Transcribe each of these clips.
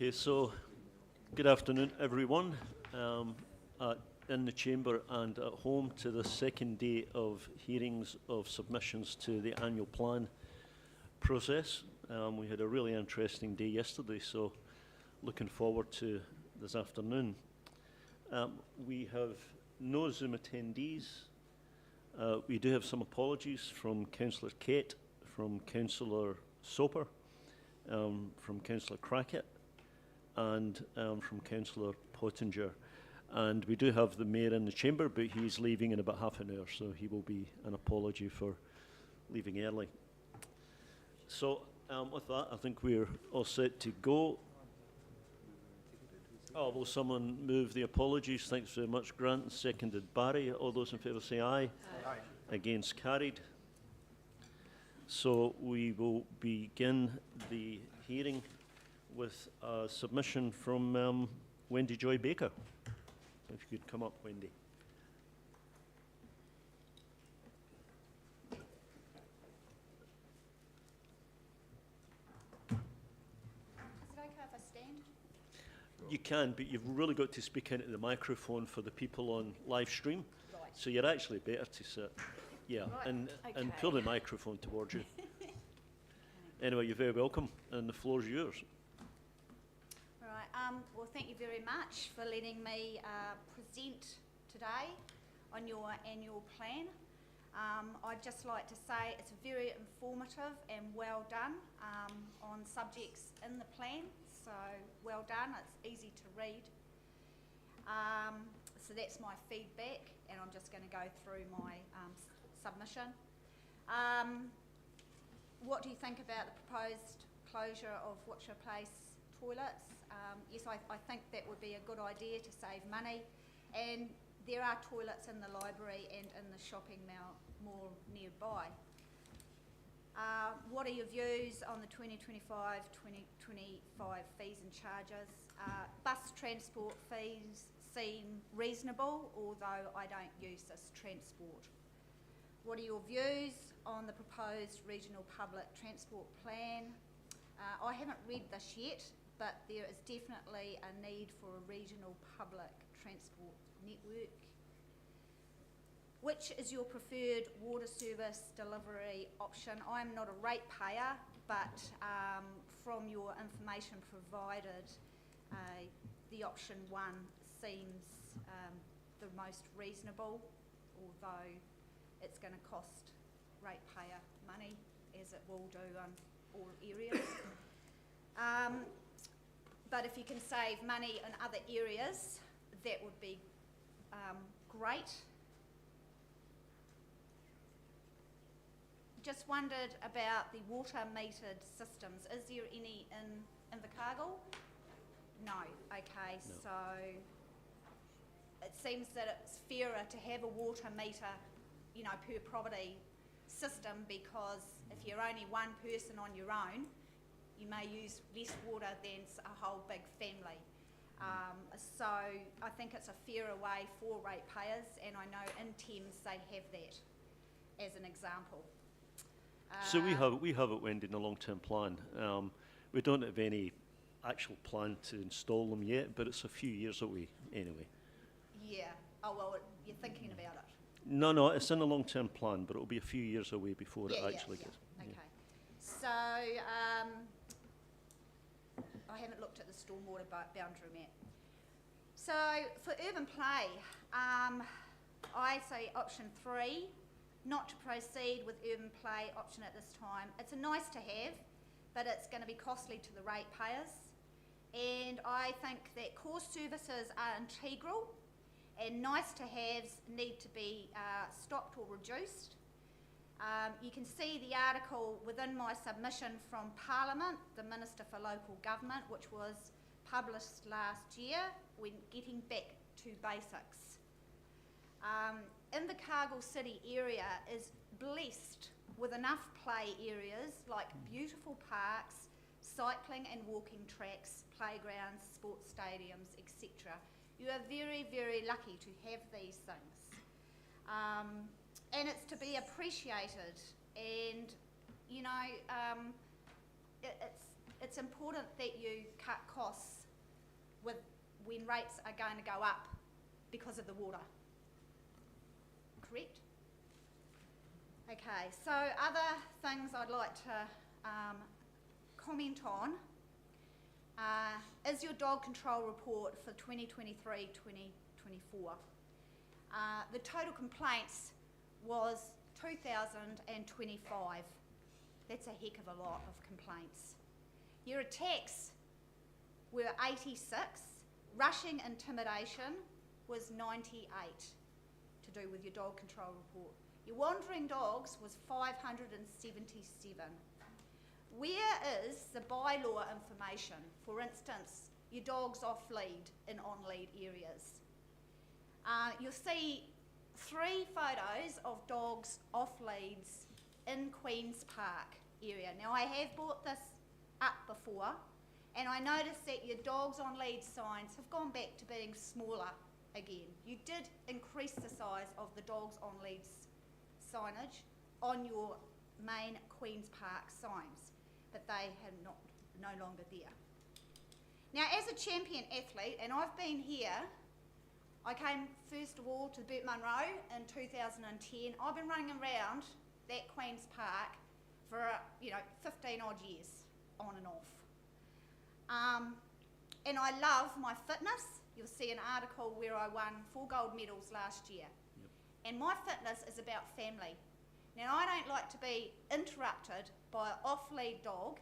Okay, so good afternoon, everyone, in the chamber and at home to the second day of hearings of submissions to the annual plan process. We had a really interesting day yesterday, so looking forward to this afternoon. We have no Zoom attendees. We do have some apologies from Councillor Kett, from Councillor Soper, from Councillor Crackett, and from Councillor Pottinger. And we do have the Mayor in the chamber, but he's leaving in about half an hour, so he will be an apology for leaving early. So with that, I think we're all set to go. Oh, will someone move the apologies? Thanks very much, Grant, and seconded Barry. All those in favour say aye. Aye. Against, carried. So we will begin the hearing with a submission from Wendy Joy Baker. If you could come up, Wendy. Is it okay if I stand? You can, but you've really got to speak into the microphone for the people on live stream. Right. So you're actually better to sit. Yeah, Right, and okay. pull the microphone towards you. Anyway, you're very welcome, and the floor's yours. Right, well, thank you very much for letting me present today on your annual plan. I'd just like to say it's very informative and well done on subjects in the plan, so well done, it's easy to read. So that's my feedback, and I'm just going to go through my submission. What do you think about the proposed closure of Watcher Place toilets? Yes, I think that would be a good idea to save money, and there are toilets in the library and in the shopping mall nearby. What are your views on the 2025 fees and charges? Bus transport fees seem reasonable, although I don't use this transport. What are your views on the proposed regional public transport plan? I haven't read this yet, but there is definitely a need for a regional public transport network. Which is your preferred water service delivery option? I'm not a ratepayer, but from your information provided, the option 1 seems the most reasonable, although it's going to cost ratepayer money, as it will do on all areas. But if you can save money in other areas, that would be great. Just wondered about the water metered systems. Is there any in Invercargill? No. Okay, no. So it seems that it's fairer to have a water meter, you know, per property system, because if you're only one person on your own, you may use less water than a whole big family. So I think it's a fairer way for ratepayers, and I know in Thames they have that as an example. So we have it, Wendy, in the long-term plan. We don't have any actual plan to install them yet, but it's a few years away anyway. Yeah. Oh well, you're thinking about it. No, it's in the long-term plan, but it'll be a few years away before it actually gets. Okay. Yeah. So I haven't looked at the stormwater boundary map. So for urban play, I say option 3, not to proceed with urban play option at this time. It's a nice to have, but it's going to be costly to the ratepayers. And I think that core services are integral, and nice to haves need to be stopped or reduced. You can see the article within my submission from Parliament, the Minister for Local Government, which was published last year, when getting back to basics. Invercargill city area is blessed with enough play areas like beautiful parks, cycling and walking tracks, playgrounds, sports stadiums, etc. You are very, very lucky to have these things. And it's to be appreciated, and you know, it's it's important that you cut costs when rates are going to go up because of the water. Correct? Okay, so other things I'd like to comment on is your dog control report for 2023-2024. The total complaints was 2,025. That's a heck of a lot of complaints. Your attacks were 86. Rushing intimidation was 98 to do with your dog control report. Your wandering dogs was 577. Where is the bylaw information? For instance, your dog's off lead in on-lead areas. You'll see 3 photos of dogs off leads in Queen's Park area. Now, I have brought this up before, and I noticed that your dogs on lead signs have gone back to being smaller again. You did increase the size of the dogs on leads signage on your main Queen's Park signs, but they have no longer there. Now, as a champion athlete, and I've been here, I came first of all to Burt Munro in 2010. I've been running around that Queen's Park for 15 odd years, on and off. And I love my fitness. You'll see an article where I won 4 gold medals last year. Yep. And my fitness is about family. Now, I don't like to be interrupted by an off-lead dog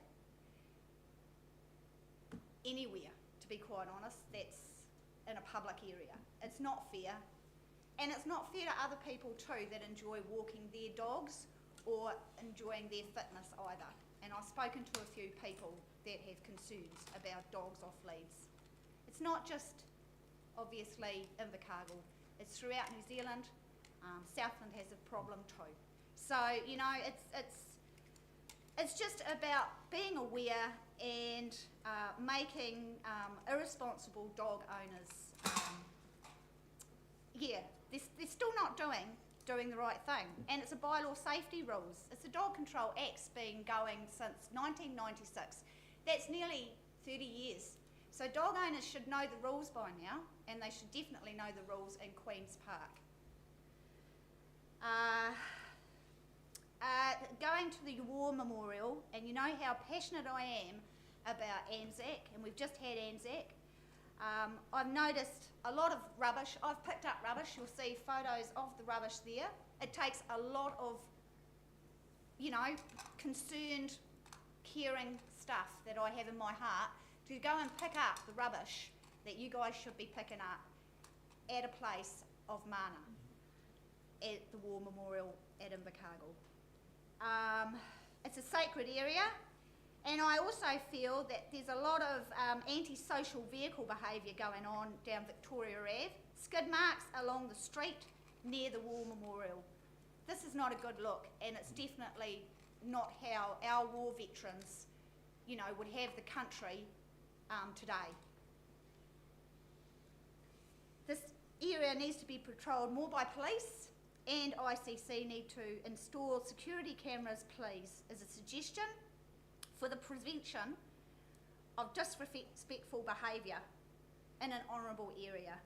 anywhere, to be quite honest, that's in a public area. It's not fair. And it's not fair to other people too that enjoy walking their dogs or enjoying their fitness either. And I've spoken to a few people that have concerns about dogs off leads. It's not just, obviously, Invercargill. It's throughout New Zealand. Southland has a problem too. So, it's just about being aware and making irresponsible dog owners, they're still not doing the right thing. And it's a bylaw safety rules. It's a Dog Control Act's been going since 1996. That's nearly 30 years. So dog owners should know the rules by now, and they should definitely know the rules in Queen's Park. Going to the War Memorial, and you know how passionate I am about Anzac, and we've just had Anzac. I've noticed a lot of rubbish. I've picked up rubbish. You'll see photos of the rubbish there. It takes a lot of, concerned, caring stuff that I have in my heart to go and pick up the rubbish that you guys should be picking up at a place of mana, at the War Memorial at Invercargill. It's a sacred area. And I also feel that there's a lot of antisocial vehicle behaviour going on down Victoria Ave. Skid marks along the street near the War Memorial. This is not a good look, and it's definitely not how our war veterans, would have the country today. This area needs to be patrolled more by police, and ICC need to install security cameras, please, as a suggestion for the prevention of disrespectful behaviour in an honourable area.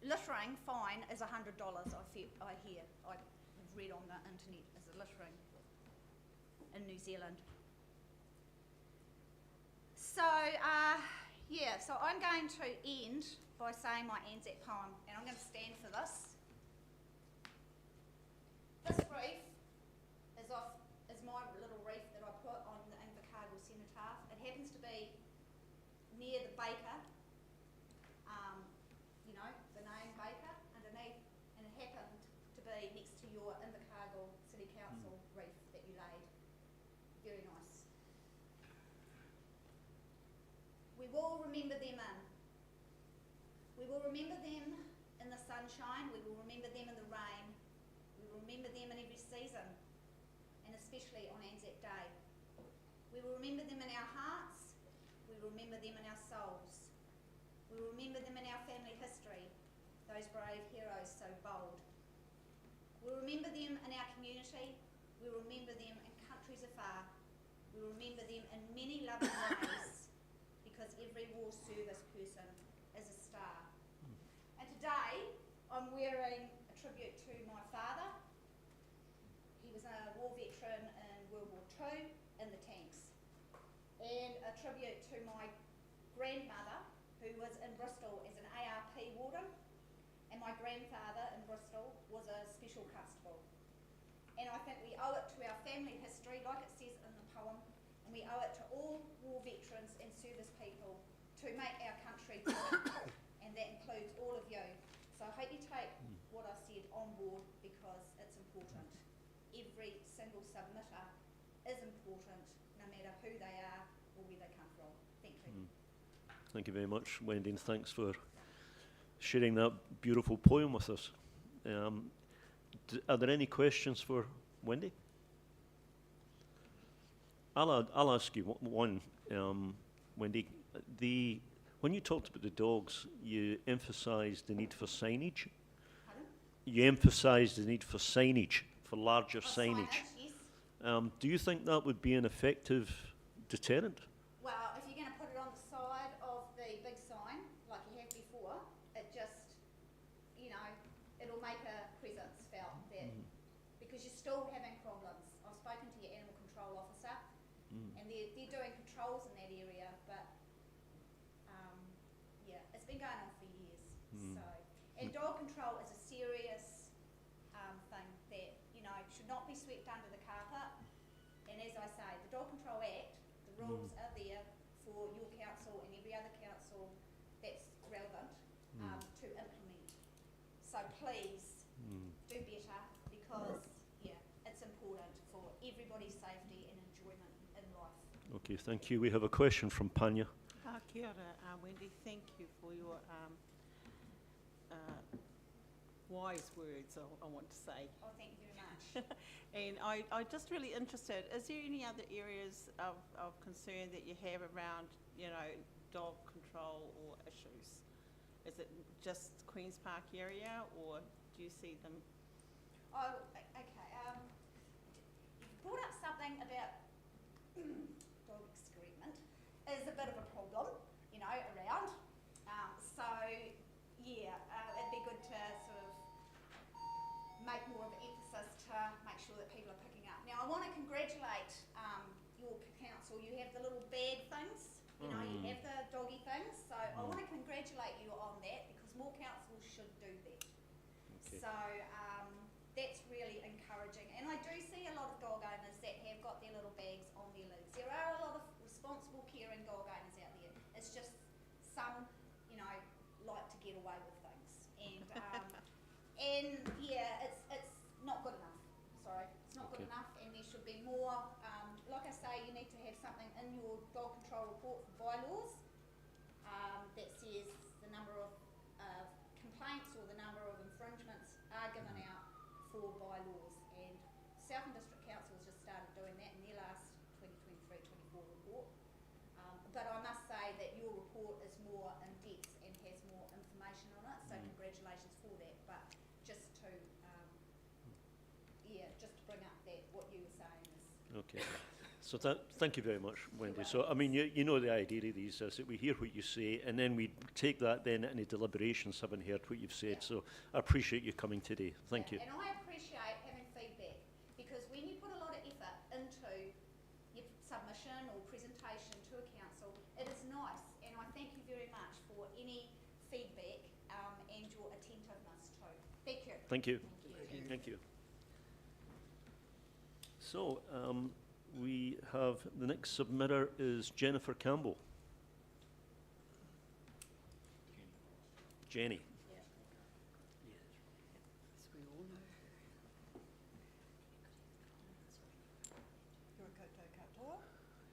Littering fine is $100, I hear. I've read on the internet as a littering in New Zealand. So, so I'm going to end by saying my Anzac poem, and I'm going to stand for this. This reef is my little reef that I put on the Invercargill cenotaph. It happens to be near the baker, the name Baker underneath, and it happened to be next to your Invercargill City Council reef that you laid. Very nice. We will remember them in. We will remember them in the sunshine. We will remember them in the rain. We will remember them in every season, and especially on Anzac Day. We will remember them in our hearts. We will remember them in our souls. We will remember them in our family history, those brave heroes so bold. We will remember them in our community. We will remember them in countries afar. We We'll remember them in many loving ways because every war service person is a star. And today I'm wearing a tribute to my father. He was a war veteran in World War II in the tanks. And a tribute to my grandmother, who was in Bristol as an ARP warden, and my grandfather in Bristol was a special constable. And I think we owe it to our family history, like it says in the poem, and we owe it to all war veterans and service people to make our country better, and that includes all of you. So I hope you take what I said on board because it's important. Every single submitter is important, no matter who they are or where they come from. Thank you. Thank you very much, Wendy, and thanks for sharing that beautiful poem with us. Are there any questions for Wendy? I'll ask you one, Wendy. When you talked about the dogs, you emphasised the need for signage. Pardon? You emphasised the need for signage, for larger signage. Yes. Do you think that would be an effective deterrent? Well, if you're going to put it on the side of the big sign, like you have before, it just, it'll make a presence felt there. Because you're still having problems. I've spoken to your animal control officer, and they're doing controls in that area, but it's been going on for years. So, and dog control is a serious thing that, should not be swept under the carpet. And as I say, the Dog Control Act, the rules are there for your council and every other council that's relevant to implement. So please do better because, it's important for everybody's safety and enjoyment in life. Okay, thank you. We have a question from Panya. Kia ora, Wendy. Thank you for your wise words, I want to say. Oh, thank you very much. And I'm just really interested, is there any other areas of concern that you have around, dog control or issues? Is it just Queen's Park area or do you see them? Oh, okay. You brought up something about dog excrement is a bit of a problem, around. It'd be good to sort of make more of an emphasis to make sure that people are picking up. Now, I want to congratulate your council. You have the little bag things, you have the doggy things. So I want to congratulate you on that because more councils should do that. Okay. So that's really encouraging. And I do see a lot of dog owners that have got their little bags on their legs. There are a lot of responsible, caring dog owners out there. It's just some, like to get away with things. And it's not good enough. Sorry, it's not good enough, and there should be more. Like I say, you need to have something in your dog control report for bylaws that says the number of complaints or the number of infringements are given out for bylaws. And Southern District Council has just started doing that in their last 2023-24 report. But I must say that your report is more in depth and has more information on it, so congratulations for that. But just to, just to bring up that what you were saying is. Okay. So thank you very much, Wendy. So, I mean, you know the idea of these is that we hear what you say and then we take that then into deliberations having heard what you've said. So I appreciate you coming today. Thank you. And I appreciate having feedback because when you put a lot of effort into your submission or presentation to a council, it is nice. And I thank you very much for any feedback and your attentiveness too. Thank you. Thank you. Thank you. Thank you. So, we have the next submitter is Jennifer Campbell. Jenny. As we all know. Kia ora koutou katoa,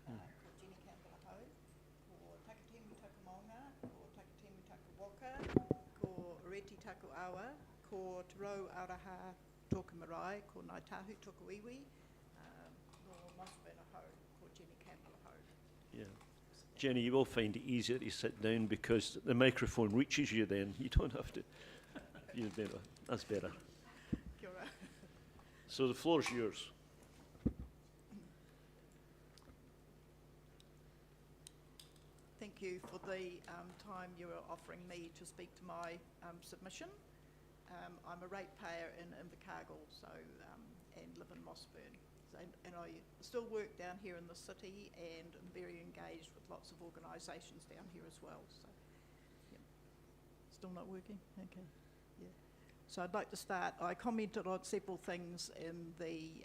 ko Jenny Campbell ahau, ko takatimi taku maunga, ko takatimi taku waka, ko reti taku awa, ko te rau araha tōku marae, ko Ngāi Tahu tōku iwi, no Mosman ahau, ko Jenny Campbell ahau. Yeah. Jenny, you will find it easier to sit down because the microphone reaches you then. You don't have to. You're better. That's better. Kia ora. So the floor is yours. thank you for the time you are offering me to speak to my submission. I'm a ratepayer in Invercargill, and live in Mossburn. And I still work down here in the city and am very engaged with lots of organisations down here as well. So, yeah. Still not working? Okay. Yeah. So I'd like to start. I commented on several things in the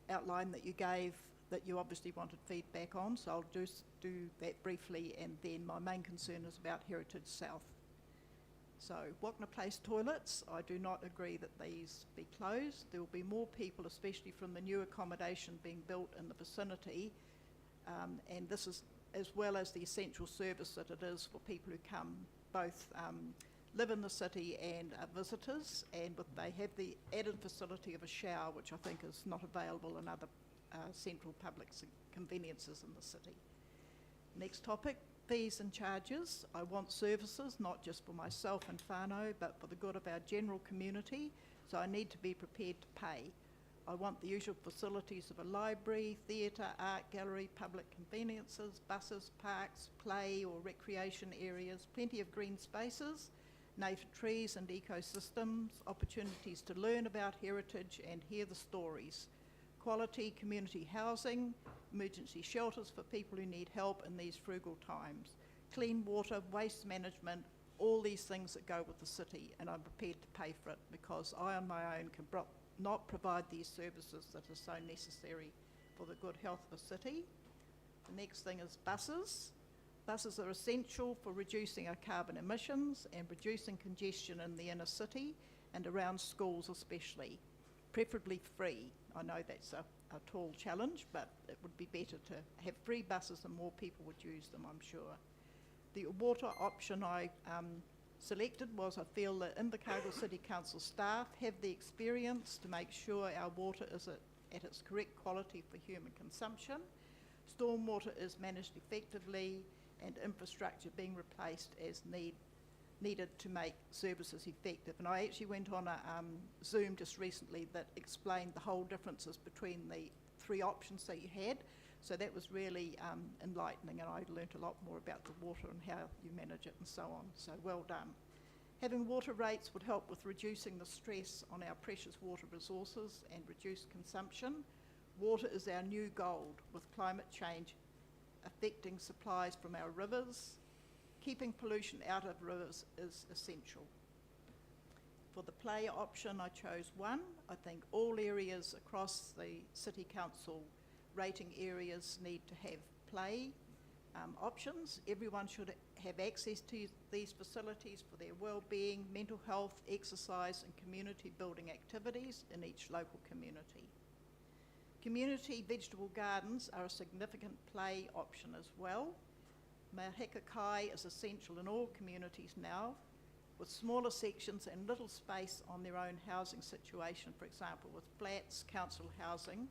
outline that you gave that you obviously wanted feedback on, so I'll just do that briefly, and then my main concern is about Heritage South. So, Wagner Place toilets, I do not agree that these be closed. There will be more people, especially from the new accommodation being built in the vicinity, and this is as well as the essential service that it is for people who come, both live in the city and are visitors, and they have the added facility of a shower, which I think is not available in other central public conveniences in the city. Next topic, fees and charges. I want services, not just for myself and whānau, but for the good of our general community, so I need to be prepared to pay. I want the usual facilities of a library, theatre, art gallery, public conveniences, buses, parks, play or recreation areas, plenty of green spaces, native trees and ecosystems, opportunities to learn about heritage and hear the stories, quality community housing, emergency shelters for people who need help in these frugal times, clean water, waste management, all these things that go with the city, and I'm prepared to pay for it because I on my own can not provide these services that are so necessary for the good health of a city. The next thing is buses. Buses are essential for reducing our carbon emissions and reducing congestion in the inner city and around schools especially, preferably free. I know that's a tall challenge, but it would be better to have free buses and more people would use them, I'm sure. The water option I selected was I feel that Invercargill City Council staff have the experience to make sure our water is at its correct quality for human consumption, stormwater is managed effectively, and infrastructure being replaced as needed to make services effective. And I actually went on a Zoom just recently that explained the whole differences between the three options that you had. So that was really enlightening, and I learnt a lot more about the water and how you manage it and so on. So well done. Having water rates would help with reducing the stress on our precious water resources and reduce consumption. Water is our new gold with climate change affecting supplies from our rivers. Keeping pollution out of rivers is essential. For the play option, I chose one. I think all areas across the City Council rating areas need to have play options. Everyone should have access to these facilities for their well-being, mental health, exercise and community building activities in each local community. Community vegetable gardens are a significant play option as well. Maheka Kai is essential in all communities now, with smaller sections and little space on their own housing situation. For example, with flats, council housing,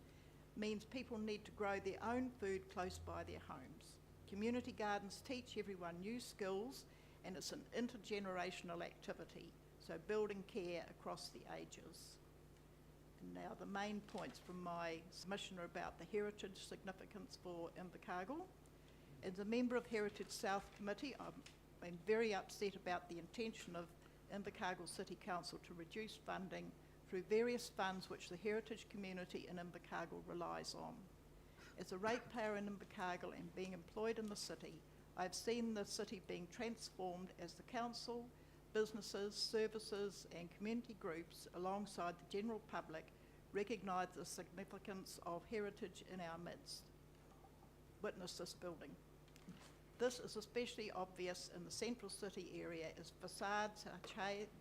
means people need to grow their own food close by their homes. Community gardens teach everyone new skills, and it's an intergenerational activity, so building care across the ages. And now the main points from my submission are about the heritage significance for Invercargill. As a member of Heritage South Committee, I've been very upset about the intention of Invercargill City Council to reduce funding through various funds which the heritage community in Invercargill relies on. As a ratepayer in Invercargill and being employed in the city, I've seen the city being transformed as the council, businesses, services and community groups alongside the general public recognise the significance of heritage in our midst. Witness this building. This is especially obvious in the central city area as facades are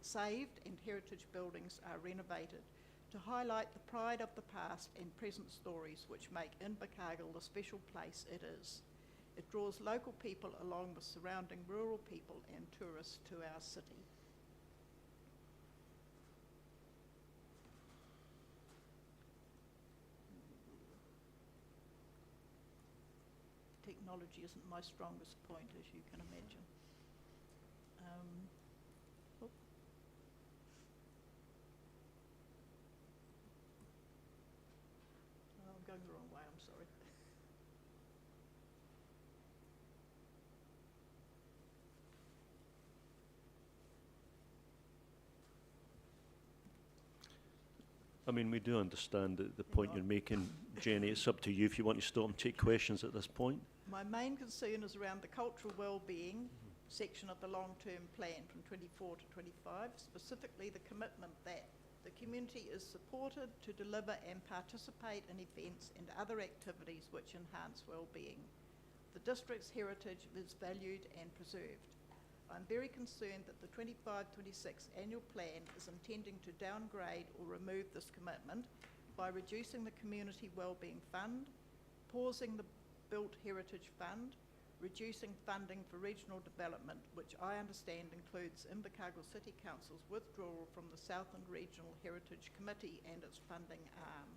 saved and heritage buildings are renovated to highlight the pride of the past and present stories which make Invercargill the special place it is. It draws local people along with surrounding rural people and tourists to our city. Technology isn't my strongest point, as you can imagine. I'm going the wrong way, I'm sorry. I mean, we do understand the point you're making, Jenny. It's up to you if you want to stop and take questions at this point. My main concern is around the cultural well-being section of the long-term plan from 24 to 25, specifically the commitment that the community is supported to deliver and participate in events and other activities which enhance well-being. The district's heritage is valued and preserved. I'm very concerned that the 25-26 annual plan is intending to downgrade or remove this commitment by reducing the Community Wellbeing Fund, pausing the Built Heritage Fund, reducing funding for regional development, which I understand includes Invercargill City Council's withdrawal from the Southland Regional Heritage Committee and its funding arm.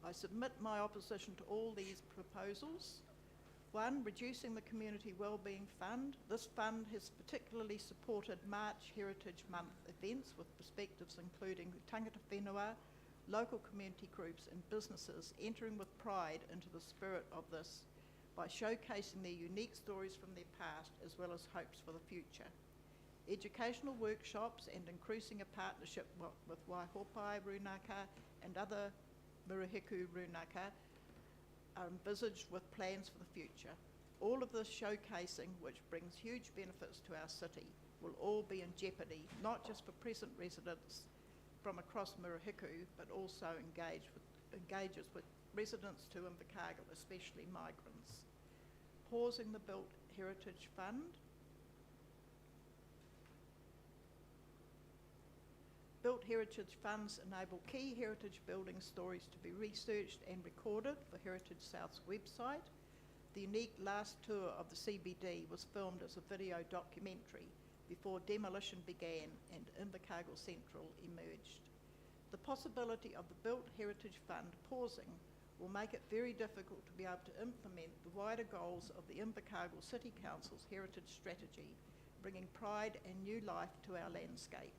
I submit my opposition to all these proposals. 1, reducing the Community Wellbeing Fund. This fund has particularly supported March Heritage Month events with perspectives including tangata whenua, local community groups and businesses entering with pride into the spirit of this by showcasing their unique stories from their past as well as hopes for the future. Educational workshops and increasing a partnership with Waihopai Runaka and other Murihiku Runaka are envisaged with plans for the future. All of this showcasing, which brings huge benefits to our city, will all be in jeopardy, not just for present residents from across Murihiku, but also engages with residents to Invercargill, especially migrants. Pausing the Built Heritage Fund. Built Heritage Funds enable key heritage building stories to be researched and recorded for Heritage South's website. The unique last tour of the CBD was filmed as a video documentary before demolition began and Invercargill Central emerged. The possibility of the Built Heritage Fund pausing will make it very difficult to be able to implement the wider goals of the Invercargill City Council's heritage strategy, bringing pride and new life to our landscape.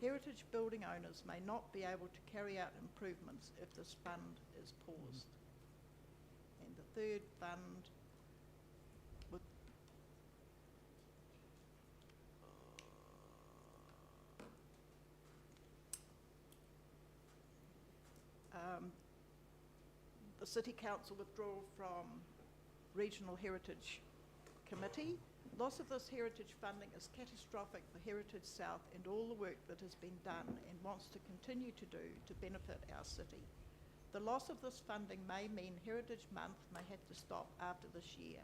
Heritage building owners may not be able to carry out improvements if this fund is paused. And the third fund with the City Council withdrawal from Regional Heritage Committee. Loss of this heritage funding is catastrophic for Heritage South and all the work that has been done and wants to continue to do to benefit our city. The loss of this funding may mean Heritage Month may have to stop after this year.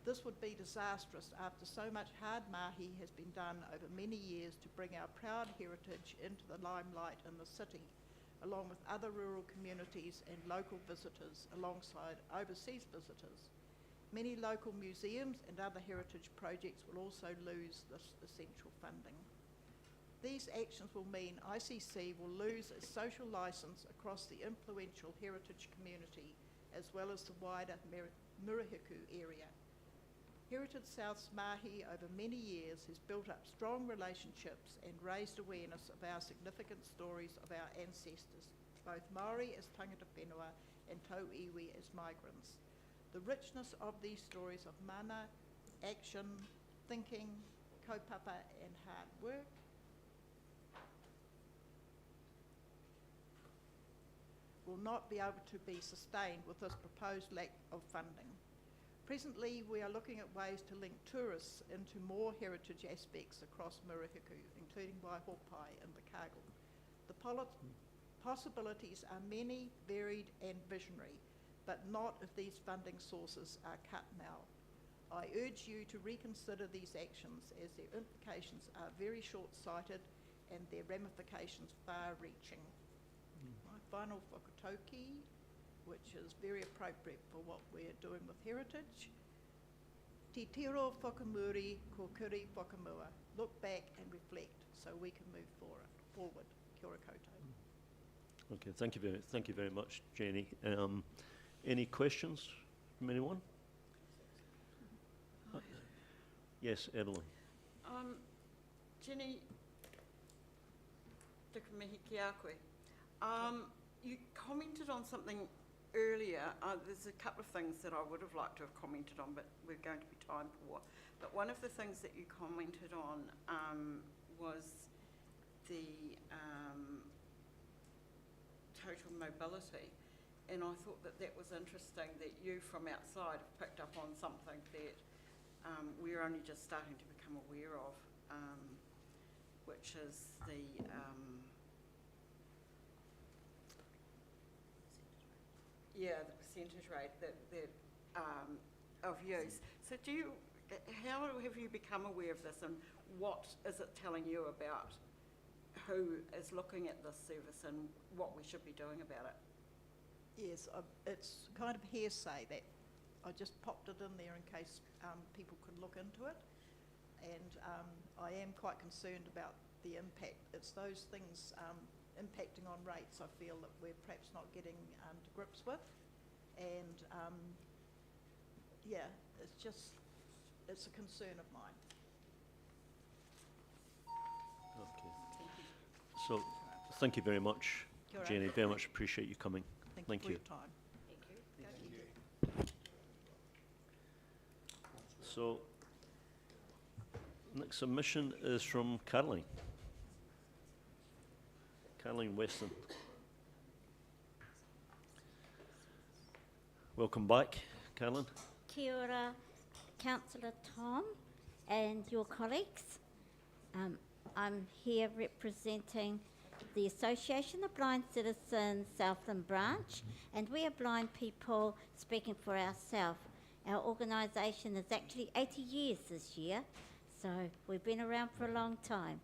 This would be disastrous after so much hard mahi has been done over many years to bring our proud heritage into the limelight in the city, along with other rural communities and local visitors alongside overseas visitors. Many local museums and other heritage projects will also lose this essential funding. These actions will mean ICC will lose its social licence across the influential heritage community as well as the wider Murihiku area. Heritage South's mahi over many years has built up strong relationships and raised awareness of our significant stories of our ancestors, both Maori as tangata whenua and tauiwi as migrants. The richness of these stories of mana, action, thinking, kaupapa and hard work will not be able to be sustained with this proposed lack of funding. Presently, we are looking at ways to link tourists into more heritage aspects across Murihiku, including Waihopai and Invercargill. The possibilities are many, varied and visionary, but not if these funding sources are cut now. I urge you to reconsider these actions as their implications are very short-sighted and their ramifications far-reaching. My final whakatauki, which is very appropriate for what we're doing with heritage. Te tiro whakamuri ko kuri whakamua. Look back and reflect so we can move forward. Kia ora koutou. Okay, thank you very much, Jenny. Any questions from anyone? Yes, Evelyn. Jenny, tika mihi ki a koe. You commented on something earlier. There's a couple of things that I would have liked to have commented on, but we're going to be time poor. But one of the things that you commented on was the total mobility. And I thought that that was interesting that you from outside have picked up on something that we're only just starting to become aware of, which is the the percentage rate that of use. So how have you become aware of this, and what is it telling you about who is looking at this service and what we should be doing about it? Yes, it's kind of hearsay that I just popped it in there in case people could look into it. And I am quite concerned about the impact. It's those things impacting on rates I feel that we're perhaps not getting to grips with. And it's a concern of mine. Okay. So, thank you very much, Kia ora. Jenny. Very much appreciate you coming. Thank you Thank for you. your time. So, next submission is from Caroline. Caroline Weston. Welcome back, Caroline. Kia ora, Councillor Tom and your colleagues. I'm here representing the Association of Blind Citizens Southland Branch, and we are blind people speaking for ourselves. Our organisation is actually 80 years this year, so we've been around for a long time.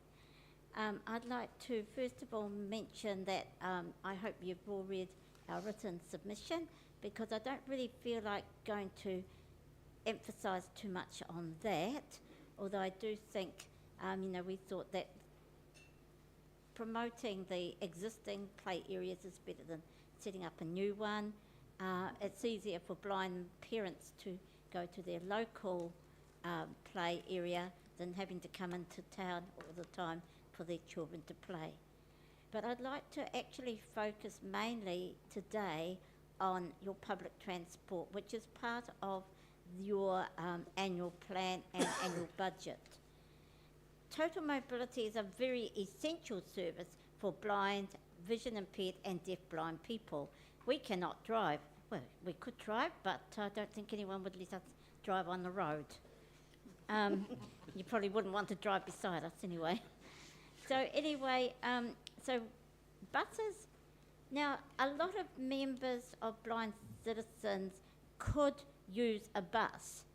I'd like to first of all mention that I hope you've all read our written submission, because I don't really feel like going to emphasise too much on that, although I do think, we thought that promoting the existing play areas is better than setting up a new one. It's easier for blind parents to go to their local play area than having to come into town all the time for their children to play. But I'd like to actually focus mainly today on your public transport, which is part of your annual plan and annual budget. Total mobility is a very essential service for blind, vision impaired and deaf-blind people. We cannot drive. Well, we could drive, but I don't think anyone would let us drive on the road. You probably wouldn't want to drive beside us anyway. So anyway, so buses. Now, a lot of members of blind citizens could use a bus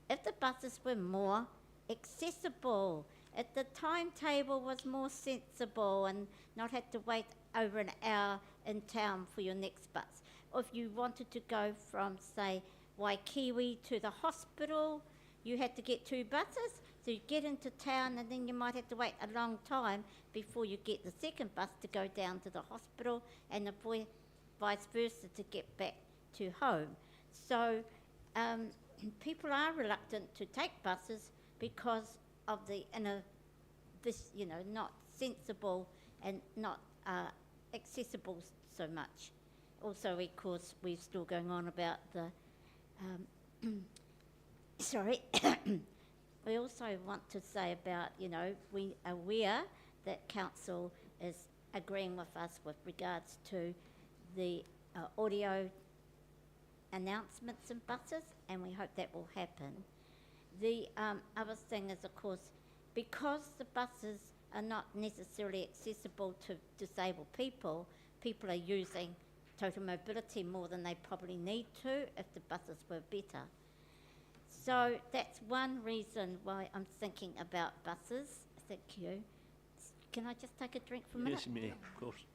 if the buses were more accessible, if the timetable was more sensible and not had to wait over an hour in town for your next bus. Or if you wanted to go from, say, Waikiwi to the hospital, you had to get 2 buses. So you get into town and then you might have to wait a long time before you get the second bus to go down to the hospital, and vice versa to get back to home. So people are reluctant to take buses because of the not sensible and not accessible so much. Also, of course, we're still going on about the we also want to say about, we are aware that Council is agreeing with us with regards to the audio announcements in buses, and we hope that will happen. The other thing is, of course, because the buses are not necessarily accessible to disabled people, people are using total mobility more than they probably need to if the buses were better. So that's one reason why I'm thinking about buses. Thank you. Can I just take a drink for a minute? Yes, you may, of course.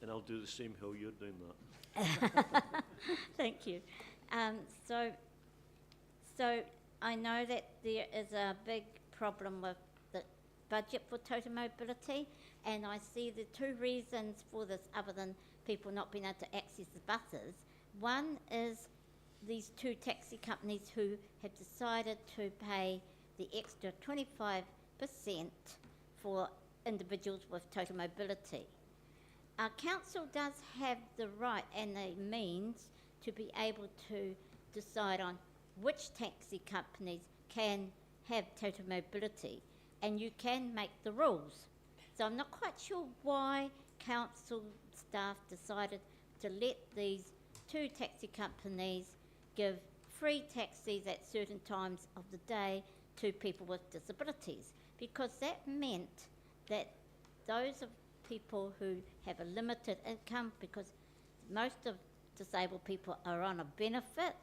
And I'll do the same while you're doing that. Thank you. So I know that there is a big problem with the budget for total mobility, and I see the 2 reasons for this other than people not being able to access the buses. One is these 2 taxi companies who have decided to pay the extra 25% for individuals with total mobility. Our council does have the right and the means to be able to decide on which taxi companies can have total mobility, and you can make the rules. So I'm not quite sure why council staff decided to let these 2 taxi companies give free taxis at certain times of the day to people with disabilities, because that meant that those of people who have a limited income, because most of disabled people are on a benefit,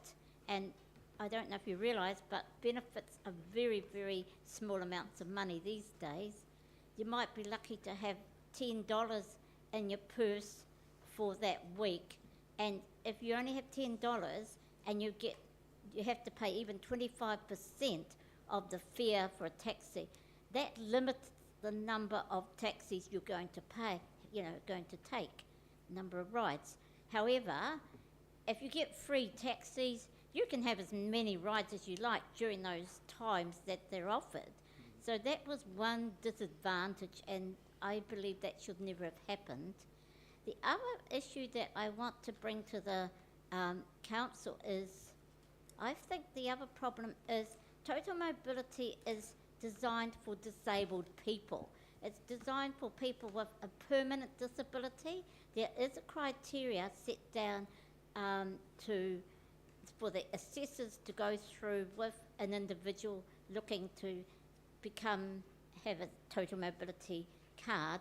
and I don't know if you realise, but benefits are very, very small amounts of money these days. You might be lucky to have $10 in your purse for that week, and if you only have $10 and you have to pay even 25% of the fare for a taxi, that limits the number of taxis you're going to pay, going to take, number of rides. However, if you get free taxis, you can have as many rides as you like during those times that they're offered. So that was one disadvantage, and I believe that should never have happened. The other issue that I want to bring to the council is, I think the other problem is total mobility is designed for disabled people. It's designed for people with a permanent disability. There is a criteria set down for the assessors to go through with an individual looking to have a total mobility card.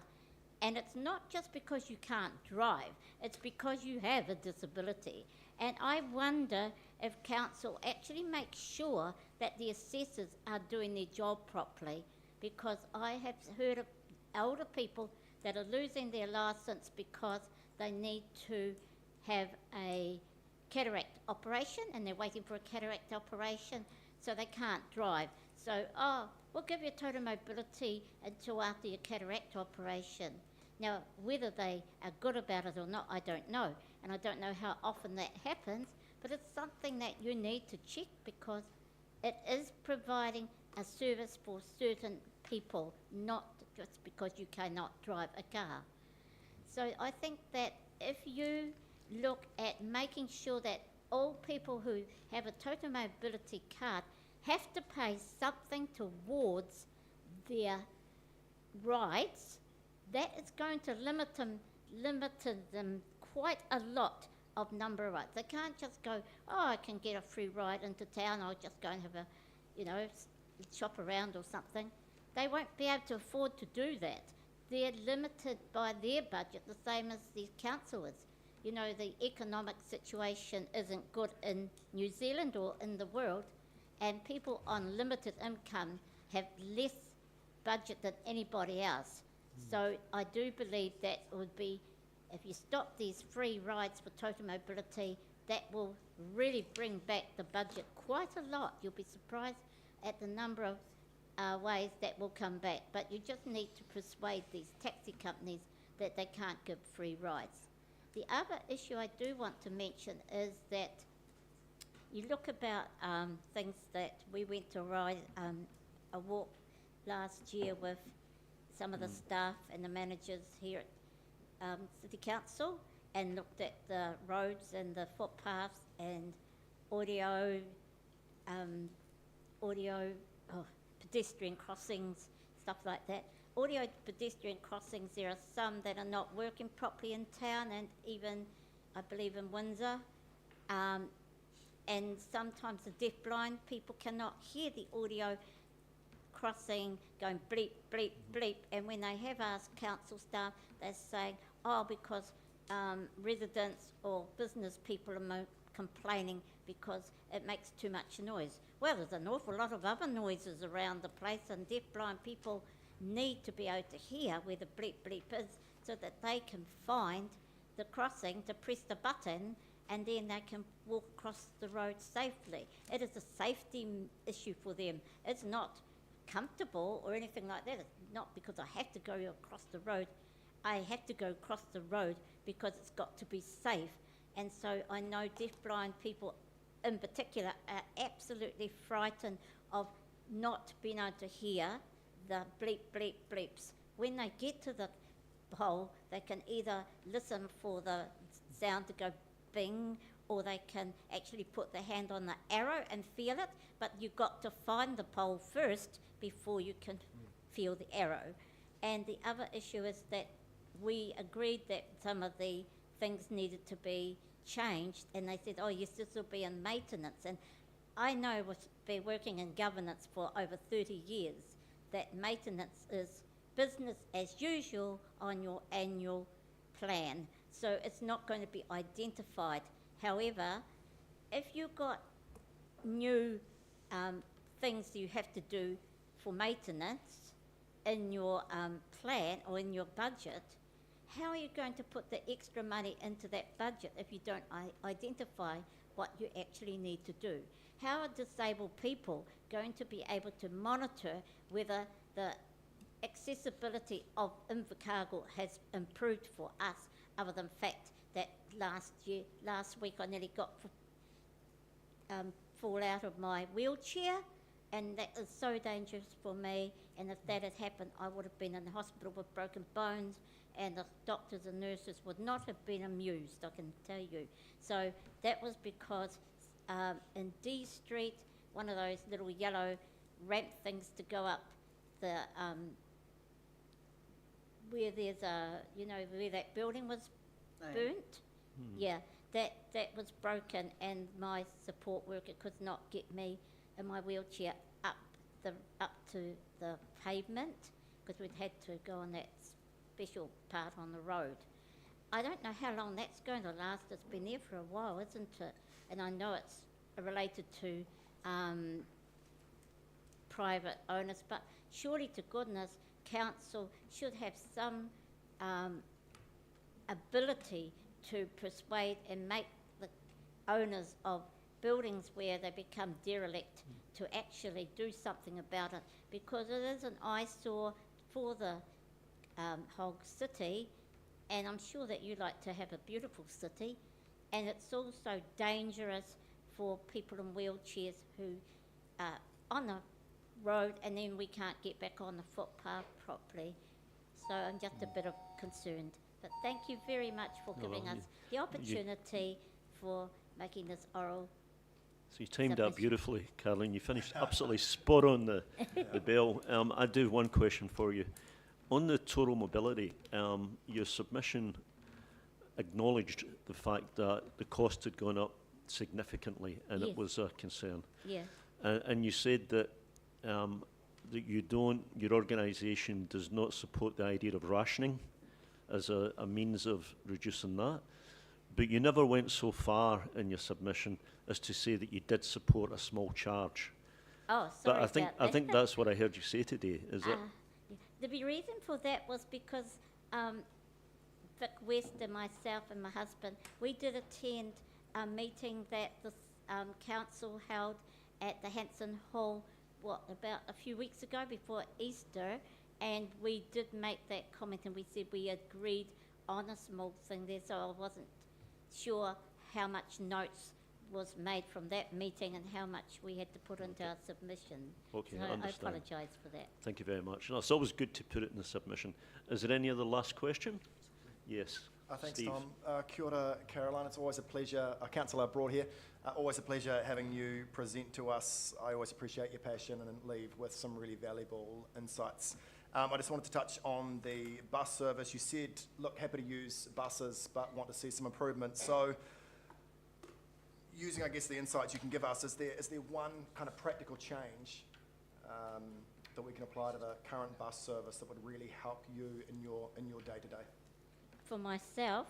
And it's not just because you can't drive, it's because you have a disability. And I wonder if council actually makes sure that the assessors are doing their job properly, because I have heard of elder people that are losing their licence because they need to have a cataract operation and they're waiting for a cataract operation, so they can't drive. So, we'll give you total mobility until after your cataract operation. Now, whether they are good about it or not, I don't know. And I don't know how often that happens, but it's something that you need to check, because it is providing a service for certain people, not just because you cannot drive a car. So I think that if you look at making sure that all people who have a total mobility card have to pay something towards their rides, that is going to limit them quite a lot of number of rides. They can't just go, I can get a free ride into town, I'll just go and have a, shop around or something. They won't be able to afford to do that. They're limited by their budget, the same as the council is. The economic situation isn't good in New Zealand or in the world, and people on limited income have less budget than anybody else. So I do believe that it would be, if you stop these free rides for total mobility, that will really bring back the budget quite a lot. You'll be surprised at the number of ways that will come back. But you just need to persuade these taxi companies that they can't give free rides. The other issue I do want to mention is that you look about things that we went to ride a walk last year with some of the staff and the managers here at City Council, and looked at the roads and the footpaths and pedestrian crossings, stuff like that. Audio pedestrian crossings, there are some that are not working properly in town, and even, I believe, in Windsor. And sometimes the deaf-blind people cannot hear the audio crossing going bleep, bleep, bleep. And when they have asked council staff, they're saying, because residents or business people are complaining because it makes too much noise. Well, there's an awful lot of other noises around the place, and deaf-blind people need to be able to hear where the bleep, bleep is, so that they can find the crossing to press the button, and then they can walk across the road safely. It is a safety issue for them. It's not comfortable or anything like that. It's not because I have to go across the road. I have to go across the road because it's got to be safe. And so I know deaf-blind people in particular are absolutely frightened of not being able to hear the bleep, bleep, bleeps. When they get to the pole, they can either listen for the sound to go bing, or they can actually put their hand on the arrow and feel it, but you've got to find the pole first before you can feel the arrow. And the other issue is that we agreed that some of the things needed to be changed, and they said, oh yes, this will be in maintenance. And I know, with been working in governance for over 30 years, that maintenance is business as usual on your annual plan. So it's not going to be identified. However, if you've got new things you have to do for maintenance in your plan or in your budget, how are you going to put the extra money into that budget if you don't identify what you actually need to do? How are disabled people going to be able to monitor whether the accessibility of Invercargill has improved for us, other than the fact that last week I nearly got fall out of my wheelchair, and that is so dangerous for me, and if that had happened I would have been in the hospital with broken bones, and the doctors and nurses would not have been amused, I can tell you. So that was because in D Street, one of those little yellow ramp things to go up the where there's where that building was burnt. Yeah, that was broken, and my support worker could not get me in my wheelchair up to the pavement, because we'd had to go on that special part on the road. I don't know how long that's going to last. It's been there for a while, isn't it? And I know it's related to private owners, but surely to goodness, council should have some ability to persuade and make the owners of buildings where they become derelict to actually do something about it, because it is an eyesore for the whole city, and I'm sure that you like to have a beautiful city, and it's also dangerous for people in wheelchairs who are on the road, and then we can't get back on the footpath properly. So I'm just a bit concerned. But thank you very much for giving us the opportunity for making this oral. So you timed that beautifully, Caroline. You finished absolutely spot on the bell. I do have one question for you. On the total mobility, your submission acknowledged the fact that the cost had gone up significantly, and it was a concern. Yeah. And you said that that your organisation does not support the idea of rationing as a means of reducing that, but you never went so far in your submission as to say that you did support a small charge. Oh, but sorry. I think that's what I heard you say today. Is it? The reason for that was because Vic West and myself and my husband, we did attend a meeting that the council held at the Hanson Hall, about a few weeks ago before Easter, and we did make that comment, and we said we agreed on a small thing there, so I wasn't sure how much notes was made from that meeting and how much we had to put into our submission. Okay, so I understand. I apologise for that. Thank you very much. No, it's always good to put it in the submission. Is there any other last question? Yes. Thanks, Steve. Tom. Kia ora, Caroline. It's always a pleasure. Councillor Broad here. Always a pleasure having you present to us. I always appreciate your passion and leave with some really valuable insights. I just wanted to touch on the bus service. You said, look, happy to use buses, but want to see some improvements. So, using, I guess, the insights you can give us, is there one kind of practical change that we can apply to the current bus service that would really help you in your day-to-day? For myself,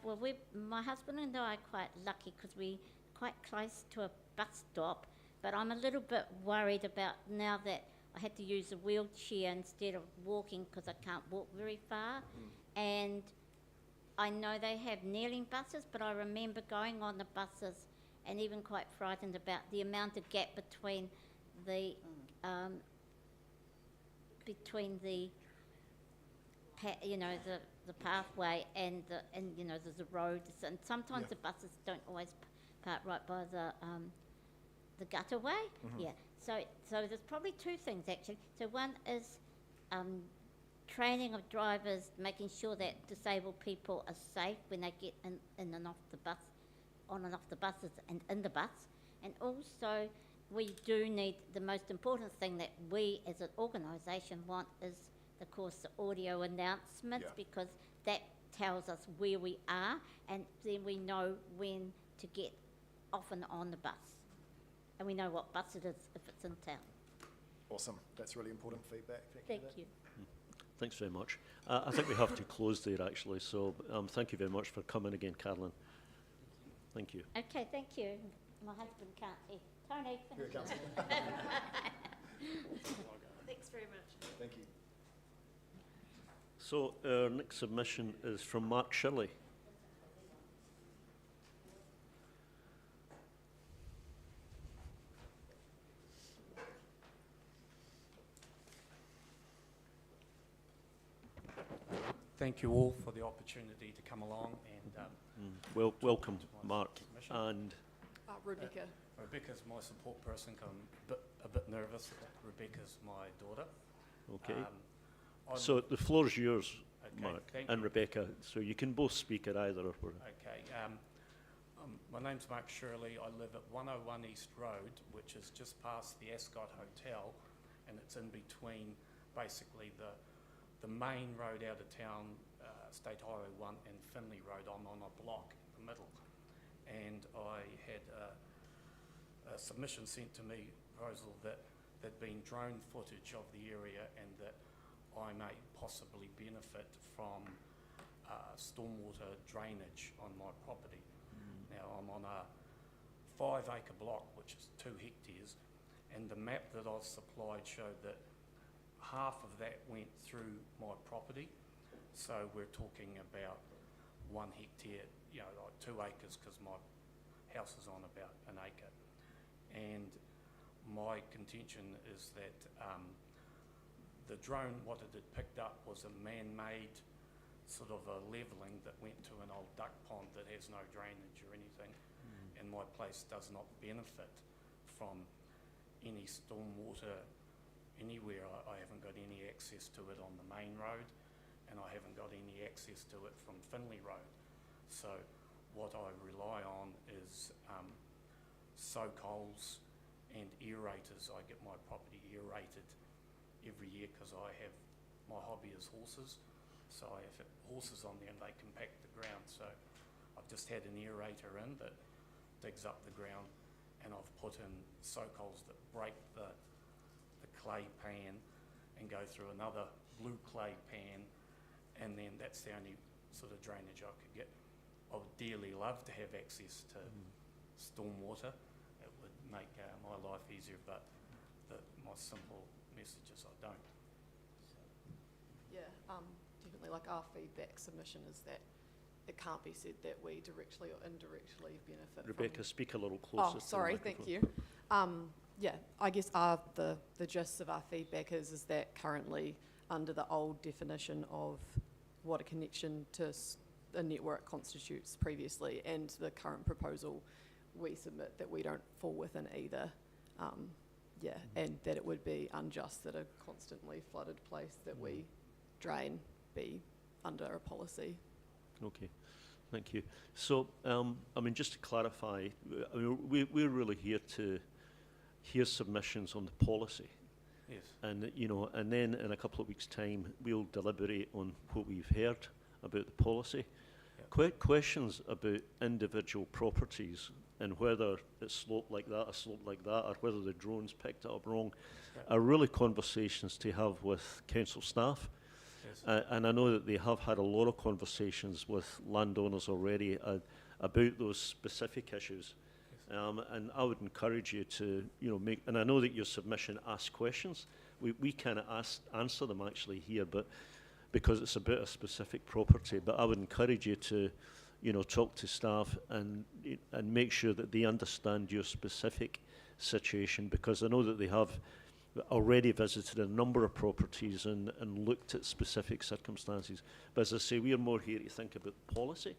well, my husband and I are quite lucky because we're quite close to a bus stop, but I'm a little bit worried about now that I had to use a wheelchair instead of walking because I can't walk very far. And I know they have kneeling buses, but I remember going on the buses and even quite frightened about the amount of gap between the the pathway and there's a road, and sometimes the buses don't always park right by the gutterway. Yeah. So there's probably two things actually. So one is training of drivers, making sure that disabled people are safe when they get in and off the bus, on and off the buses and in the bus, and also we do need, the most important thing that we as an organisation want is, of course, the audio announcements, Yeah. because that tells us where we are, and then we know when to get off and on the bus. And we know what bus it is if it's in town. Awesome. That's really important feedback. Thank for that. you. Thanks very much. I think we have to close there, actually, so thank you very much for coming again, Carolyn. Thank you. Okay, thank you. My husband can't hear. Tony, Here it finish comes. Thanks very much. Thank you. So our next submission is from Mark Shirley. Thank you all for the opportunity to come along and Welcome, to my Mark. submission. And Rebecca. Rebecca's my support person. I'm a bit nervous. Rebecca's my daughter. okay. I'm- So the floor is yours, Okay, Mark, thank and you. Rebecca. So you can both speak at either. Okay. My name's Mark Shirley. I live at 101 East Road, which is just past the Ascot Hotel, and it's in between basically the main road out of town, State Highway 1 and Finley Road. I'm on a block in the middle. And I had a submission sent to me, proposal that there'd been drone footage of the area and that I may possibly benefit from stormwater drainage on my property. Now, I'm on a 5-acre block, which is 2 hectares, and the map that I've supplied showed that half of that went through my property. So we're talking about 1 hectare, you know, like 2 acres, because my house is on about 1 acre. And my contention is that the drone, what it had picked up was a man-made sort of a levelling that went to an old duck pond that has no drainage or anything, and my place does not benefit from any stormwater anywhere. I haven't got any access to it on the main road, and I haven't got any access to it from Finley Road. So what I rely on is soak holes and aerators. I get my property aerated every year because I have, my hobby is horses. So I have horses on there and they compact the ground. So I've just had an aerator in that digs up the ground, and I've put in soak holes that break the clay pan and go through another blue clay pan, and then that's the only sort of drainage I could get. I would dearly love to have access to stormwater. It would make my life easier, but my simple message is I don't. Yeah, definitely, like our feedback submission is that it can't be said that we directly or indirectly benefit Rebecca, from... speak a little closer. Oh, to the sorry, thank microphone. you. Yeah, I guess the gist of our feedback is that currently, under the old definition of what a connection to a network constitutes previously, and the current proposal, we submit that we don't fall within either. And that it would be unjust that a constantly flooded place that we drain be under a policy. Okay, thank you. So, I mean, just to clarify, I mean, we're really here to hear submissions on the policy. Yes. And, you know, and then in a couple of weeks' time, we'll deliberate on what we've heard about the policy. Yep. Questions about individual properties and whether it's sloped like that or sloped like that, or whether the drones picked it up wrong, Yep. are really conversations to have with council staff. Yes. And I know that they have had a lot of conversations with landowners already about those specific issues. And I would encourage you to, you know, make, and I know that your submission asks questions. We kind of answer them actually here, but because it's about a specific property. But I would encourage you to, you know, talk to staff and make sure that they understand your specific situation, because I know that they have already visited a number of properties and looked at specific circumstances. But as I say, we are more here to think about policy.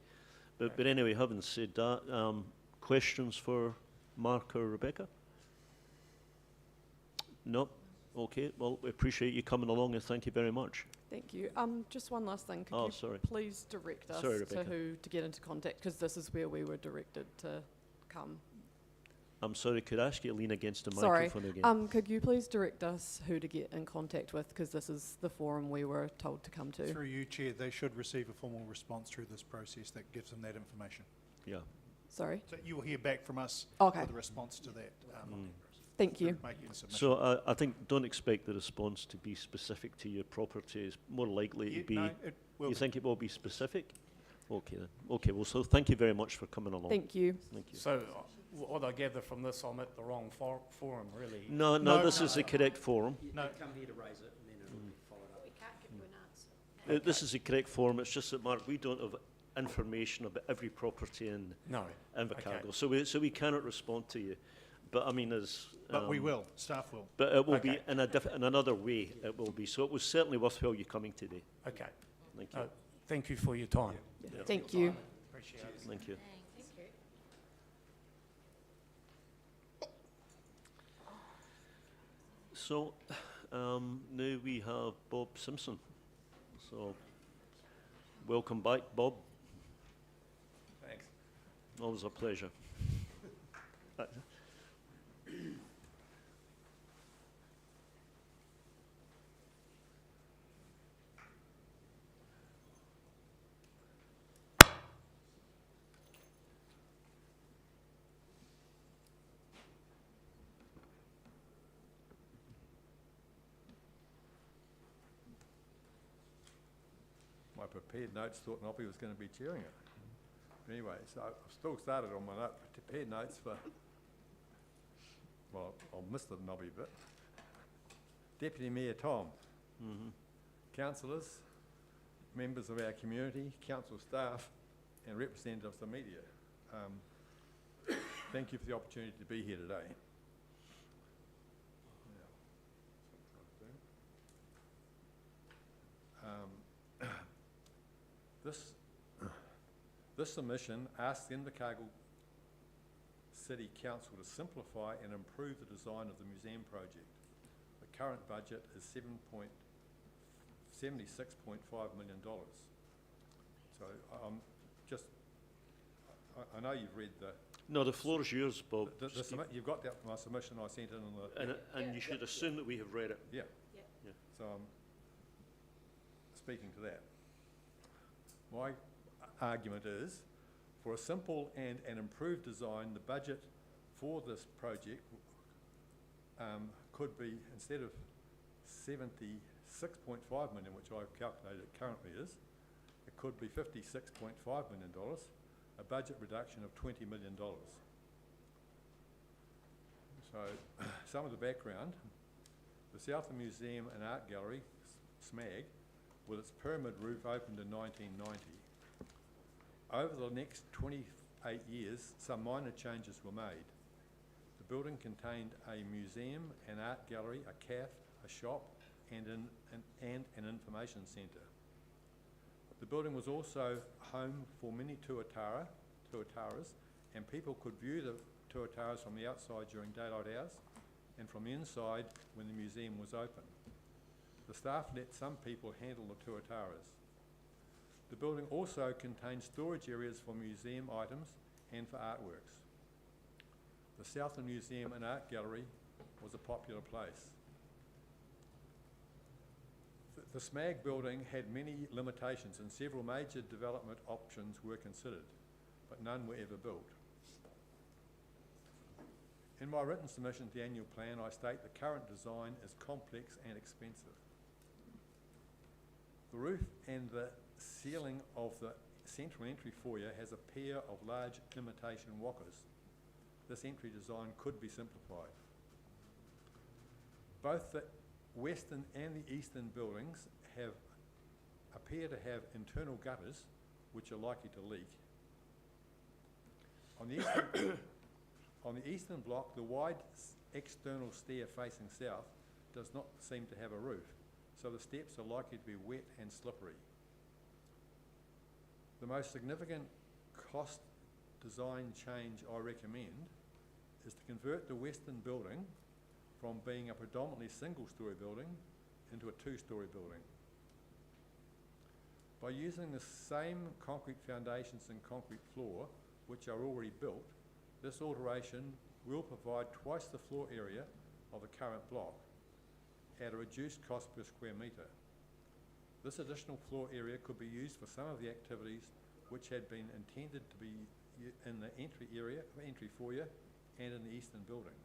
But anyway, having said that, questions for Mark or Rebecca? No? Okay, well, we appreciate you coming along and thank you very much. Thank you. Just one last thing. Could Oh, you sorry. please direct us Sorry, to Rebecca. who to get into contact? Because this is where we were directed to come. I'm sorry, could I ask you to lean against the Sorry. microphone again? Could you please direct us who to get in contact with, because this is the forum we were told to come to. Through you, Chair, they should receive a formal response through this process that gives them that information. Yeah. Sorry. So you will hear back from us Okay. with a response to that. Thank you. Making the submission. So I think don't expect the response to be specific to your property. It's more likely to be. No, it will You be. think it will be specific? Okay then. Okay. Well, so thank you very much for coming along. Thank you. Thank you. So what I gather from this, I'm at the wrong forum, really. No, No, this is the correct forum. No. Come here to raise it and then it'll be followed up. This is the correct forum. It's just that, Mark, we don't have information about every property in No. Invercargill, Okay. so we cannot respond to you. But I mean, as But we will, staff will. But it will Okay. be in in another way. It will be. So it was certainly worthwhile you coming today. Okay. Thank you. Thank you for your time. Yeah. Thank you. Appreciate it. Thank you. So now we have Bob Simpson. So welcome back, Bob. Thanks. Always a pleasure. My prepared notes thought Nobby was going to be chairing it. But anyway, so I've still started on my prepared notes for, well, I'll miss the Nobby bit. Deputy Mayor Tom, councillors, members of our community, council staff and representatives of the media. Thank you for the opportunity to be here today. This submission asks the Invercargill City Council to simplify and improve the design of the museum project. The current budget is $76.5 million. So I know you've read the... No, the floor is yours, Bob. You've got that from my submission I sent in on the... And you should assume that we have read it. Yeah. Yeah. So I'm speaking to that. My argument is, for a simple and an improved design, the budget for this project could be, instead of $76.5 million, which I've calculated it currently is, it could be $56.5 million, a budget reduction of $20 million. So, some of the background: the Southern Museum and Art Gallery, SMAG, with its pyramid roof, opened in 1990. Over the next 28 years, some minor changes were made. The building contained a museum, an art gallery, a cafe, a shop, and an information centre. The building was also home for many tuataras, and people could view the tuataras from the outside during daylight hours and from the inside when the museum was open. The staff let some people handle the tuataras. The building also contained storage areas for museum items and for artworks. The Southern Museum and Art Gallery was a popular place. The SMAG building had many limitations and several major development options were considered, but none were ever built. In my written submission to the annual plan, I state the current design is complex and expensive. The roof and the ceiling of the central entry foyer has a pair of large imitation walkers. This entry design could be simplified. Both the western and the eastern buildings appear to have internal gutters which are likely to leak. On the eastern block, the wide external stair facing south does not seem to have a roof, so the steps are likely to be wet and slippery. The most significant cost design change I recommend is to convert the western building from being a predominantly single-storey building into a two-storey building. By using the same concrete foundations and concrete floor, which are already built, this alteration will provide twice the floor area of the current block at a reduced cost per square metre. This additional floor area could be used for some of the activities which had been intended to be in the entry foyer and in the eastern building.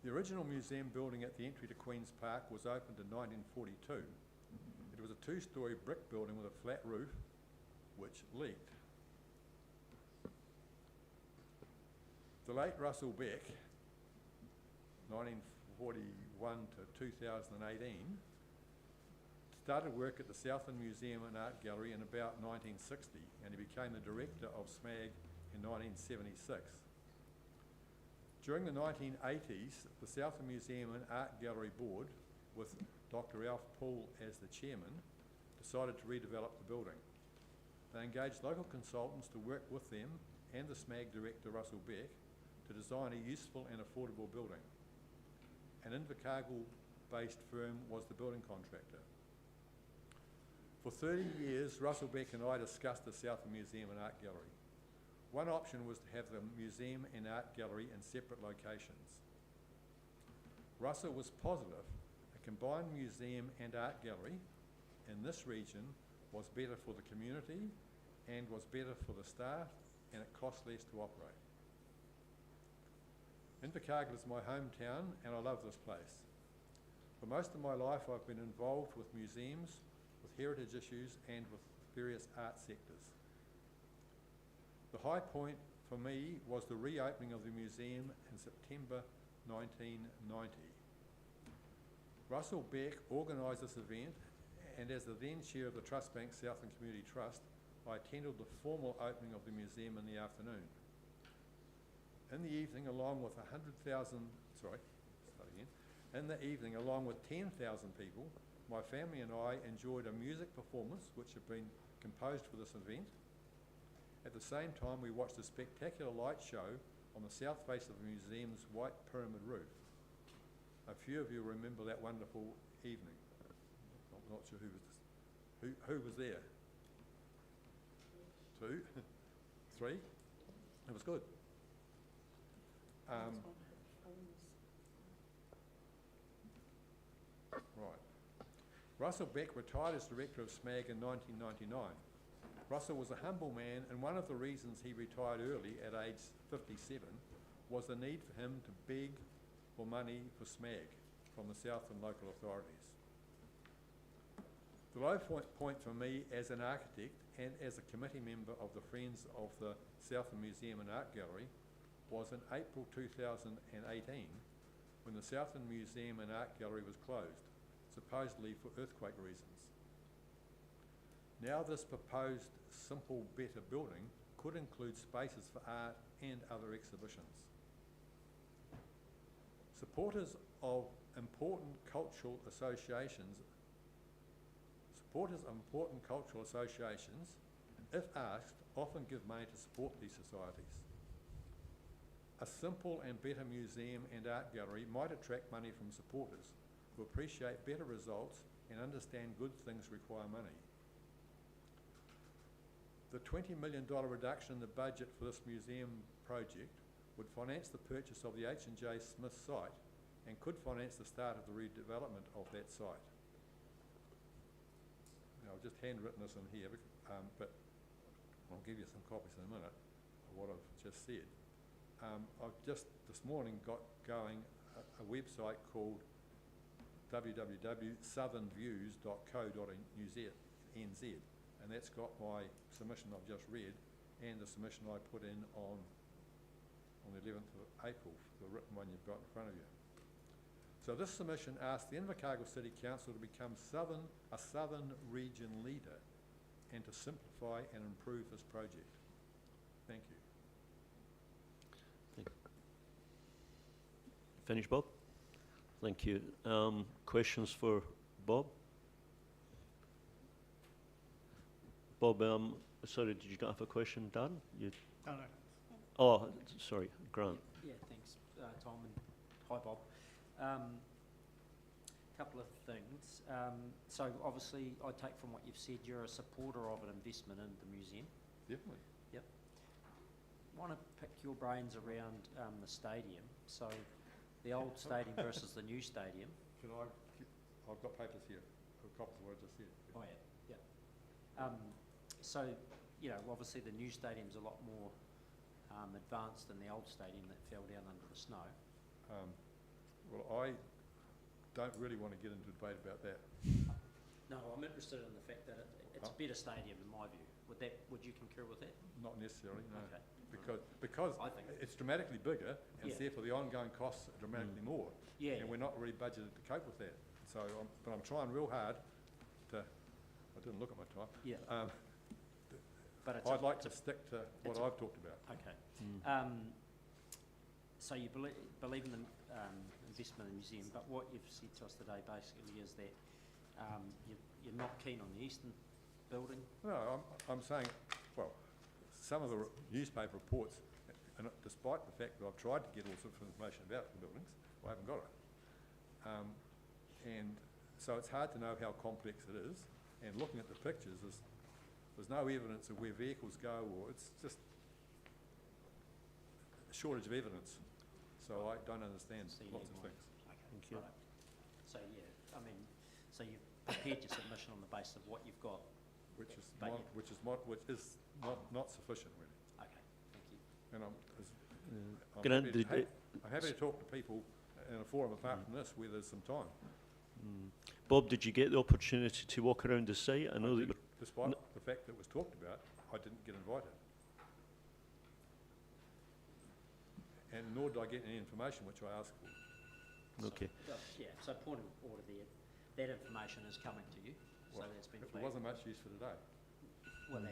The original museum building at the entry to Queen's Park was opened in 1942. It was a two-storey brick building with a flat roof which leaked. The late Russell Beck, 1941 to 2018, started work at the Southland Museum and Art Gallery in about 1960, and he became the director of SMAG in 1976. During the 1980s, the Southland Museum and Art Gallery Board, with Dr. Alf Poole as the chairman, decided to redevelop the building. They engaged local consultants to work with them and the SMAG director, Russell Beck, to design a useful and affordable building. An Invercargill-based firm was the building contractor. For 30 years, Russell Beck and I discussed the Southland Museum and Art Gallery. One option was to have the museum and art gallery in separate locations. Russell was positive a combined museum and art gallery in this region was better for the community and was better for the staff, and it cost less to operate. Invercargill is my hometown and I love this place. For most of my life I've been involved with museums, with heritage issues and with various art sectors. The high point for me was the reopening of the museum in September 1990. Russell Beck organised this event, and as the then chair of the Trust Bank Southland Community Trust, I attended the formal opening of the museum in the afternoon. In the evening, along with 10,000 people, my family and I enjoyed a music performance which had been composed for this event. At the same time, we watched a spectacular light show on the south face of the museum's white pyramid roof. A few of you remember that wonderful evening. I'm not sure who was there. 2, 3. It was good. Right. Russell Beck retired as director of SMAG in 1999. Russell was a humble man, and one of the reasons he retired early at age 57 was the need for him to beg for money for SMAG from the Southland local authorities. The low point for me as an architect and as a committee member of the Friends of the Southland Museum and Art Gallery was in April 2018 when the Southland Museum and Art Gallery was closed, supposedly for earthquake reasons. Now this proposed simple, better building could include spaces for art and other exhibitions. Supporters of important cultural associations, if asked, often give money to support these societies. A simple and better museum and art gallery might attract money from supporters who appreciate better results and understand good things require money. The $20 million reduction in the budget for this museum project would finance the purchase of the H&J Smith site and could finance the start of the redevelopment of that site. Now, I've just handwritten this in here, but I'll give you some copies in a minute of what I've just said. I've just this morning got going a website called www.southernviews.co.nz, and that's got my submission I've just read and the submission I put in on the 11th of April, the written one you've got in front of you. So this submission asked the Invercargill City Council to become a southern region leader and to simplify and improve this project. Thank you. Finish, Bob? Thank you. Questions for Bob? Bob, sorry, did you not have a question, Dan? You... No, no. Oh, sorry, Grant. Yeah, thanks, Tom, and hi, Bob. Couple of things. So obviously, I take from what you've said, you're a supporter of an investment in the museum. Definitely. Yep. want to pick your brains around the stadium. So the old stadium versus the new stadium. Can I, I've got papers here, copies of what I just said. Oh yeah, yeah. So, you know, obviously the new stadium's a lot more advanced than the old stadium that fell down under the snow. Well, I don't really want to get into a debate about that. No, I'm interested in the fact that it's a better stadium in my view. Would you concur with that? Not necessarily, no. Okay. Because I think it's dramatically bigger, and Yeah. therefore the ongoing costs are dramatically more. Yeah. And we're not really budgeted to cope with that. So, but I'm trying real hard to, I didn't look at my time. Yeah. But I'd like to stick to what I've talked about. Okay. So you believe in the investment in the museum, but what you've said to us today basically is that you're not keen on the eastern building. No, I'm saying, well, some of the newspaper reports, and despite the fact that I've tried to get all sorts of information about the buildings, I haven't got it. And so it's hard to know how complex it is, and looking at the pictures, there's no evidence of where vehicles go, or it's just a shortage of evidence. So I don't understand So you lots need of more. things. Okay. Thank you. Right. So yeah, I mean, so you've prepared your submission on the basis of what you've got. Which is But not sufficient, really. Okay, thank you. And Grant, I'm happy to talk to people in a forum apart from this where there's some time. Bob, did you get the opportunity to walk around the site? I know that you're Despite the fact that it was talked about, I didn't get invited. And nor did I get any information which I asked for. okay. Yeah, so point of order there, that information is coming to you, so Well, that's been it flagged. wasn't much use for today. Well,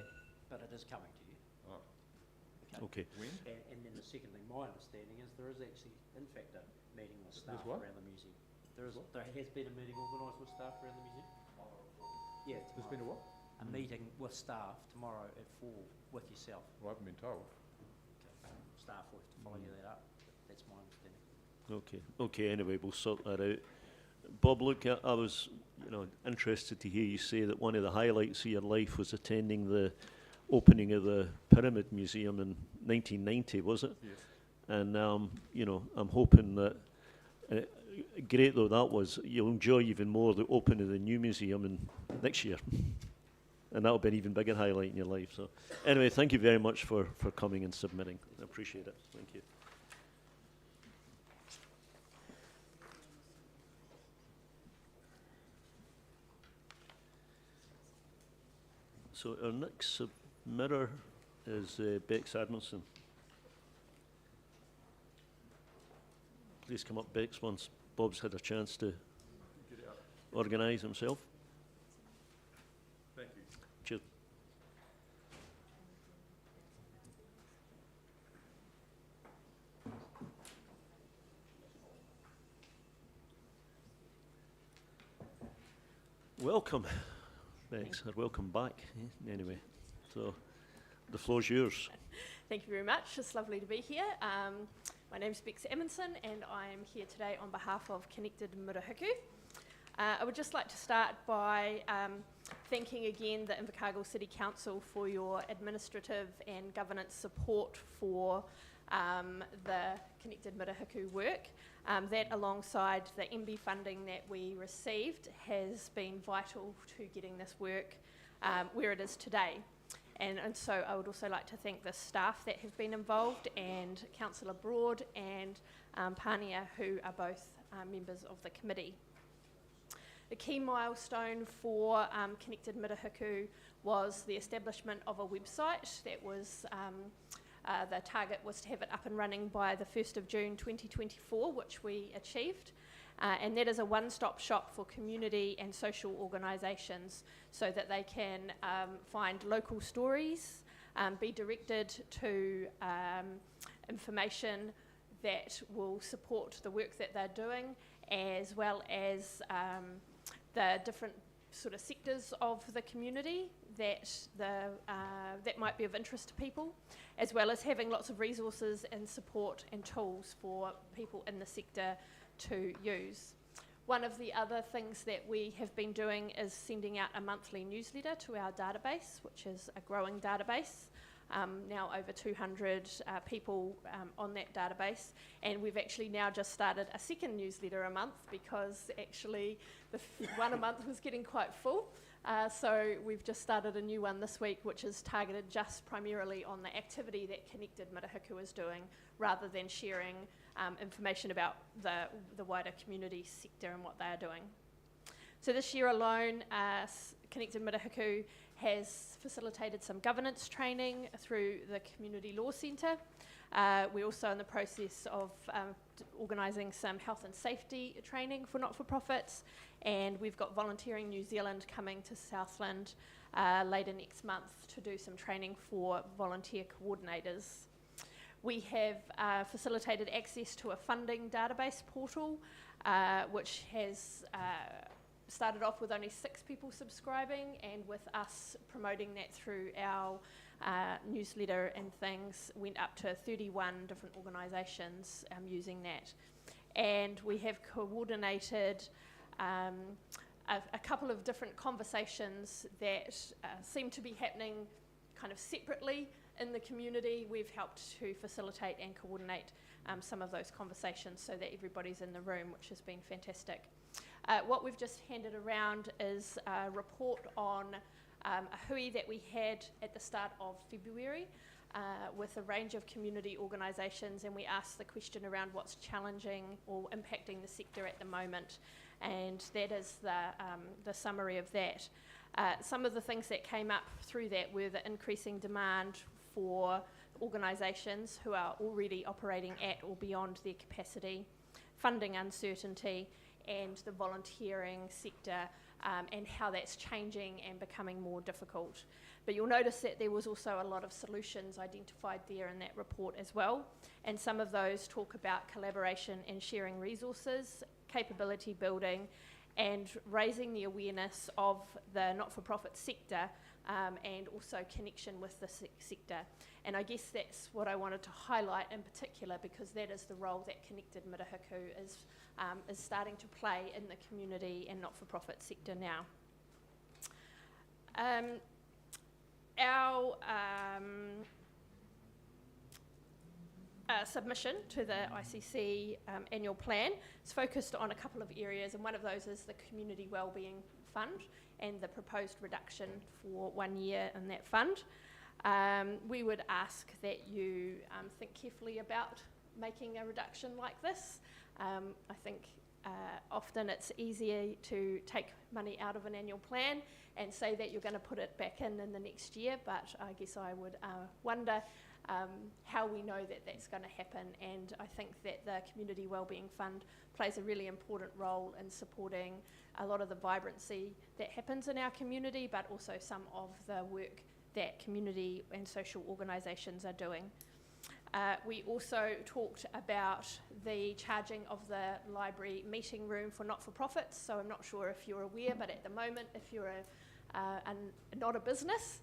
but it is coming to you. Oh, Okay. when? And then the second thing, my understanding is there is actually, in fact, a meeting with staff what? around the museum. There has been a meeting organised with staff around the museum. Yeah, There's been a what? a meeting with staff tomorrow at 4 with yourself. Well, I haven't been told. Okay. Staff will have to follow you that up. That's my understanding. Okay. Okay. Anyway, we'll sort that out. Bob, look, I was, interested to hear you say that one of the highlights of your life was attending the opening of the Pyramid Museum in 1990, was it? Yes. And I'm hoping that, great though that was, you'll enjoy even more the opening of the new museum next year. And that'll be an even bigger highlight in your life. So, anyway, thank you very much for coming and submitting. I appreciate it. Thank you. So our next submitter is Bex Adamson. Please come up, Bex, once Bob's had a chance to Get out. organise himself. Thank you. Cheers. Welcome, Bex, or welcome back, anyway. So, the floor's yours. Thank you very much. It's lovely to be here. My name's Bex Amundsen, and I'm here today on behalf of Connected Murihiku. I would just like to start by thanking again the Invercargill City Council for your administrative and governance support for the Connected Murihiku work. That, alongside the MB funding that we received, has been vital to getting this work where it is today. And so I would also like to thank the staff that have been involved, and Councillor Broad and Pania, who are both members of the committee. The key milestone for Connected Murihiku was the establishment of a website that was, the target was to have it up and running by the 1st of June 2024, which we achieved. And that is a one-stop shop for community and social organisations, so that they can find local stories, be directed to information that will support the work that they're doing, as well as the different sort of sectors of the community that that might be of interest to people, as well as having lots of resources and support and tools for people in the sector to use. One of the other things that we have been doing is sending out a monthly newsletter to our database, which is a growing database. now over 200 people on that database, and we've actually now just started a second newsletter a month because actually the one a month was getting quite full. So we've just started a new one this week, which is targeted just primarily on the activity that Connected Murihiku is doing, rather than sharing information about the wider community sector and what they are doing. So this year alone, Connected Murihiku has facilitated some governance training through the Community Law Centre. We're also in the process of organising some health and safety training for not-for-profits, and we've got Volunteering New Zealand coming to Southland later next month to do some training for volunteer coordinators. We have facilitated access to a funding database portal, which has started off with only 6 people subscribing, and with us promoting that through our newsletter and things, went up to 31 different organisations using that. And we have coordinated a couple of different conversations that seem to be happening kind of separately in the community. We've helped to facilitate and coordinate some of those conversations so that everybody's in the room, which has been fantastic. What we've just handed around is a report on a hui that we had at the start of February with a range of community organisations, and we asked the question around what's challenging or impacting the sector at the moment, and that is the summary of that. Some of the things that came up through that were the increasing demand for organisations who are already operating at or beyond their capacity, funding uncertainty, and the volunteering sector and how that's changing and becoming more difficult. But you'll notice that there was also a lot of solutions identified there in that report as well, and some of those talk about collaboration and sharing resources, capability building, and raising the awareness of the not-for-profit sector and also connection with the sector. And I guess that's what I wanted to highlight in particular, because that is the role that Connected Murihiku is starting to play in the community and not-for-profit sector now. Our submission to the ICC annual plan is focused on a couple of areas, and one of those is the Community Wellbeing Fund and the proposed reduction for 1 year in that fund. We would ask that you think carefully about making a reduction like this. I think often it's easier to take money out of an annual plan and say that you're going to put it back in the next year, but I guess I would wonder how we know that that's going to happen, and I think that the Community Wellbeing Fund plays a really important role in supporting a lot of the vibrancy that happens in our community, but also some of the work that community and social organisations are doing. We also talked about the charging of the library meeting room for not-for-profits. So I'm not sure if you're aware, but at the moment, if you're not a business,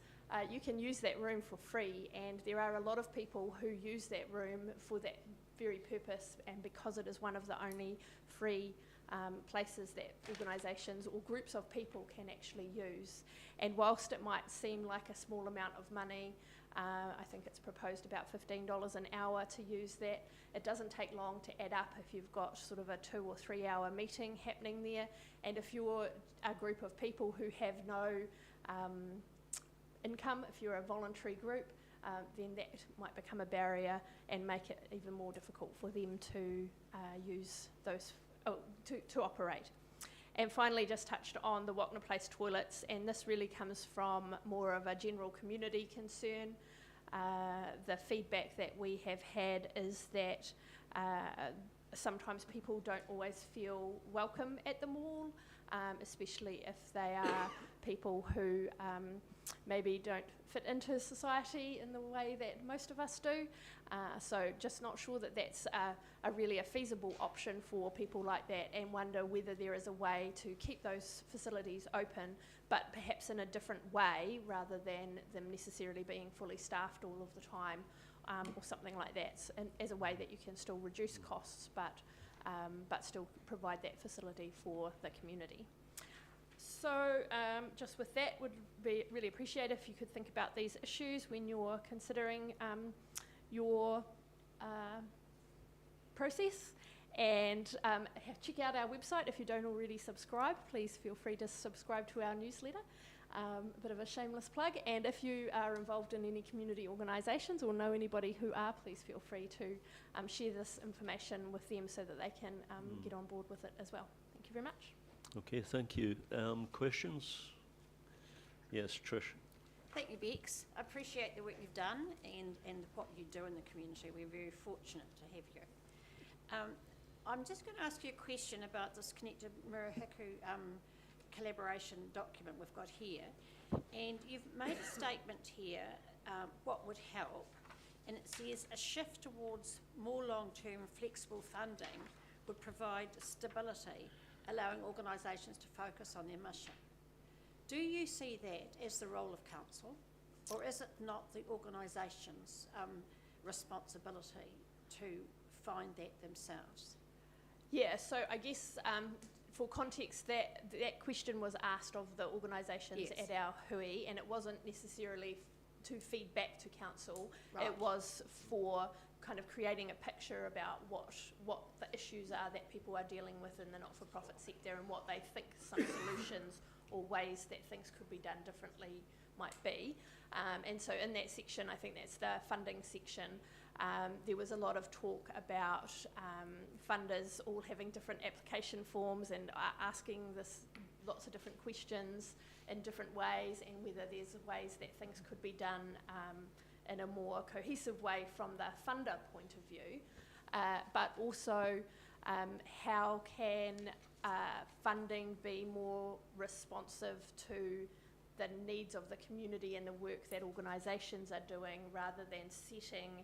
you can use that room for free, and there are a lot of people who use that room for that very purpose, and because it is one of the only free places that organisations or groups of people can actually use. And whilst it might seem like a small amount of money, I think it's proposed about $15 an hour to use that. It doesn't take long to add up if you've got sort of a 2 or 3 hour meeting happening there, and if you're a group of people who have no income, if you're a voluntary group, then that might become a barrier and make it even more difficult for them to use those, to operate. And finally, just touched on the Wagner Place toilets, and this really comes from more of a general community concern. The feedback that we have had is that sometimes people don't always feel welcome at the mall, especially if they are people who maybe don't fit into society in the way that most of us do. So just not sure that that's really a feasible option for people like that, and wonder whether there is a way to keep those facilities open, but perhaps in a different way rather than them necessarily being fully staffed all of the time, or something like that, and as a way that you can still reduce costs but still provide that facility for the community. So so just with that, would be really appreciate if you could think about these issues when you're considering your process. And check out our website if you don't already subscribe. Please feel free to subscribe to our newsletter. A bit of a shameless plug. And if you are involved in any community organisations or know anybody who are, please feel free to share this information with them so that they can get on board with it as well. Thank you very much. Okay, thank you. Questions? Yes, Trish. Thank you, Bex. I appreciate the work you've done and what you do in the community. We're very fortunate to have you. I'm just going to ask you a question about this Connected Murihiku collaboration document we've got here. And you've made a statement here, what would help, and it says a shift towards more long-term flexible funding would provide stability, allowing organisations to focus on their mission. Do you see that as the role of council, or is it not the organisation's responsibility to find that themselves? Yeah, so I guess for context, that question was asked of the organisations Yes. at our hui, and it wasn't necessarily to feed back to council. Right. It was for kind of creating a picture about what the issues are that people are dealing with in the not-for-profit sector and what they think some solutions or ways that things could be done differently might be. And so in that section, I think that's the funding section, there was a lot of talk about funders all having different application forms and asking this lots of different questions in different ways, and whether there's ways that things could be done in a more cohesive way from the funder point of view, but also how can funding be more responsive to the needs of the community and the work that organisations are doing, rather than setting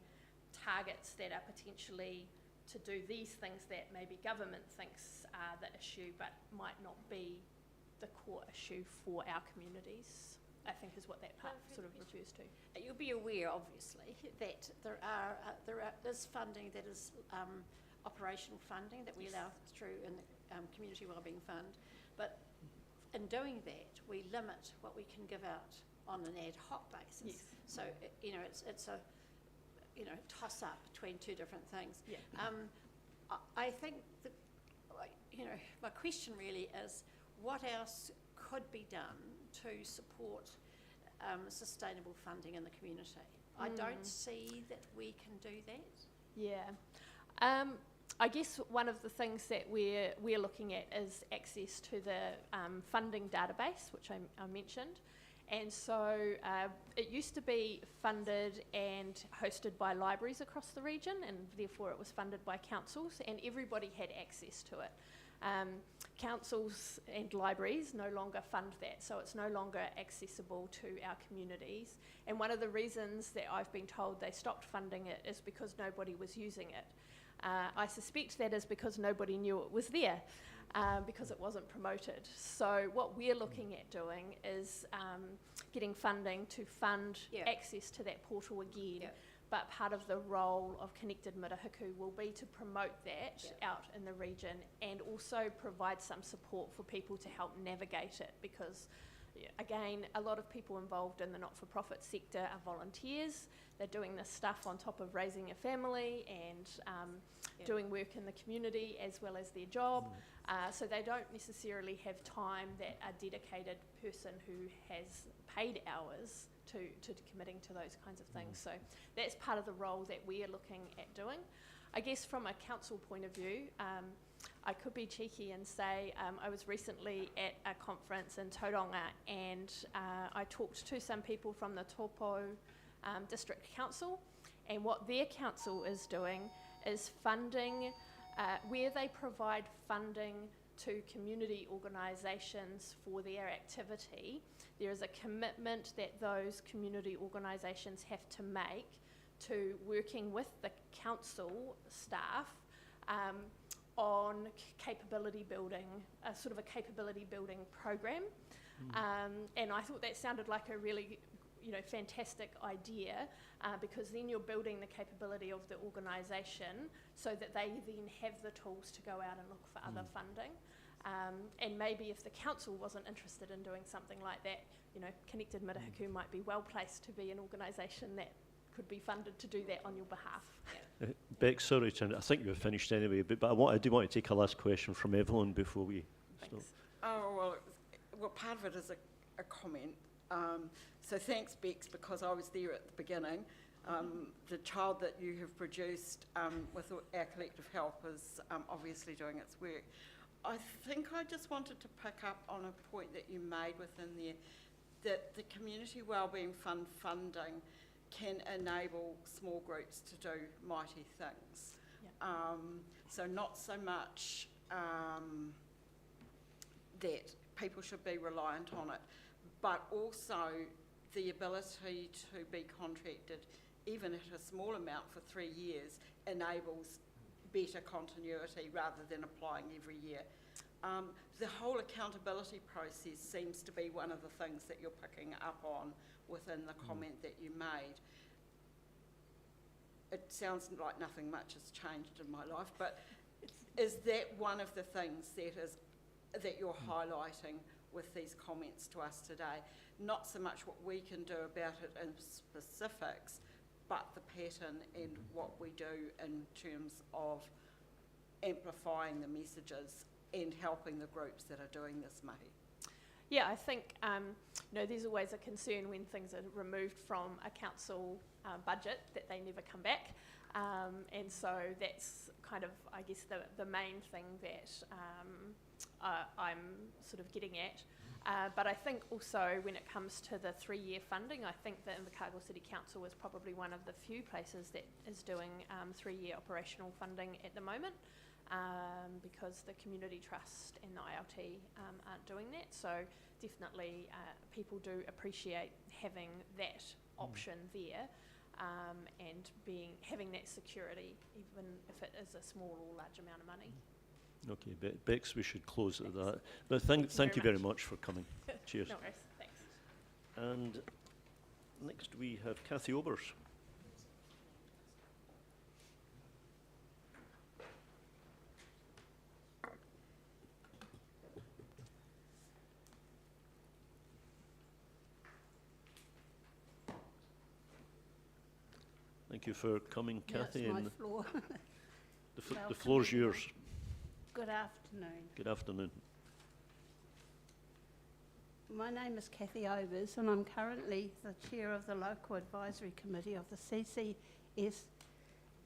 targets that are potentially to do these things that maybe government thinks are the issue but might not be the core issue for our communities, I think is what that part sort of refers to. You'll be aware, obviously, that there's funding that is operational funding that we allow through in the Community Wellbeing Fund, but in doing that, we limit what we can give out on an ad hoc basis. Yes. So, it's a toss up between two different things. Yeah. I think that, my question really is, what else could be done to support sustainable funding in the community? I don't see that we can do that. Yeah. I guess one of the things that we're looking at is access to the funding database, which I mentioned. And so it used to be funded and hosted by libraries across the region, and therefore it was funded by councils, and everybody had access to it. Councils and libraries no longer fund that, so it's no longer accessible to our communities. And one of the reasons that I've been told they stopped funding it is because nobody was using it. I suspect that is because nobody knew it was there, because it wasn't promoted. So what we're looking at doing is getting funding to fund access to that portal again. But part of the role of Connected Murihiku will be to promote that out in the region, and also provide some support for people to help navigate it, because again, a lot of people involved in the not-for-profit sector are volunteers. They're doing this stuff on top of raising a family and doing work in the community as well as their job. So they don't necessarily have time that a dedicated person who has paid hours to committing to those kinds of things. So that's part of the role that we are looking at doing. I guess from a council point of view, I could be cheeky and say I was recently at a conference in Tauranga, and I talked to some people from the Taupo District Council, and what their council is doing is funding, where they provide funding to community organisations for their activity. There is a commitment that those community organisations have to make to working with the council staff on capability building, sort of a capability building program. And I thought that sounded like a really fantastic idea, because then you're building the capability of the organisation so that they then have the tools to go out and look for other funding. And maybe if the council wasn't interested in doing something like that, you know, Connected Murihiku might be well placed to be an organisation that could be funded to do that on your behalf. Beck, sorry, I think we're finished anyway, but I do want to take a last question from Evelyn before we stop. Thanks. Oh, well, part of it is a comment. So thanks, Bex, because I was there at the beginning. The child that you have produced with our collective help is obviously doing its work. I think I just wanted to pick up on a point that you made within there, that the Community Wellbeing Fund funding can enable small groups to do mighty things. Yep. So not so much that people should be reliant on it, but also the ability to be contracted, even at a small amount for 3 years, enables better continuity rather than applying every year. The whole accountability process seems to be one of the things that you're picking up on within the comment that you made. It sounds like nothing much has changed in my life, but is that one of the things that you're highlighting with these comments to us today? Not so much what we can do about it in specifics, but the pattern and what we do in terms of amplifying the messages and helping the groups that are doing this, Mahi. Yeah, I think you know, there's always a concern when things are removed from a council budget that they never come back, and so that's kind of, I guess, the main thing that I'm sort of getting at. But I think also when it comes to the 3-year funding, I think that Invercargill City Council is probably one of the few places that is doing 3-year operational funding at the moment. Because the Community Trust and the ILT aren't doing that. So definitely people do appreciate having that option there and having that security, even if it is a small or large amount of money. Okay, Bex, we should close at that. But thank you very much for coming. Cheers. No worries, thanks. And next we have Cathy Obers. Thank you for coming, Cathy. That's my floor. The floor's yours. Good afternoon. Good afternoon. My name is Cathy Obers and I'm currently the chair of the Local Advisory Committee of the CCS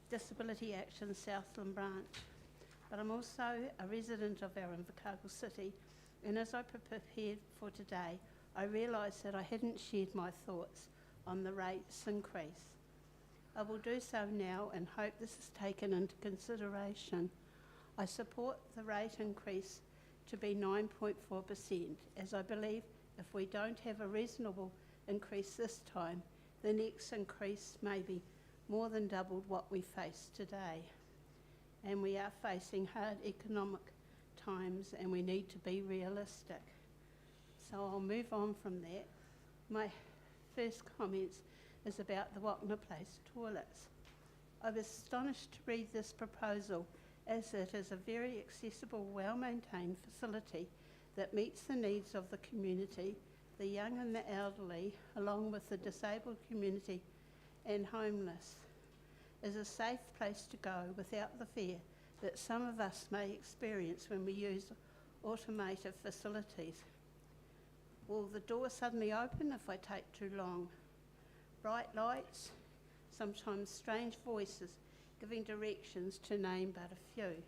Disability Action Southland branch. But I'm also a resident of our Invercargill City, and as I prepared for today, I realised that I hadn't shared my thoughts on the rates increase. I will do so now and hope this is taken into consideration. I support the rate increase to be 9.4%, as I believe if we don't have a reasonable increase this time, the next increase may be more than doubled what we face today. And we are facing hard economic times and we need to be realistic. So I'll move on from that. My first comments is about the Wapna Place toilets. I was astonished to read this proposal, as it is a very accessible, well-maintained facility that meets the needs of the community, the young and the elderly, along with the disabled community and homeless. Is a safe place to go without the fear that some of us may experience when we use automated facilities. Will the door suddenly open if I take too long? Bright lights, sometimes strange voices giving directions, to name but a few.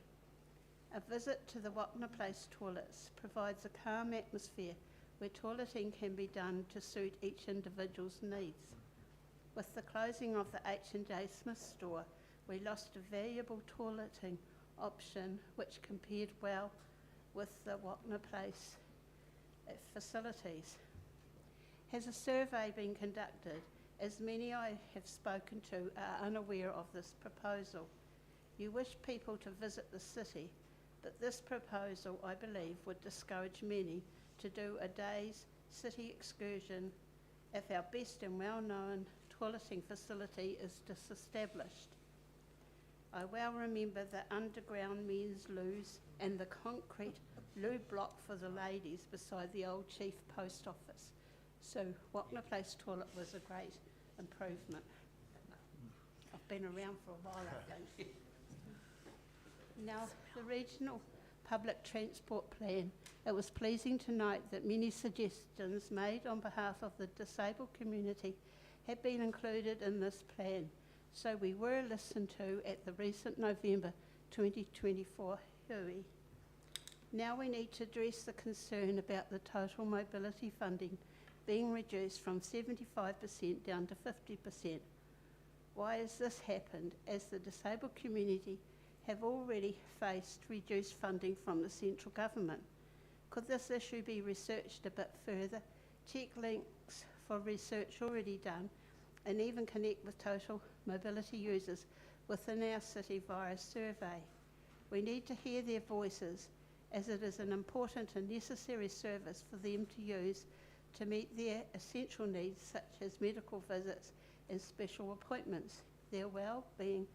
A visit to the Wapna Place toilets provides a calm atmosphere where toileting can be done to suit each individual's needs. With the closing of the H&J Smith store, we lost a valuable toileting option which compared well with the Wapna Place facilities. Has a survey been conducted, as many I have spoken to are unaware of this proposal? You wish people to visit the city, but this proposal, I believe, would discourage many to do a day's city excursion if our best and well-known toileting facility is disestablished. I well remember the underground men's loos and the concrete loo block for the ladies beside the old chief post office. So Wapna Place toilet was a great improvement. I've been around for a while, I think. Now, the regional public transport plan. It was pleasing to note that many suggestions made on behalf of the disabled community have been included in this plan. So we were listened to at the recent November 2024 hui. Now we need to address the concern about the total mobility funding being reduced from 75% down to 50%. Why has this happened, as the disabled community have already faced reduced funding from the central government? Could this issue be researched a bit further, check links for research already done, and even connect with total mobility users within our city via a survey? We need to hear their voices, as it is an important and necessary service for them to use to meet their essential needs, such as medical visits and special appointments. Their well-being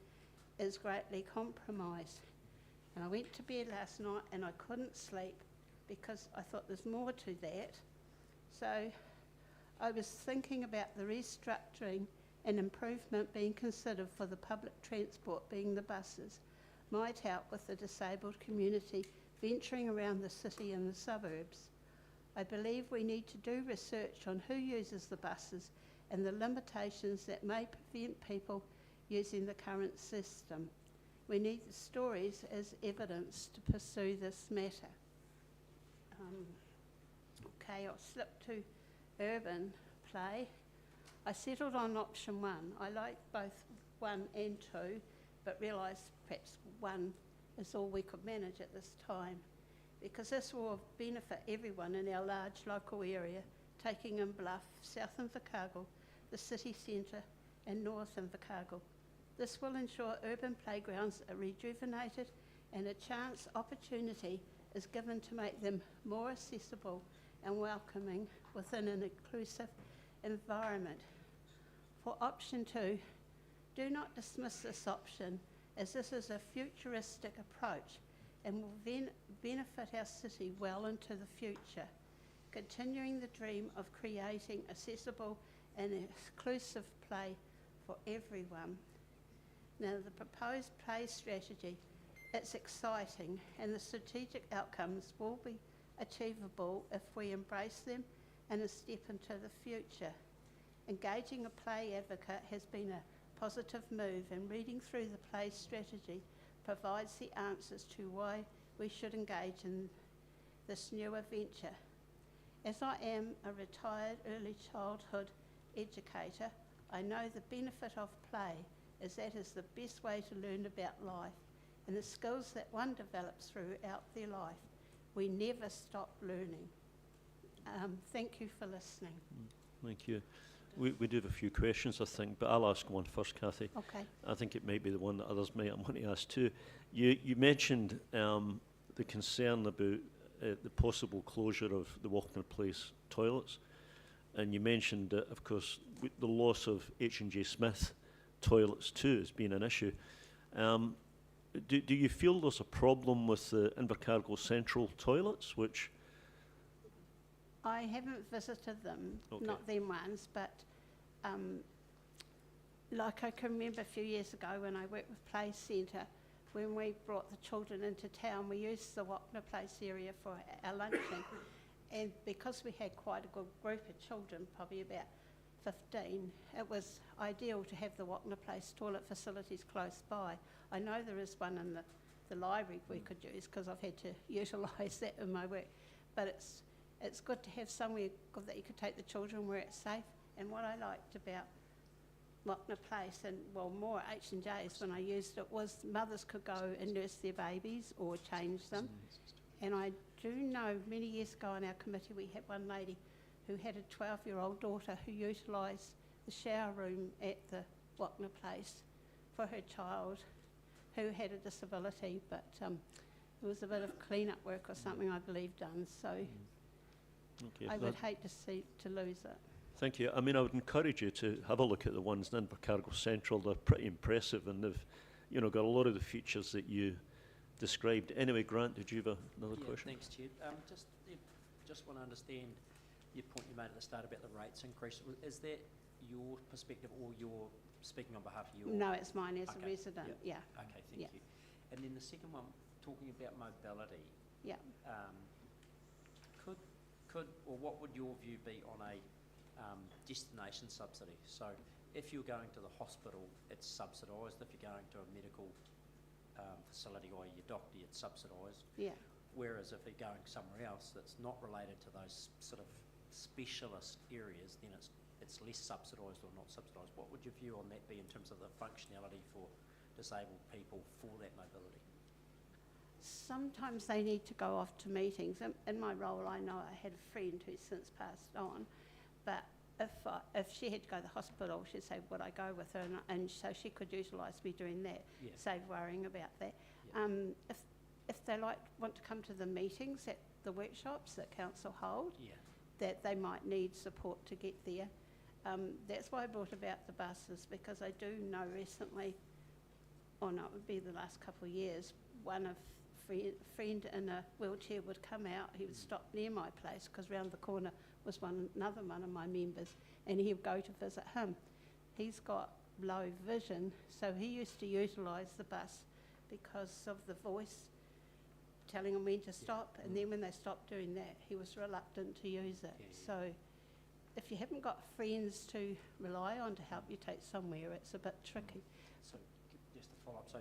is greatly compromised. And I went to bed last night and I couldn't sleep because I thought there's more to that. So I was thinking about the restructuring and improvement being considered for the public transport, being the buses, might help with the disabled community venturing around the city and the suburbs. I believe we need to do research on who uses the buses and the limitations that may prevent people using the current system. We need the stories as evidence to pursue this matter. Okay, I'll slip to urban play. I settled on option 1. I like both 1 and 2, but realised perhaps 1 is all we could manage at this time, because this will benefit everyone in our large local area, taking in Bluff, South Invercargill, the city centre and North Invercargill. This will ensure urban playgrounds are rejuvenated and a chance opportunity is given to make them more accessible and welcoming within an inclusive environment. For option 2, do not dismiss this option, as this is a futuristic approach and will benefit our city well into the future, continuing the dream of creating accessible and inclusive play for everyone. Now, the proposed play strategy, it's exciting, and the strategic outcomes will be achievable if we embrace them and a step into the future. Engaging a play advocate has been a positive move, and reading through the play strategy provides the answers to why we should engage in this new adventure. As I am a retired early childhood educator, I know the benefit of play is that is the best way to learn about life and the skills that one develops throughout their life. We never stop learning. Thank you for listening. Thank you. We do have a few questions, I think, but I'll ask one first, Cathy. Okay. I think it might be the one that others might want to ask too. You mentioned the concern about the possible closure of the Walkner Place toilets, and you mentioned that, of course, the loss of H&J Smith toilets too has been an issue. Do you feel there's a problem with the Invercargill Central toilets, which... I haven't visited them, Okay. not them ones, but like I can remember a few years ago when I worked with Play Centre, when we brought the children into town, we used the Wapna Place area for our luncheon, and because we had quite a good group of children, probably about 15, it was ideal to have the Wapna Place toilet facilities close by. I know there is one in the library we could use, because I've had to utilise that in my work, but it's good to have somewhere good that you could take the children where it's safe. And what I liked about Wapna Place, and well, more H&J's when I used it, was mothers could go and nurse their babies or change them. And I do know many years ago on our committee we had one lady who had a 12-year-old daughter who utilised the shower room at the Wapna Place for her child who had a disability, but it was a bit of clean-up work or something, I believe, done. So Okay, I would hate to lose it. Thank you. I mean, I would encourage you to have a look at the ones in Invercargill Central. They're pretty impressive, and got a lot of the features that you described. Anyway, Grant, did you have another question? Thanks, Chair. Just want to understand your point you made at the start about the rates increase. Is that your perspective, or you're speaking on behalf of your? No, it's mine as a Okay, resident, yeah. Okay, thank Yeah. you. And then the second one, talking about mobility. Yeah. Or what would your view be on a destination subsidy? So if you're going to the hospital, it's subsidised. If you're going to a medical facility or your doctor, it's subsidised. Yeah. Whereas if you're going somewhere else that's not related to those sort of specialist areas, then it's less subsidised or not subsidised. What would your view on that be in terms of the functionality for disabled people for that mobility? Sometimes they need to go off to meetings. In my role, I know I had a friend who's since passed on, but if she had to go to the hospital, she'd say, would I go with her? And so she could utilise me doing that, save worrying about that. Yeah. If they want to come to the meetings at the workshops that council hold, that they might need support to get there. That's why I brought about the buses, because I do know recently, or no, it would be the last couple of years, friend in a wheelchair would come out, he would stop near my place, because round the corner was another one of my members, and he would go to visit him. He's got low vision, so he used to utilise the bus because of the voice telling him when to stop, and then when they stopped doing that, he was reluctant to use it. So if you haven't got friends to rely on to help you take somewhere, it's a bit tricky. So just to follow up, so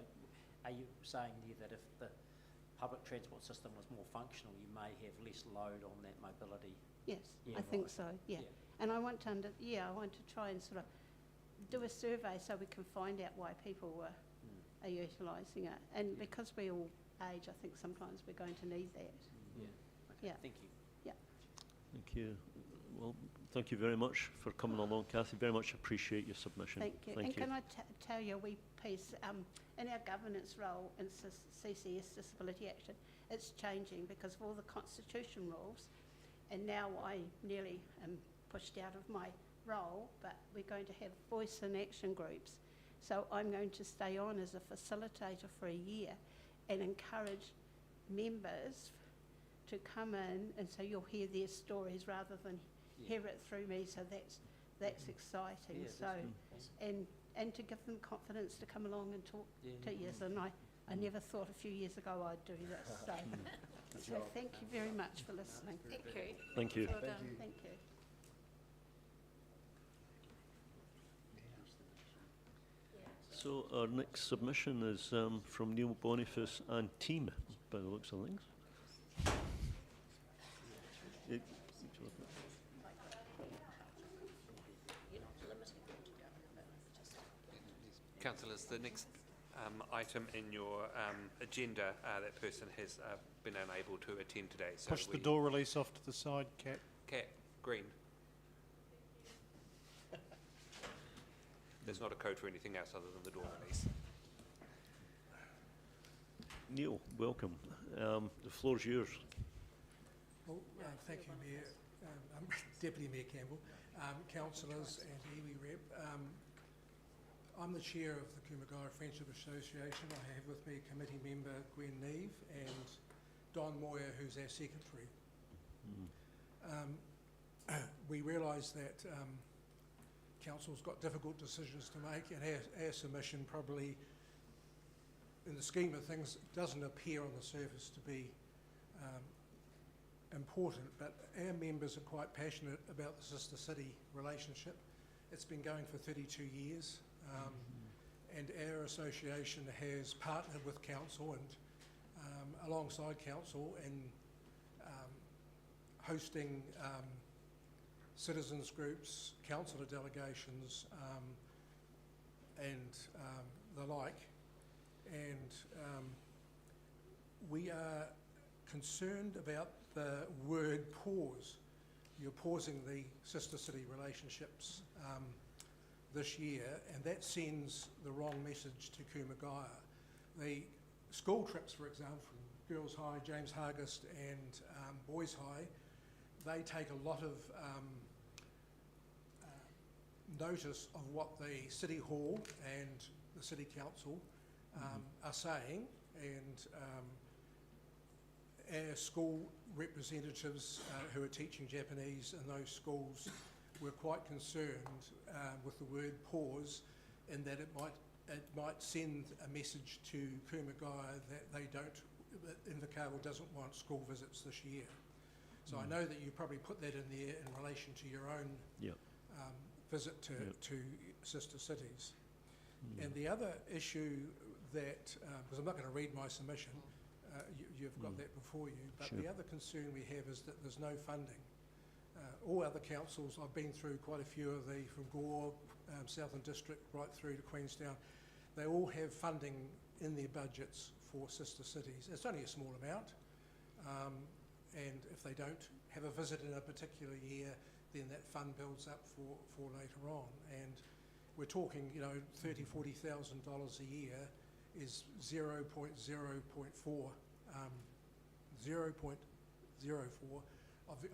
are you saying there that if the public transport system was more functional, you may have less load on that mobility? Yes, I think so, yeah. And I want to I want to try and sort of do a survey so we can find out why people are utilising it. And because we all age, I think sometimes we're going to need that. Okay, thank you. Yeah. Thank you. Well, thank you very much for coming along, Kathy. Very much appreciate your submission. Thank you. Can I tell you a wee piece? In our governance role in CCS Disability Action, it's changing because of all the constitution rules, and now I nearly am pushed out of my role, but we're going to have voice and action groups. So I'm going to stay on as a facilitator for a year and encourage members to come in, and so you'll hear their stories rather than hear it through me. So that's exciting. And to give them confidence to come along and talk to you. And I never thought a few years ago I'd do this. So thank you very much for listening. Thank you. Thank you. Well done. Thank you. So our next submission is from Neil Boniface and team, by the looks of things. Councillors, the next item in your agenda, that person has been unable to attend today. So push the door release off to the side, Kat. Kat, green. There's not a code for anything else other than the door release. Neil, welcome. The floor is yours. Well, thank you, Mayor. I'm Deputy Mayor Campbell, councillors and iwi rep. I'm the chair of the Kumagara Friendship Association. I have with me committee member Gwen Neve and Don Moyer, who's our secretary. We realise that council's got difficult decisions to make, and our submission probably, in the scheme of things, doesn't appear on the surface to be important, but our members are quite passionate about the sister-city relationship. It's been going for 32 years, and our association has partnered with council and alongside council in hosting citizens groups, councillor delegations, and the like. And we are concerned about the word pause. You're pausing the sister city relationships this year, and that sends the wrong message to Kumagaya. The school trips, for example, from Girls High, James Hargest and Boys High, they take a lot of notice of what the City Hall and the City Council are saying, and our school representatives who are teaching Japanese in those schools were quite concerned with the word pause, in that it might send a message to Kumagaya that that Invercargill doesn't want school visits this year. So I know that you probably put that in there in relation to your own visit to sister cities. And the other issue that, because I'm not going to read my submission, you've got that before you, but the other concern we have is that there's no funding. All other councils, I've been through quite a few of from Gore, Southern District, right through to Queenstown, they all have funding in their budgets for sister cities. It's only a small amount, and if they don't have a visit in a particular year, then that fund builds up for later on. And we're talking, you know, $30,000, $40,000 a year is 0.04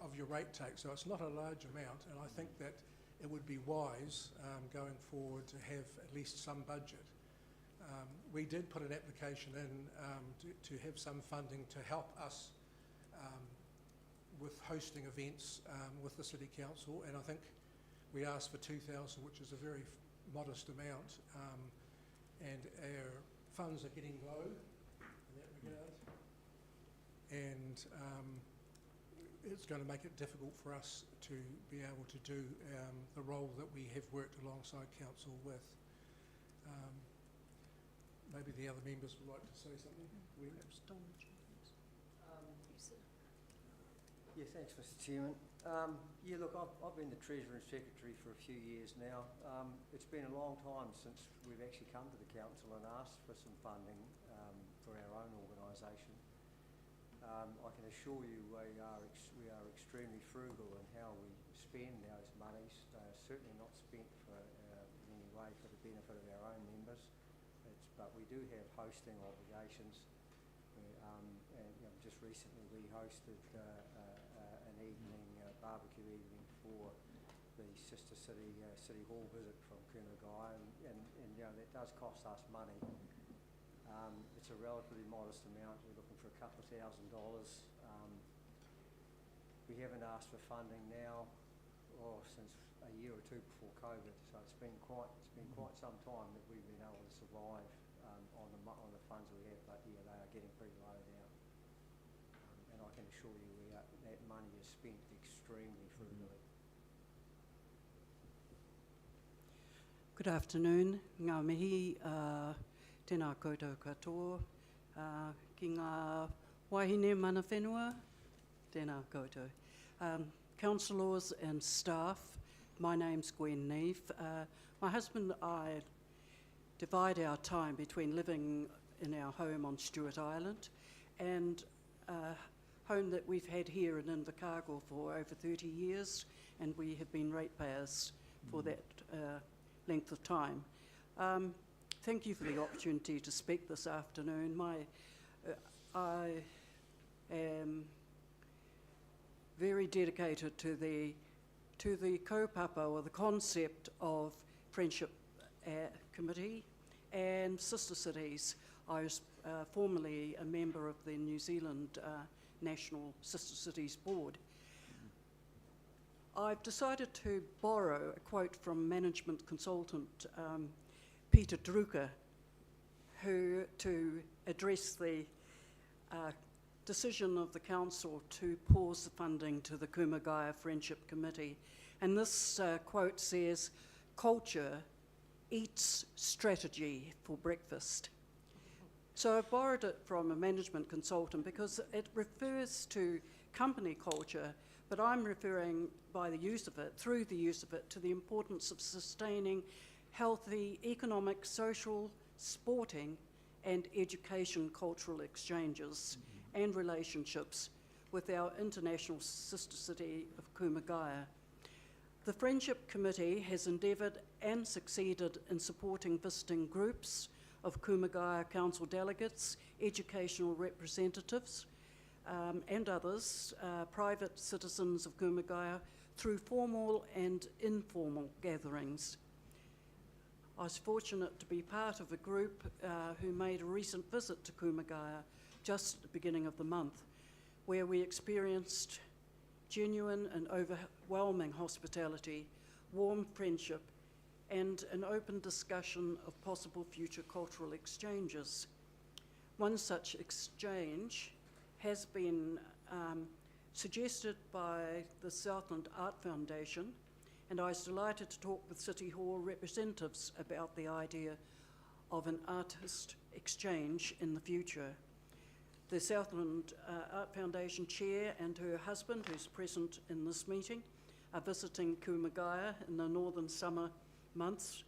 of your rate take. So it's not a large amount, and I think that it would be wise going forward to have at least some budget. We did put an application in to have some funding to help us with hosting events with the City Council, and I think we asked for $2,000, which is a very modest amount, and our funds are getting low in that regard, and it's going to make it difficult for us to be able to do the role that we have worked alongside Council with. Maybe the other members would like to say something. Yeah, thanks, Mr. Chairman. Yeah, look, I've been the Treasurer and Secretary for a few years now. It's been a long time since we've actually come to the Council and asked for some funding for our own organisation. I can assure you we are extremely frugal in how we spend those monies. Certainly not spent in any way for the benefit of our own members. But we do have hosting obligations. And you know, just recently we hosted an evening, barbecue evening for the Sister City City Hall visit from Kumagaya, and you know, that does cost us money. It's a relatively modest amount. We're looking for a couple of $1,000. We haven't asked for funding now, since a year or two before COVID. So it's been quite some time that we've been able to survive on the funds we have. But yeah, they are getting pretty low now, and I can assure you that money is spent extremely frugally. Good afternoon. Ngā mihi, tēnā koutou katoa. Ki ngā wahine mana whenua, tēnā koutou. Councillors and staff, my name's Gwen Neve. My husband and I divide our time between living in our home on Stewart Island and a home that we've had here in Invercargill for over 30 years, and we have been ratepayers for that length of time. Thank you for the opportunity to speak this afternoon. I am very dedicated to the kaupapa, or the concept of Friendship Committee and Sister Cities. I was formerly a member of the New Zealand National Sister Cities Board. I've decided to borrow a quote from management consultant Peter Drucker, who to address the decision of the council to pause the funding to the Kumagaya Friendship Committee. And this quote says, "Culture eats strategy for breakfast." So I've borrowed it from a management consultant because it refers to company culture, but I'm referring through the use of it, to the importance of sustaining healthy economic, social, sporting, and education cultural exchanges and relationships with our international sister city of Kumagaya. The Friendship Committee has endeavoured and succeeded in supporting visiting groups of Kumagaya Council delegates, educational representatives, and others, private citizens of Kumagaya, through formal and informal gatherings. I was fortunate to be part of a group who made a recent visit to Kumagaya just at the beginning of the month, where we experienced genuine and overwhelming hospitality, warm friendship, and an open discussion of possible future cultural exchanges. One such exchange has been suggested by the Southland Art Foundation, and I was delighted to talk with City Hall representatives about the idea of an artist exchange in the future. The Southland Art Foundation chair and her husband, who's present in this meeting, are visiting Kumagaya in the northern summer months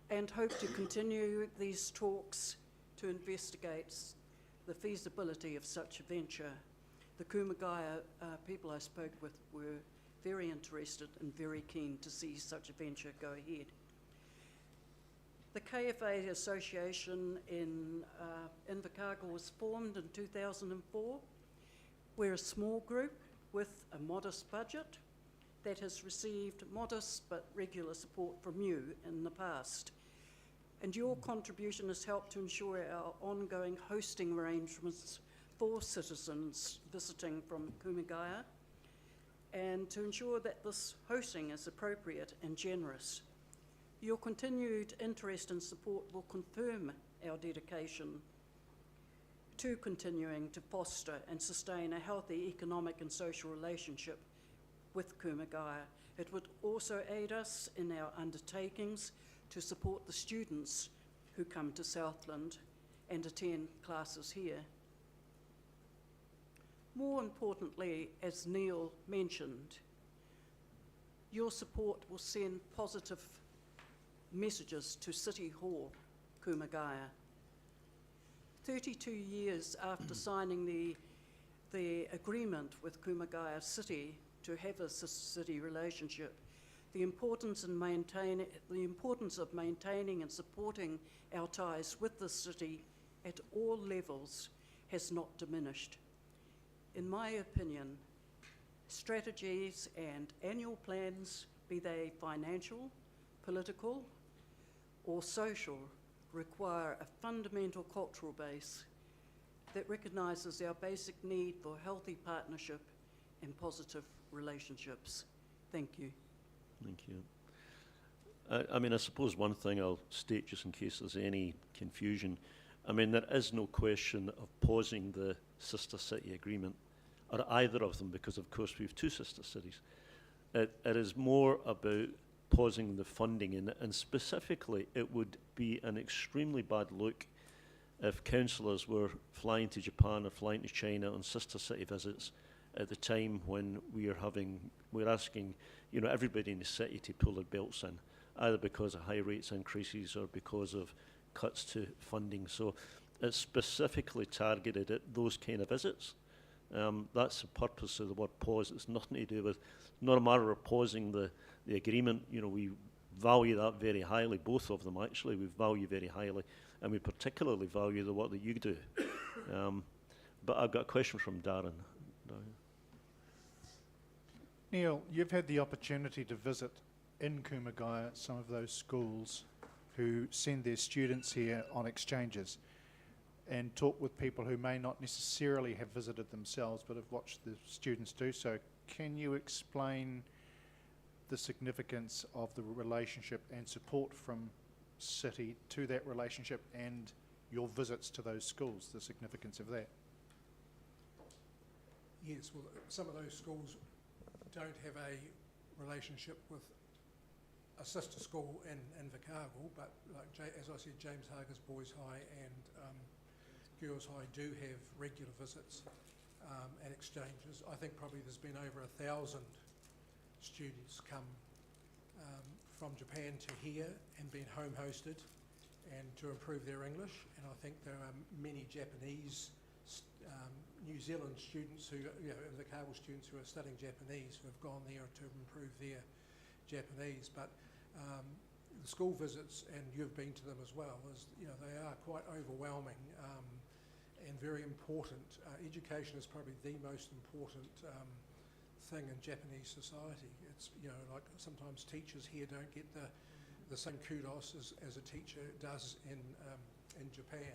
and hope to continue these talks to investigate the feasibility of such a venture. The Kumagaya people I spoke with were very interested and very keen to see such a venture go ahead. The KFA Association in Invercargill was formed in 2004. We're a small group with a modest budget that has received modest but regular support from you in the past. And your contribution has helped to ensure our ongoing hosting arrangements for citizens visiting from Kumagaya, and to ensure that this hosting is appropriate and generous. Your continued interest and support will confirm our dedication to continuing to foster and sustain a healthy economic and social relationship with Kumagaya. It would also aid us in our undertakings to support the students who come to Southland and attend classes here. More importantly, as Neil mentioned, your support will send positive messages to City Hall, Kumagaya. 32 years after signing the agreement with Kumagaya City to have a city relationship, the importance of maintaining and supporting our ties with the city at all levels has not diminished. In my opinion, strategies and annual plans, be they financial, political, or social, require a fundamental cultural base that recognises our basic need for healthy partnership and positive relationships. Thank you. Thank you. I mean, I suppose one thing I'll state just in case there's any confusion. I mean, there is no question of pausing the sister city agreement, or either of them, because of course we have two sister cities. It is more about pausing the funding, and specifically it would be an extremely bad look if councillors were flying to Japan or flying to China on sister city visits at the time when we're asking, you know, everybody in the city to pull their belts in, either because of high rates increases or because of cuts to funding. So it's specifically targeted at those kind of visits. That's the purpose of the word pause. It's nothing to do with, not a matter of pausing the agreement. You know, we value that very highly, both of them actually, we value very highly, and we particularly value the work that you do. But I've got a question from Darren. Neil, you've had the opportunity to visit in Kumagaya some of those schools who send their students here on exchanges and talk with people who may not necessarily have visited themselves but have watched the students do so. Can you explain the significance of the relationship and support from City to that relationship and your visits to those schools, the significance of that? Yes, well, some of those schools don't have a relationship with a sister school in Invercargill, but like as I said, James Harger's Boys High and Girls High do have regular visits and exchanges. I think probably there's been over 1,000 students come from Japan to here and been home hosted and to improve their English, and I think there are many Japanese New Zealand students who, you know, Invercargill students who are studying Japanese who have gone there to improve their Japanese. But the school visits, and you've been to them as well, is, you know, they are quite overwhelming and very important. Education is probably the most important thing in Japanese society. It's, you know, like sometimes teachers here don't get the the same kudos as a teacher does in Japan.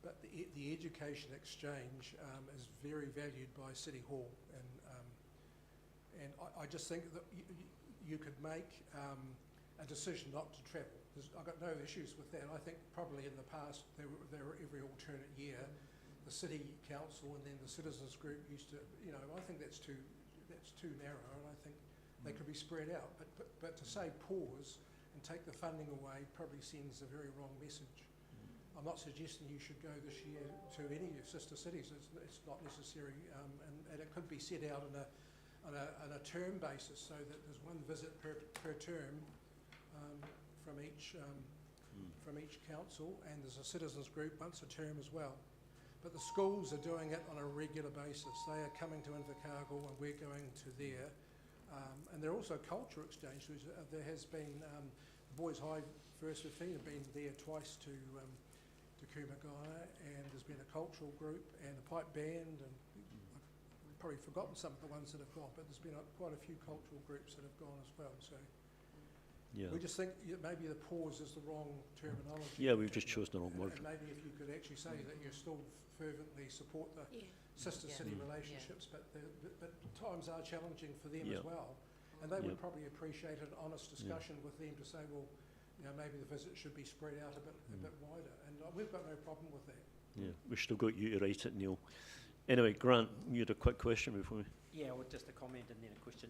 But the education exchange is very valued by City Hall, and I just think that you could make a decision not to travel. I've got no issues with that. I think probably in the past they were every alternate year. The City Council and then the Citizens Group used to, I think that's too narrow, and I think they could be spread out. But to say pause and take the funding away probably sends a very wrong message. I'm not suggesting you should go this year to any of your sister cities. It's not necessary, and it could be set out on a term basis, so that there's one visit per term from each council, and there's a citizens group once a term as well. But the schools are doing it on a regular basis. They are coming to Invercargill and we're going to there. And there are also culture exchange. There has been Boys High First 15 have been there twice to Kumagaya, and there's been a cultural group and a pipe band, and I've probably forgotten some of the ones that have gone, but there's been quite a few cultural groups that have gone as well. So Yeah. we just think maybe the pause is the wrong terminology. Yeah, we've just chosen the wrong word. And maybe if you could actually say that you still fervently support the sister city relationships, but times are challenging for them as well. And they would probably appreciate an honest discussion with them to say, well, maybe the visit should be spread out a bit wider. And we've got no problem with that. Yeah, we've still got you to write it, Neil. Anyway, Grant, you had a quick question before we... Yeah, well, just a comment and then a question.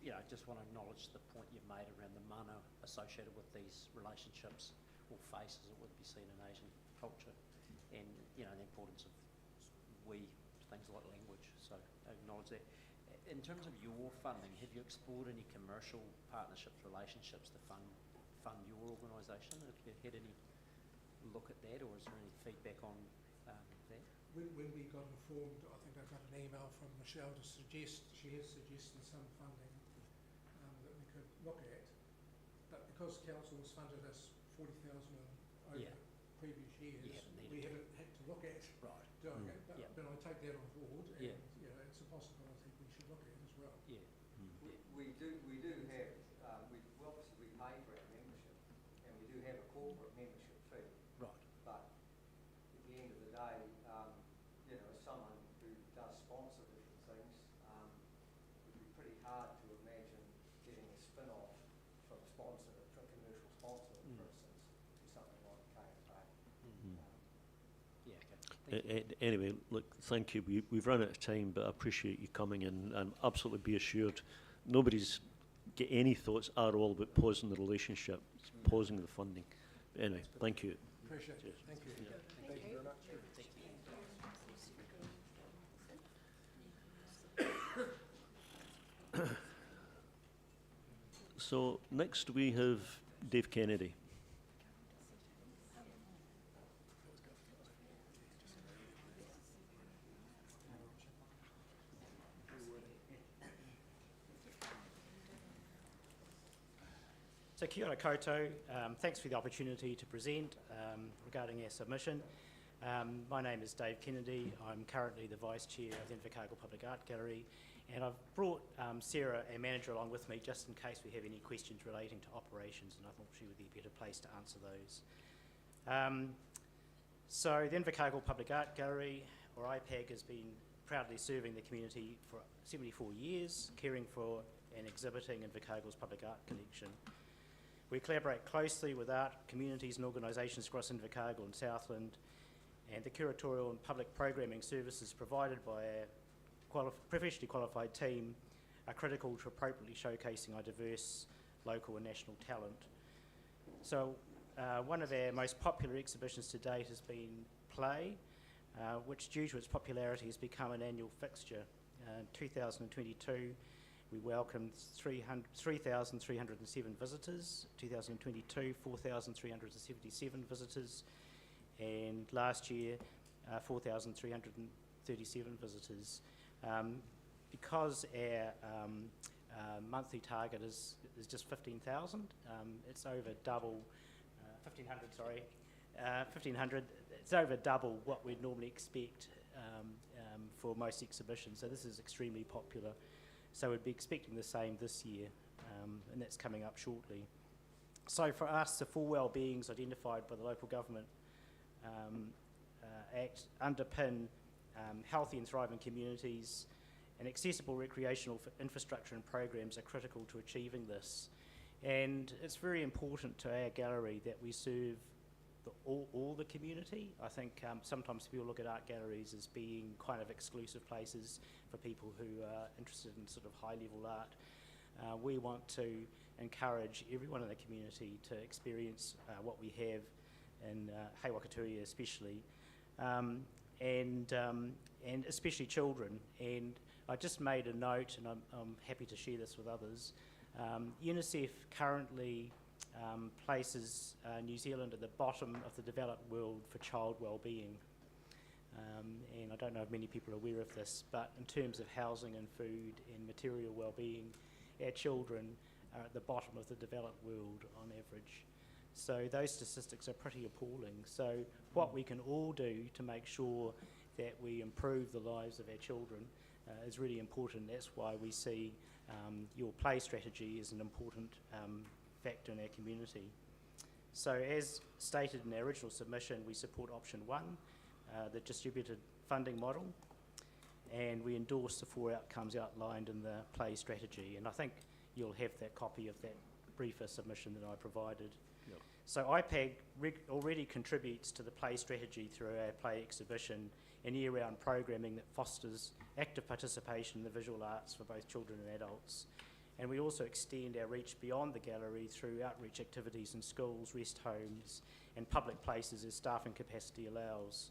I just want to acknowledge the point you've made around the mana associated with these relationships, or faces it would be seen in Asian culture, and the importance of things like language. So I acknowledge that. In terms of your funding, have you explored any commercial partnerships, relationships to fund your organisation? Have you had any look at that, or is there any feedback on that? When we got informed, I think I got an email from Michelle to suggest, she has suggested some funding that we could look at, but because council has funded us 40,000 over previous years, we haven't had to look at doing it, but I take that on board, and it's a possibility we should look at as well. Yeah. We do have, obviously we pay for our membership, and we do have a corporate membership fee. Right. But at the end of the day, someone who does sponsor different things, it would be pretty hard to imagine getting a spin-off from a commercial sponsor, for instance, to something like KFA. Anyway, look, thank you. We've run out of time, but I appreciate you coming in, and absolutely be assured nobody's get any thoughts at all about pausing the relationship, pausing the funding. But anyway, thank you. Appreciate it. Thank you. Yeah. Thank you very much. So next we have Dave Kennedy. So kia ora koutou. Thanks for the opportunity to present regarding our submission. My name is Dave Kennedy. I'm currently the Vice Chair of the Invercargill Public Art Gallery, and I've brought Sarah, our manager, along with me just in case we have any questions relating to operations, and I thought she would be a better place to answer those. So the Invercargill Public Art Gallery, or IPAG, has been proudly serving the community for 74 years, caring for and exhibiting Invercargill's public art collection. We collaborate closely with art communities and organisations across Invercargill and Southland, and the curatorial and public programming services provided by our professionally qualified team are critical to appropriately showcasing our diverse local and national talent. So one of our most popular exhibitions to date has been Play, which due to its popularity has become an annual fixture. In 2022, we welcomed 3,307 visitors. 2022, 4,377 visitors. And last year, 4,337 visitors. Because our monthly target is just 15,000, it's over double, 1,500, sorry, 1,500, it's over double what we'd normally expect for most exhibitions. So this is extremely popular. So we'd be expecting the same this year. and that's coming up shortly. So for us, the full wellbeings identified by the Local Government Act underpin healthy and thriving communities, and accessible recreational infrastructure and programs are critical to achieving this. And it's very important to our gallery that we serve all the community. I think sometimes people look at art galleries as being kind of exclusive places for people who are interested in sort of high-level art. We want to encourage everyone in the community to experience what we have in Hei-Wakatūria especially, and especially children. And I just made a note, and I'm happy to share this with others. UNICEF currently places New Zealand at the bottom of the developed world for child well-being. And I don't know if many people are aware of this, but in terms of housing and food and material well-being, our children are at the bottom of the developed world on average. So those statistics are pretty appalling. So what we can all do to make sure that we improve the lives of our children is really important. That's why we see your play strategy as an important factor in our community. So as stated in our original submission, we support option 1, the distributed funding model, and we endorse the 4 outcomes outlined in the play strategy. And I think you'll have that copy of that briefer submission that I provided. Yep. So IPAG already contributes to the play strategy through our play exhibition and year-round programming that fosters active participation in the visual arts for both children and adults. And we also extend our reach beyond the gallery through outreach activities in schools, rest homes and public places as staffing capacity allows.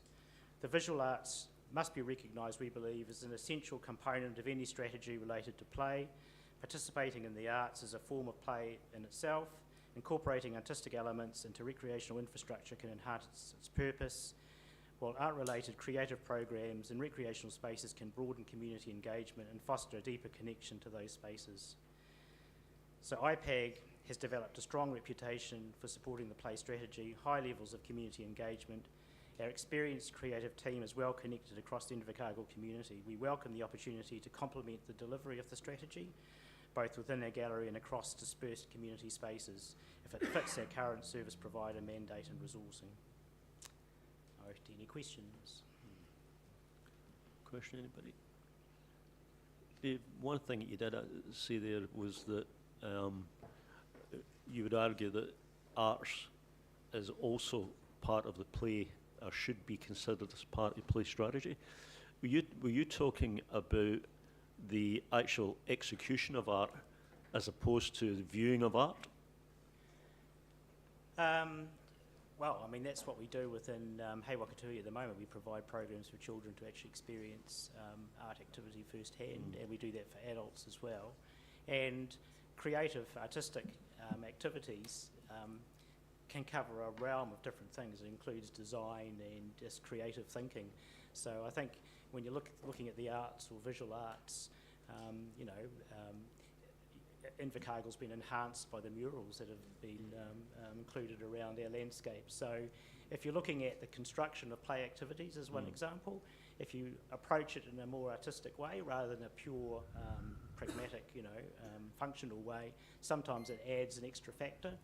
The visual arts must be recognised, we believe, as an essential component of any strategy related to play. Participating in the arts is a form of play in itself. Incorporating artistic elements into recreational infrastructure can enhance its purpose, while art-related creative programs and recreational spaces can broaden community engagement and foster a deeper connection to those spaces. So IPAG has developed a strong reputation for supporting the play strategy, high levels of community engagement. Our experienced creative team is well connected across the Invercargill community. We welcome the opportunity to complement the delivery of the strategy, both within our gallery and across dispersed community spaces, if it fits our current service provider mandate and resourcing. Any questions? Question, anybody? One thing that you did say there was that you would argue that arts is also part of the play, or should be considered as part of play strategy. Were you talking about the actual execution of art as opposed to the viewing of art? Well, I mean, that's what we do within Hei-Wakatūria at the moment. We provide programs for children to actually experience art activity firsthand, and we do that for adults as well. And creative, artistic activities can cover a realm of different things. It includes design and just creative thinking. So I think when you're looking at the arts or visual arts, Invercargill's been enhanced by the murals that have been included around our landscape. So if you're looking at the construction of play activities as one example, if you approach it in a more artistic way rather than a pure pragmatic, functional way, sometimes it adds an extra factor.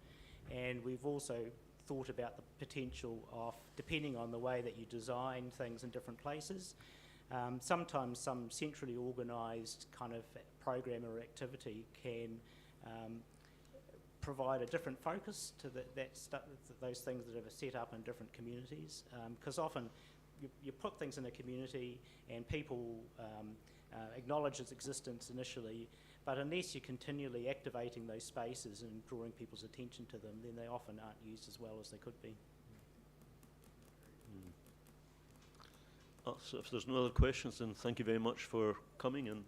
And we've also thought about the potential of, depending on the way that you design things in different places, sometimes some centrally organised kind of program or activity can provide a different focus to those things that are set up in different communities. Because often you put things in a community and people acknowledge its existence initially, but unless you're continually activating those spaces and drawing people's attention to them, then they often aren't used as well as they could be. So if there's no other questions, then thank you very much for coming. And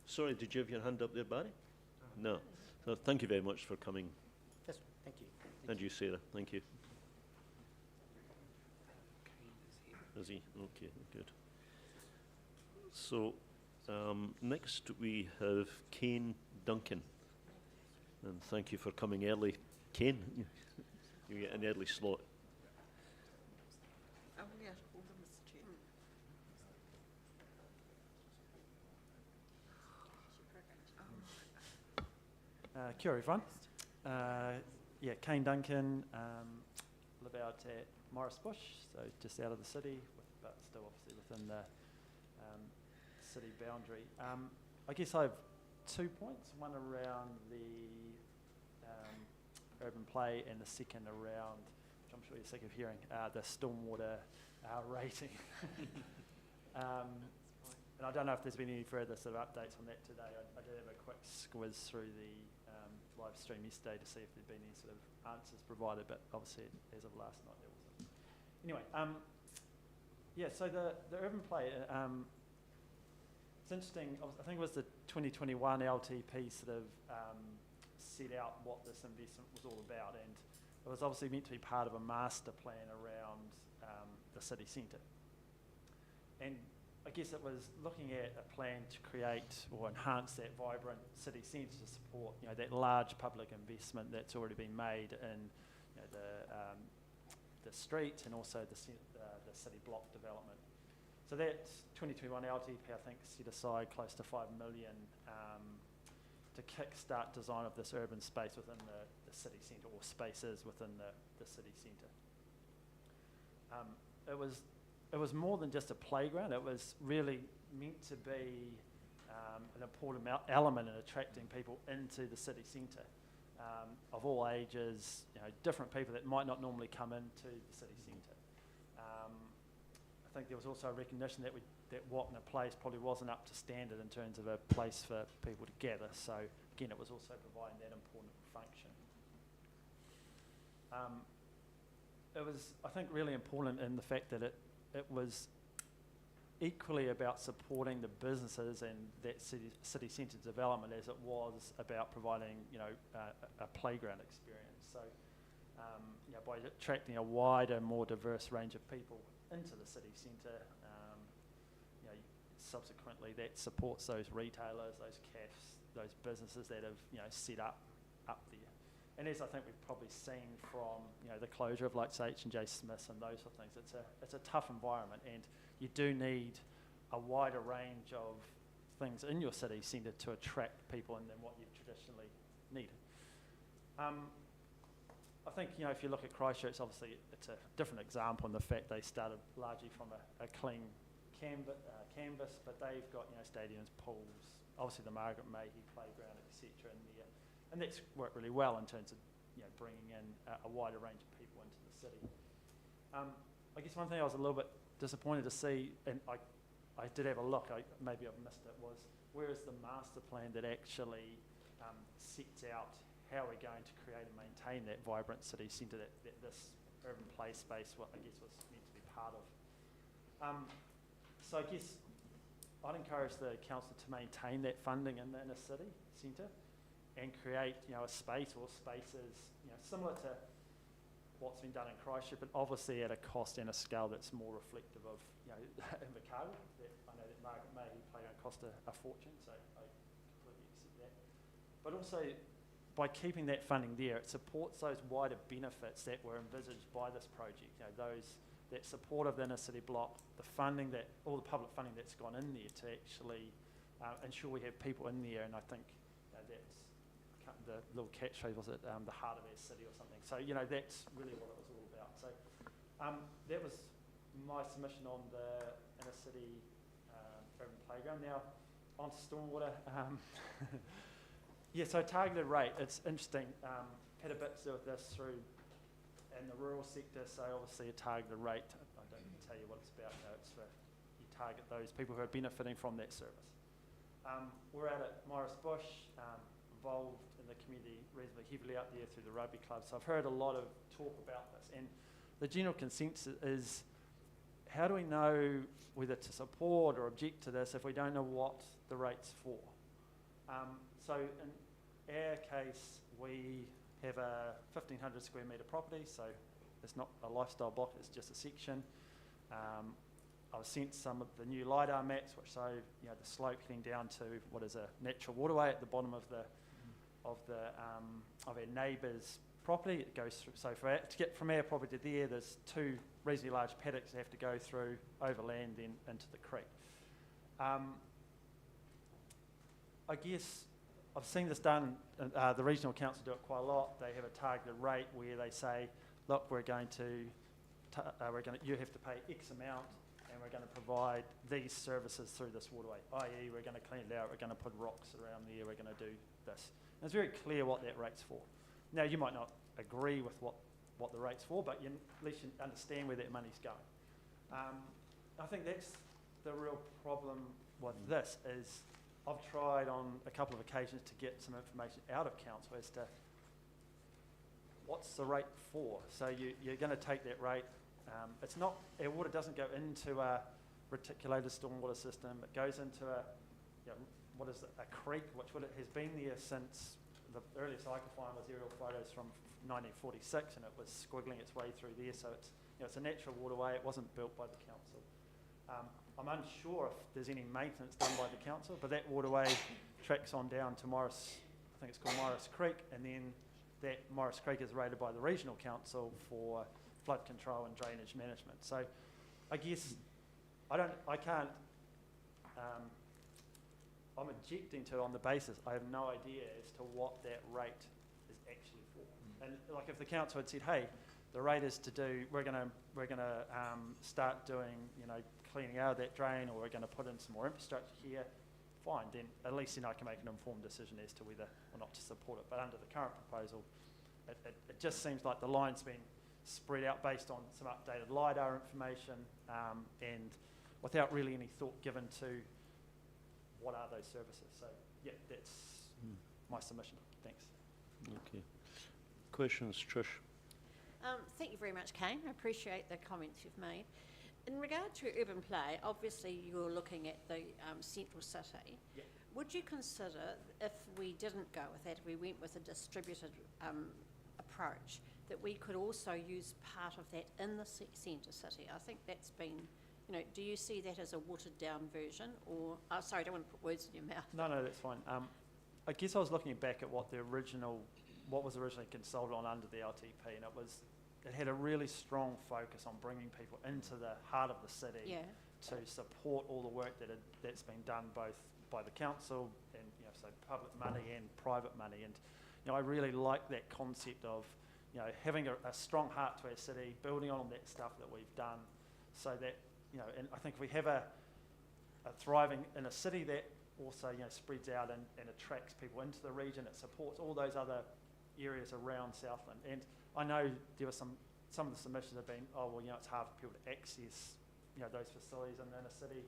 sorry, did you have your hand up there, Barry? No. So thank you very much for coming. Yes, thank you. And you, Sarah. Thank you. Is he? Okay, good. So next we have Kane Duncan. And thank you for coming early. Kane, you get an early slot. Kia ora everyone. Kane Duncan, live out at Morris Bush, so just out of the city, but still obviously within the city boundary. I guess I have 2 points, one around the urban play and the second around, which I'm sure you're sick of hearing, the stormwater rating. And I don't know if there's been any further sort of updates on that today. I did have a quick squiz through the live stream yesterday to see if there'd been any sort of answers provided, but obviously as of last night there wasn't. Anyway, so the urban play, it's interesting. I think it was the 2021 LTP sort of set out what this investment was all about, and it was obviously meant to be part of a master plan around the city centre. And I guess it was looking at a plan to create or enhance that vibrant city centre to support, that large public investment that's already been made in the streets and also the city block development. So that 2021 LTP, I think, set aside close to $5 million to kickstart design of this urban space within the city centre, or spaces within the city centre. It was more than just a playground. It was really meant to be an important element in attracting people into the city centre of all ages, different people that might not normally come into the city centre. I think there was also a recognition that Wapna Place probably wasn't up to standard in terms of a place for people to gather. So again, it was also providing that important function. It was, I think, really important in the fact that it was equally about supporting the businesses and that city centre development as it was about providing, a playground experience. So, by attracting a wider, more diverse range of people into the city centre, subsequently that supports those retailers, those cafes, those businesses that have, set up there. And as I think we've probably seen from, the closure of like H&J Smiths and those sort of things, it's a tough environment, and you do need a wider range of things in your city centre to attract people than what you've traditionally needed. I think, if you look at Christchurch, obviously it's a different example in the fact they started largely from a clean canvas, but they've got, stadiums, pools, obviously the Margaret Mayhew playground, etc. in there. And that's worked really well in terms of, bringing in a wider range of people into the city. I guess one thing I was a little bit disappointed to see, and I did have a look, maybe I've missed it, was where is the master plan that actually sets out how we're going to create and maintain that vibrant city centre that this urban play space, I guess, was meant to be part of. So I guess I'd encourage the council to maintain that funding in the inner city centre and create, a space or spaces, similar to what's been done in Christchurch, but obviously at a cost and a scale that's more reflective of, Invercargill. I know that Margaret Mayhew playground cost a fortune, so I completely accept that. But also, by keeping that funding there, it supports those wider benefits that were envisaged by this project. That support of the inner city block, all the public funding that's gone in there to actually ensure we have people in there, and I think that's the little catchphrase, was it the heart of our city or something. So that's really what it was all about. So that was my submission on the inner city urban playground. Now on to stormwater. So targeted rate, it's interesting. Had a bit to do with this through in the rural sector, so obviously a targeted rate, I don't need to tell you what it's about, it's for, you target those people who are benefiting from that service. We're out at Morris Bush, involved in the community reasonably heavily up there through the rugby club, so I've heard a lot of talk about this, and the general consensus is, how do we know whether to support or object to this if we don't know what the rate's for? So in our case, we have a 1,500 square metre property, so it's not a lifestyle block, it's just a section. I've sent some of the new LiDAR maps which show the slope heading down to what is a natural waterway at the bottom of our neighbour's property. It goes through, so to get from our property to there, there's two reasonably large paddocks that have to go through overland, then into the creek. I guess I've seen this done, the regional council do it quite a lot. They have a targeted rate where they say, look, you have to pay X amount and we're going to provide these services through this waterway, i.e. we're going to clean it out, we're going to put rocks around there, we're going to do this. And it's very clear what that rate's for. Now, you might not agree with what the rate's for, but at least you understand where that money's going. I think that's the real problem with this is I've tried on a couple of occasions to get some information out of council as to what's the rate for. So you're going to take that rate. It's not, our water doesn't go into a reticulated stormwater system. It goes into a creek, which has been there since the earliest I could find was aerial photos from 1946, and it was squiggling its way through there. So it's a natural waterway. It wasn't built by the council. I'm unsure if there's any maintenance done by the council, but that waterway tracks on down to Morris, I think it's called Morris Creek, and then that Morris Creek is rated by the regional council for flood control and drainage management. So I guess I'm objecting to it on the basis I have no idea as to what that rate is actually for. And like if the council had said, hey, the rate is to do, we're going to start doing, cleaning out of that drain, or we're going to put in some more infrastructure here, fine, then at least I can make an informed decision as to whether or not to support it. But under the current proposal, it just seems like the line's been spread out based on some updated LiDAR information and without really any thought given to what are those services. So, yeah, that's my submission. Thanks. Okay. Questions, Trish? Thank you very much, Kane. I appreciate the comments you've made. In regard to urban play, obviously you're looking at the central city. Yep. Would you consider, if we didn't go with that, if we went with a distributed approach, that we could also use part of that in the centre city? I think that's been, do you see that as a watered down version, or, sorry, I don't want to put words in your mouth. No, that's fine. I guess I was looking back at what was originally consulted on under the LTP, and it had a really strong focus on bringing people into the heart of the city to support all the work that's been done both by the council and so public money and private money. And I really like that concept of having a strong heart to our city, building on that stuff that we've done, so that and I think if we have a thriving in a city that also spreads out and attracts people into the region, it supports all those other areas around Southland. And I know there were some of the submissions have been, it's hard for people to access, those facilities in the inner city.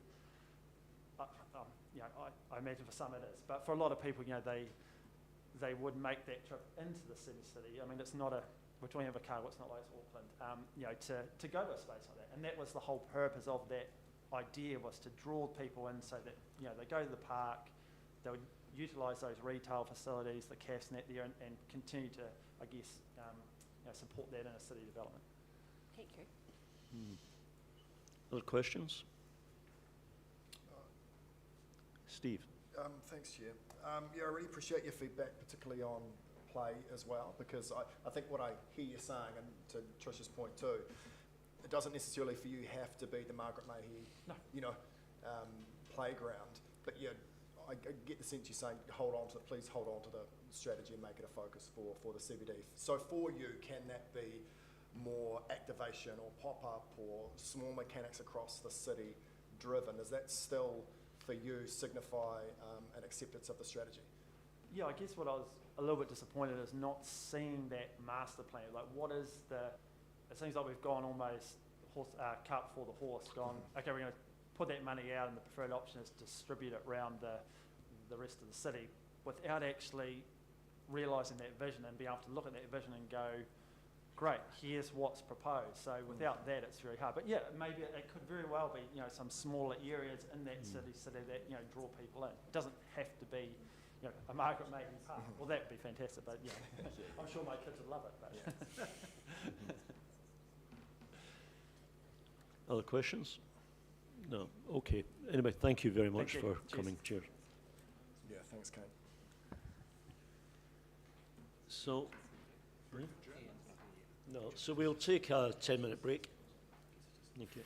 I imagine for some it is, but for a lot of people, they would make that trip into the city. I mean, it's not we're talking about Invercargill, it's not like it's Auckland, to go to a space like that. And that was the whole purpose of that idea, was to draw people in so that, they go to the park, they would utilise those retail facilities, the cafes net there, and continue to, I guess, support that inner city development. Thank you. Other questions? Steve? Thanks, Chair. I really appreciate your feedback, particularly on play as well, because I think what I hear you saying, and to Trish's point too, it doesn't necessarily for you have to be the Margaret Mayhew, playground, but I get the sense you're saying please hold on to the strategy and make it a focus for the CBD. So for you, can that be more activation or pop-up or small mechanics across the city driven? Does that still, for you, signify an acceptance of the strategy? Yeah, I guess what I was a little bit disappointed is not seeing that master plan. Like, it seems like we've gone almost cart before the horse, okay, we're going to put that money out, and the preferred option is to distribute it around the rest of the city without actually realising that vision and being able to look at that vision and go, great, here's what's proposed. So without that, it's very hard. But yeah, maybe it could very well be, some smaller areas in that city that, draw people in. It doesn't have to be, a Margaret Mayhew Park. Well, that would be fantastic, but I'm sure my kids would love it. But Other questions? No. Okay. Anyway, thank you very much for coming. Cheers. Yeah, thanks, Kane. So, so we'll take a 10-minute break. Thank you.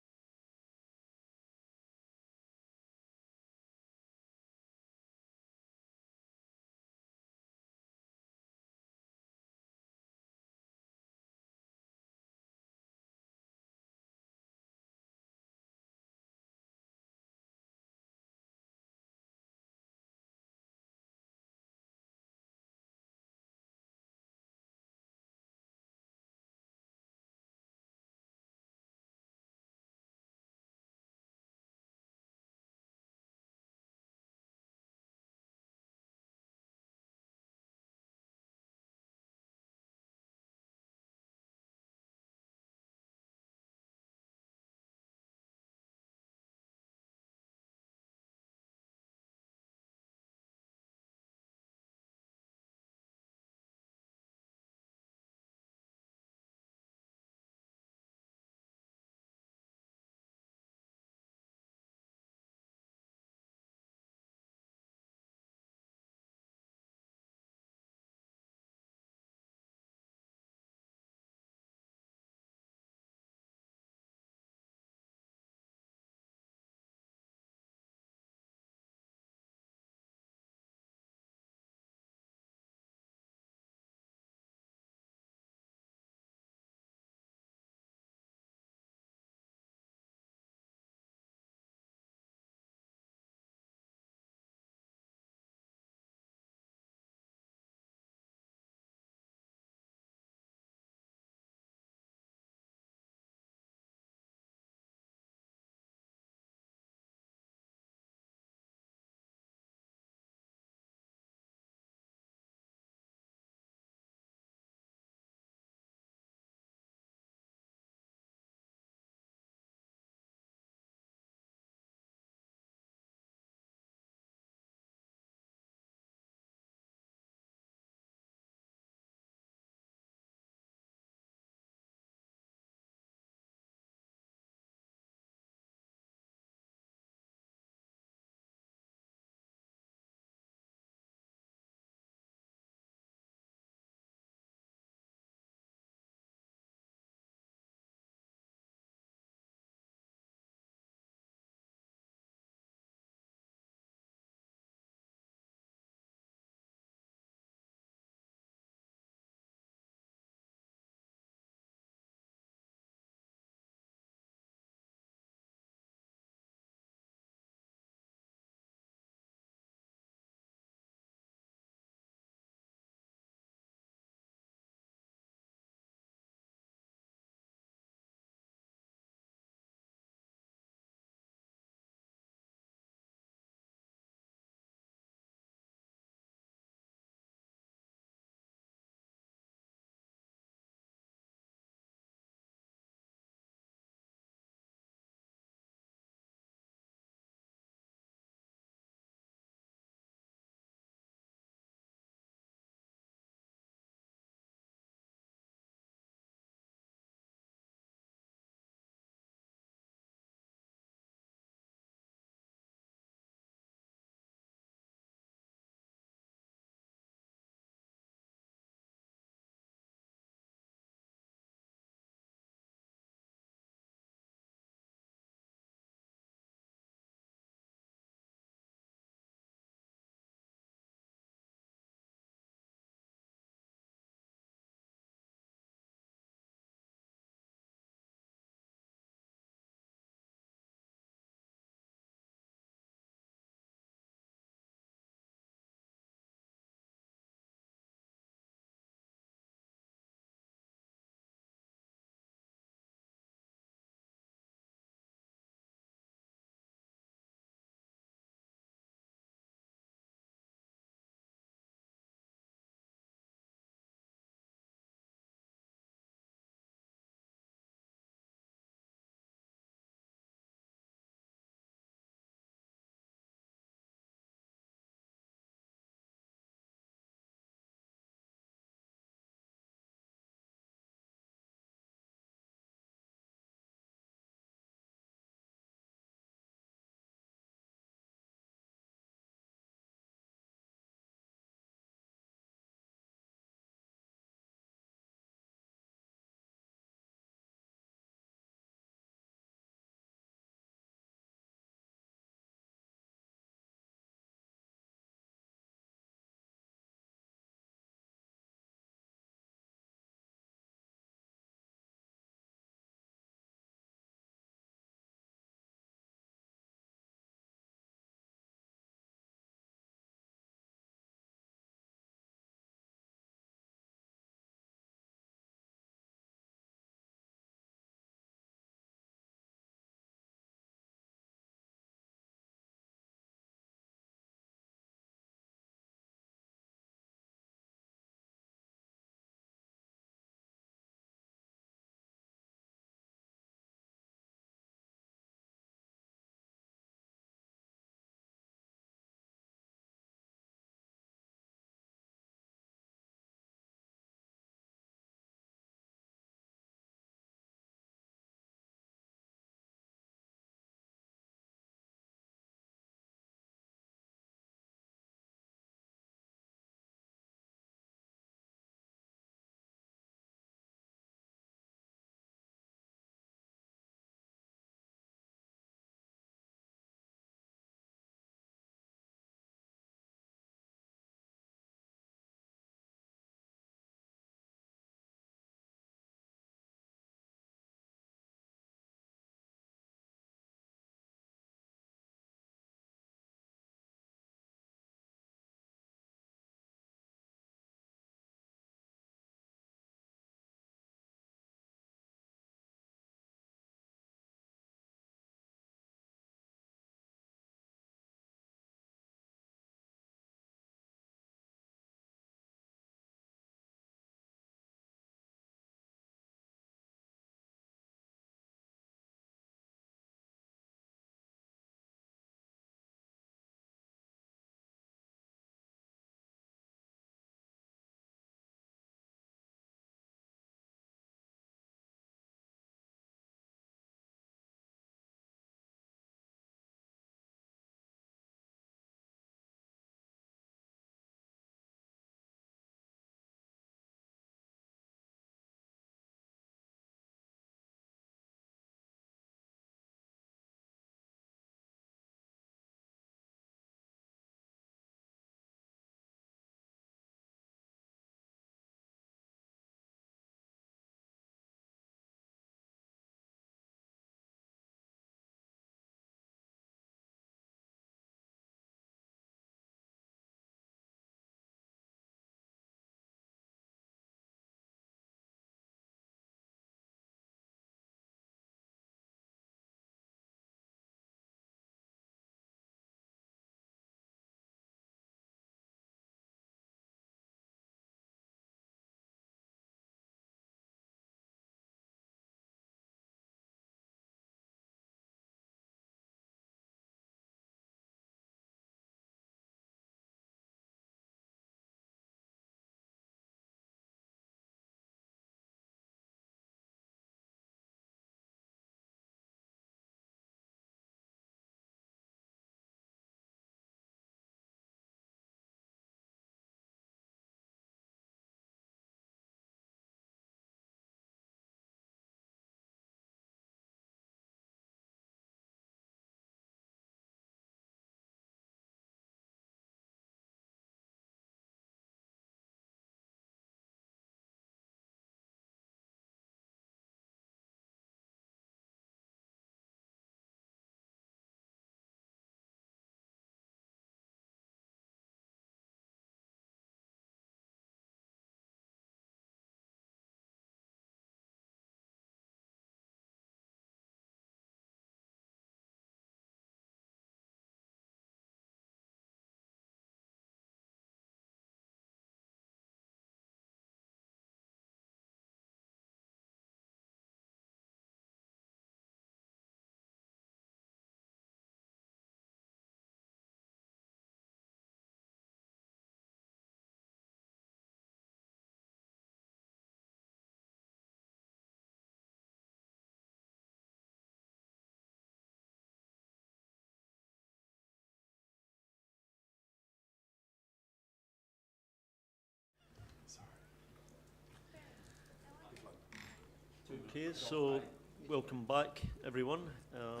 Okay, so welcome back, everyone. Our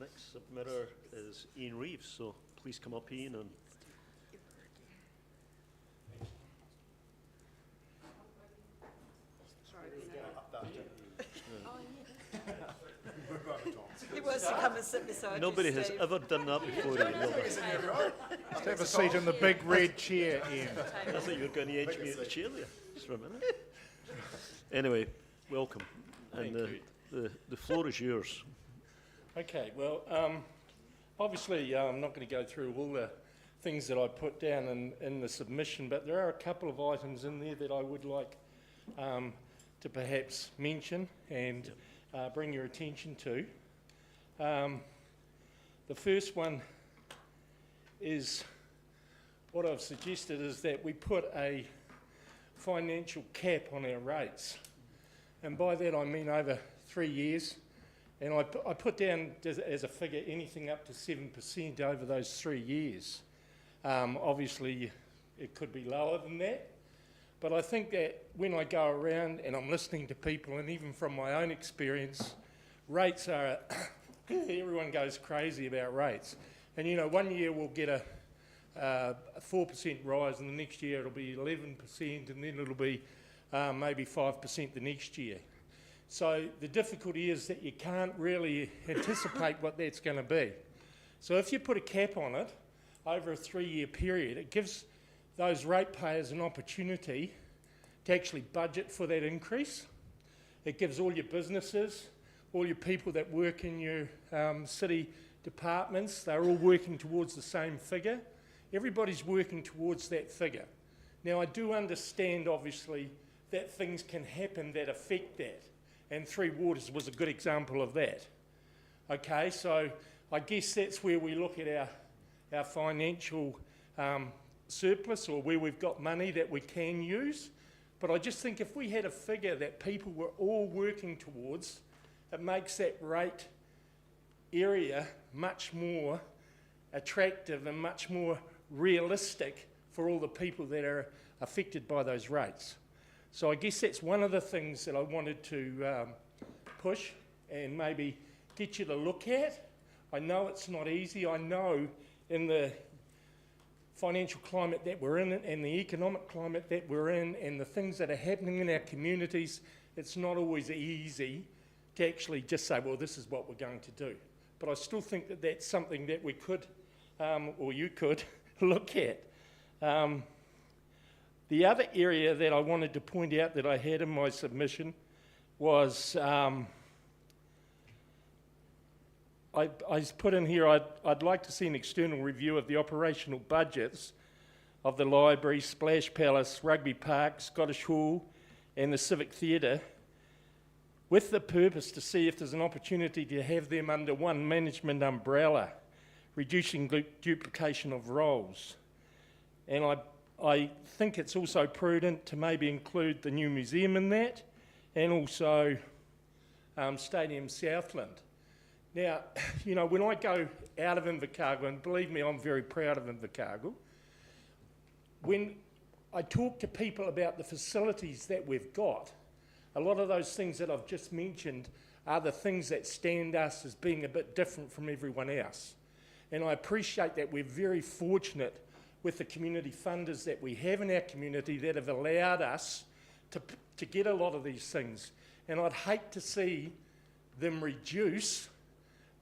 next submitter is Ian Reeves, so please come up, Ian. And He wants to come and sit beside nobody you, has Steve. ever done that before. Just have a seat in the big red chair, Ian. I thought you were going to edge me at the chair there, just for a minute. Anyway, welcome. And the floor is yours. Okay, well, obviously I'm not going to go through all the things that I put down in the submission, but there are a couple of items in there that I would like to perhaps mention and bring your attention to. The first one is what I've suggested is that we put a financial cap on our rates. And by that I mean over 3 years. And I put down as a figure anything up to 7% over those 3 years. Obviously it could be lower than that. But I think that when I go around and I'm listening to people, and even from my own experience, rates are, everyone goes crazy about rates. And you know, 1 year we'll get a 4% rise, and the next year it'll be 11%, and then it'll be maybe 5% the next year. So the difficulty is that you can't really anticipate what that's going to be. So if you put a cap on it over a 3-year period, it gives those ratepayers an opportunity to actually budget for that increase. It gives all your businesses, all your people that work in your city departments, they're all working towards the same figure. Everybody's working towards that figure. Now I do understand obviously that things can happen that affect that, and Three Waters was a good example of that. Okay, so I guess that's where we look at our financial surplus, or where we've got money that we can use. But I just think if we had a figure that people were all working towards, it makes that rate area much more attractive and much more realistic for all the people that are affected by those rates. So I guess that's one of the things that I wanted to push and maybe get you to look at. I know it's not easy. I know in the financial climate that we're in and the economic climate that we're in and the things that are happening in our communities, it's not always easy to actually just say, well, this is what we're going to do. But I still think that that's something that we could, or you could, look at. The other area that I wanted to point out that I had in my submission was, I put in here, I'd like to see an external review of the operational budgets of the library, Splash Palace, Rugby Park, Scottish Hall and the Civic Theatre, with the purpose to see if there's an opportunity to have them under one management umbrella, reducing duplication of roles. And I think it's also prudent to maybe include the new museum in that, and also Stadium Southland. Now, you know, when I go out of Invercargill, and believe me, I'm very proud of Invercargill, when I talk to people about the facilities that we've got, a lot of those things that I've just mentioned are the things that stand us as being a bit different from everyone else. And I appreciate that we're very fortunate with the community funders that we have in our community that have allowed us to get a lot of these things. And I'd hate to see them reduce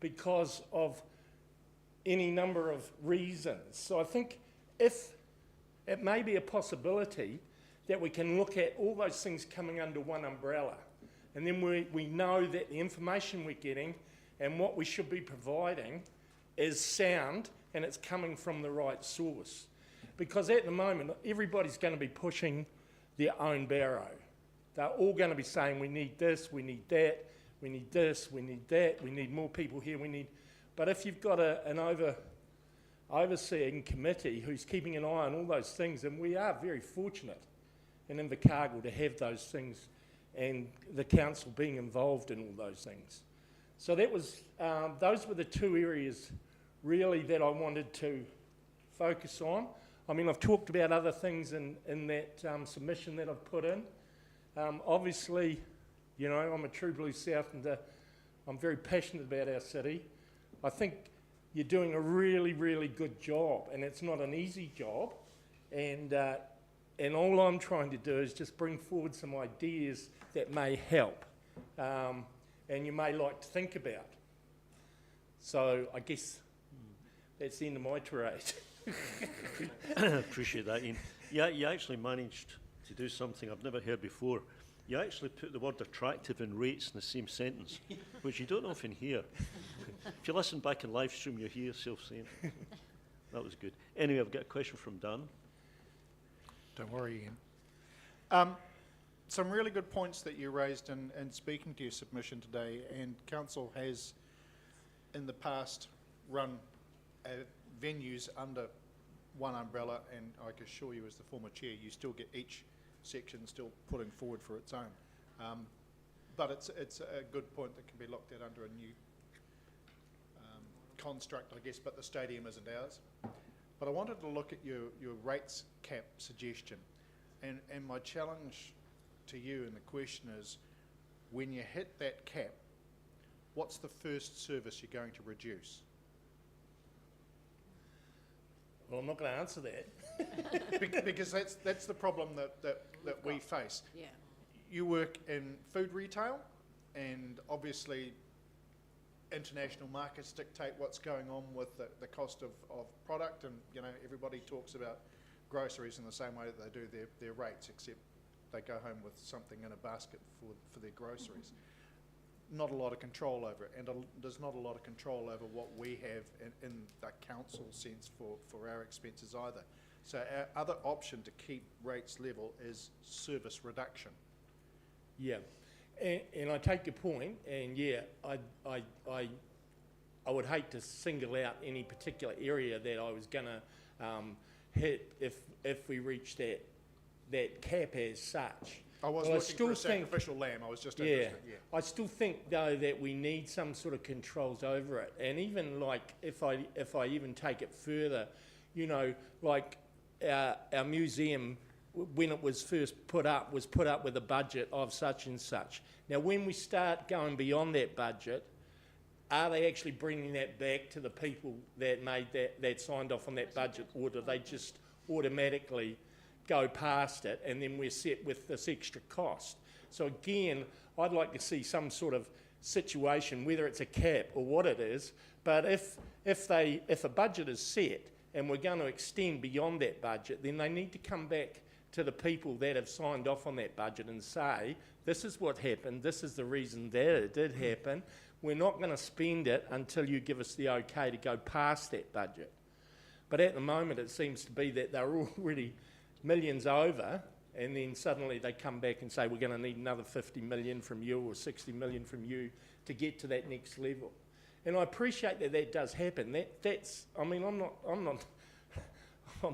because of any number of reasons. So I think if it may be a possibility that we can look at all those things coming under one umbrella, and then we know that the information we're getting and what we should be providing is sound and it's coming from the right source. Because at the moment, everybody's going to be pushing their own barrow. They're all going to be saying, we need this, we need that, we need this, we need that, we need more people here, we need... But if you've got an overseeing committee who's keeping an eye on all those things, and we are very fortunate in Invercargill to have those things and the council being involved in all those things. So that was, those were the two areas really that I wanted to focus on. I mean, I've talked about other things in that submission that I've put in. Obviously, You know, I'm a true blue Southlander. I'm very passionate about our city. I think you're doing a really, really good job, and it's not an easy job. And all I'm trying to do is just bring forward some ideas that may help, and you may like to think about. So I guess that's the end of my tirade. Appreciate that, Ian. Yeah, you actually managed to do something I've never heard before. You actually put the word attractive and rates in the same sentence, which you don't often hear. If you listen back in live stream, you'll hear yourself saying it. That was good. Anyway, I've got a question from Dan. Don't worry, Ian. Some really good points that you raised in speaking to your submission today, and Council has in the past run venues under one umbrella, and I can assure you as the former chair, you still get each section still putting forward for its own. But it's a good point that can be looked at under a new construct, I guess, but the stadium isn't ours. But I wanted to look at your rates cap suggestion, and my challenge to you and the question is, when you hit that cap, what's the first service you're going to reduce? Well, I'm not going to answer that. Because that's the problem that we face. Yeah. You work in food retail, and obviously international markets dictate what's going on with the cost of product, and you know, everybody talks about groceries in the same way that they do their rates, except they go home with something in a basket for their groceries. Not a lot of control over it, and there's not a lot of control over what we have in the council sense for our expenses either. So our other option to keep rates level is service reduction. Yeah, and I take your point, and yeah, I would hate to single out any particular area that I was going to hit if we reach that cap as such. I was looking for a sacrificial lamb. I was just interested. Yeah. I still think though that we need some sort of controls over it, and even like if I even take it further, you know, like our museum, when it was first put up with a budget of such and such. Now, when we start going beyond that budget, are they actually bringing that back to the people that made that signed off on that budget, or do they just automatically go past it and then we're set with this extra cost? So again, I'd like to see some sort of situation, whether it's a cap or what it is, but if a budget is set and we're going to extend beyond that budget, then they need to come back to the people that have signed off on that budget and say, this is what happened, this is the reason that it did happen, we're not going to spend it until you give us the okay to go past that budget. But at the moment it seems to be that they're already millions over, and then suddenly they come back and say we're going to need another 50 million from you or 60 million from you to get to that next level. And I appreciate that does happen. That's I mean, I'm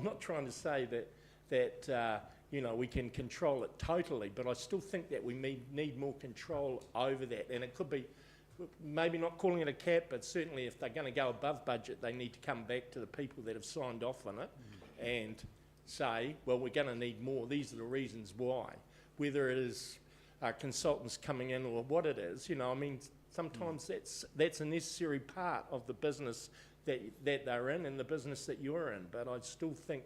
not trying to say that you know, we can control it totally, but I still think that we need more control over that. And it could be maybe not calling it a cap, but certainly if they're going to go above budget, they need to come back to the people that have signed off on it and say, well, we're going to need more. These are the reasons why. Whether it is consultants coming in or what it is, you know, I mean, sometimes that's a necessary part of the business that they're in and the business that you're in. But I still think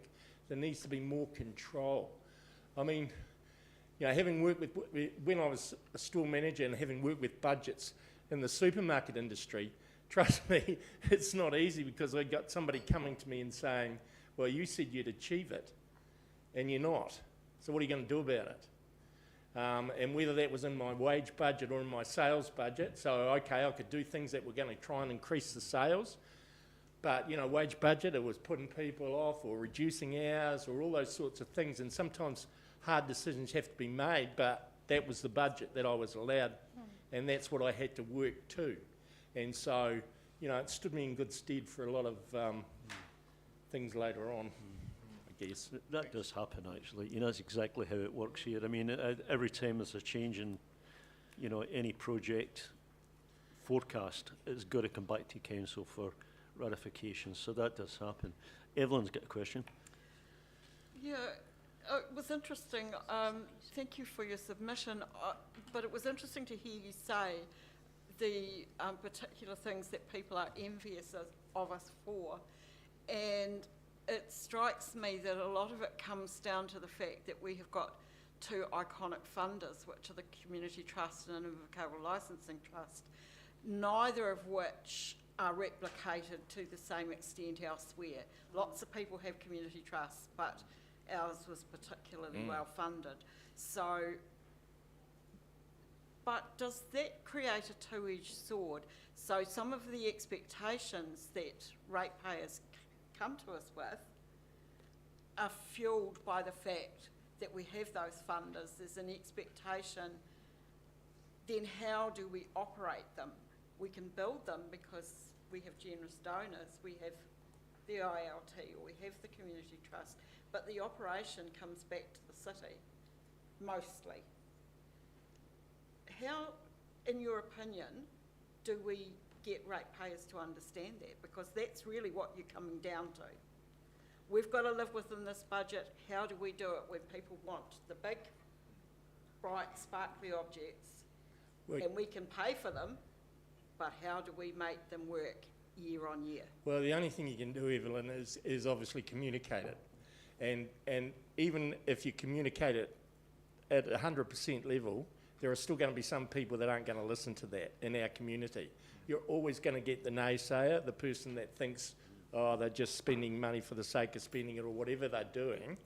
there needs to be more control. I mean, you know, having worked when I was a store manager and having worked with budgets in the supermarket industry, trust me, it's not easy, because I got somebody coming to me and saying, well, you said you'd achieve it, and you're not. So what are you going to do about it? And whether that was in my wage budget or in my sales budget, so okay, I could do things that were going to try and increase the sales, but you know, wage budget, it was putting people off or reducing hours or all those sorts of things, and sometimes hard decisions have to be made, but that was the budget that I was allowed, and that's what I had to work to. And so, you know, it stood me in good stead for a lot of things later on, I guess. That does happen, actually. You know, that's exactly how it works here. I mean, every time there's a change in, you know, any project forecast, it's got to come back to council for ratification. So that does happen. Evelyn's got a question. Yeah, it was interesting. Thank you for your submission. But it was interesting to hear you say the particular things that people are envious of us for. And it strikes me that a lot of it comes down to the fact that we have got two iconic funders, which are the Community Trust and Invercargill Licensing Trust, neither of which are replicated to the same extent elsewhere. Lots of people have community trusts, but ours was particularly well funded. So, but does that create a two-edged sword? So some of the expectations that ratepayers come to us with are fueled by the fact that we have those funders. There's an expectation. Then how do we operate them? We can build them because we have generous donors, we have the ILT, or we have the community trust, but the operation comes back to the city, mostly. How, in your opinion, do we get ratepayers to understand that? Because that's really what you're coming down to. We've got to live within this budget. How do we do it when people want the big, bright, sparkly objects, and we can pay for them, but how do we make them work year on year? Well, the only thing you can do, Evelyn, is obviously communicate it. And even if you communicate it at 100% level, there are still going to be some people that aren't going to listen to that in our community. You're always going to get the naysayer, the person that thinks, oh, they're just spending money for the sake of spending it or whatever they're doing.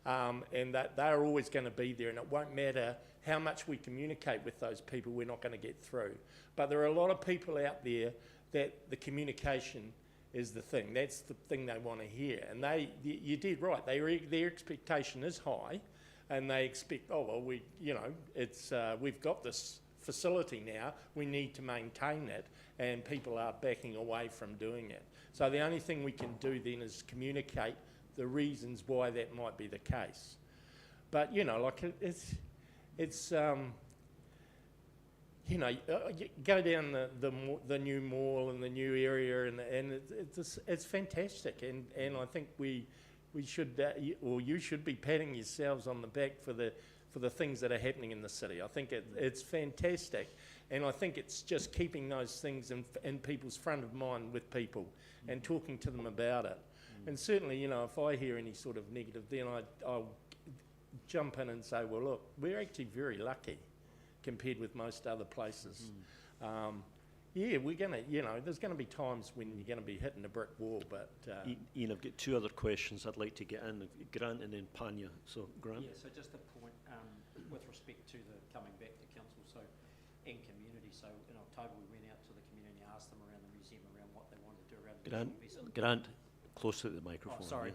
And that they're always going to be there, and it won't matter how much we communicate with those people, we're not going to get through. But there are a lot of people out there that the communication is the thing. That's the thing they want to hear. And you did right. Their expectation is high, and they expect, oh well, we've got this facility now. We need to maintain it, and people are backing away from doing it. So the only thing we can do then is communicate the reasons why that might be the case. But you go down the new mall and the new area, and it's fantastic. And I think we should, or you should be patting yourselves on the back for the things that are happening in the city. I think it's fantastic, and I think it's just keeping those things in people's front of mind with people and talking to them about it. And certainly, if I hear any sort of negative, then I'll jump in and say, well, look, we're actually very lucky compared with most other places. We're going to, there's going to be times when you're going to be hitting a brick wall, but... Ian, I've got two other questions I'd like to get in, Grant and then Panya. So, Grant? Yeah, so just a point with respect to the coming back to council, and community. So in October we went out to the community and asked them around the museum around what they wanted to do around the investment. Grant, close to the microphone. Oh, sorry.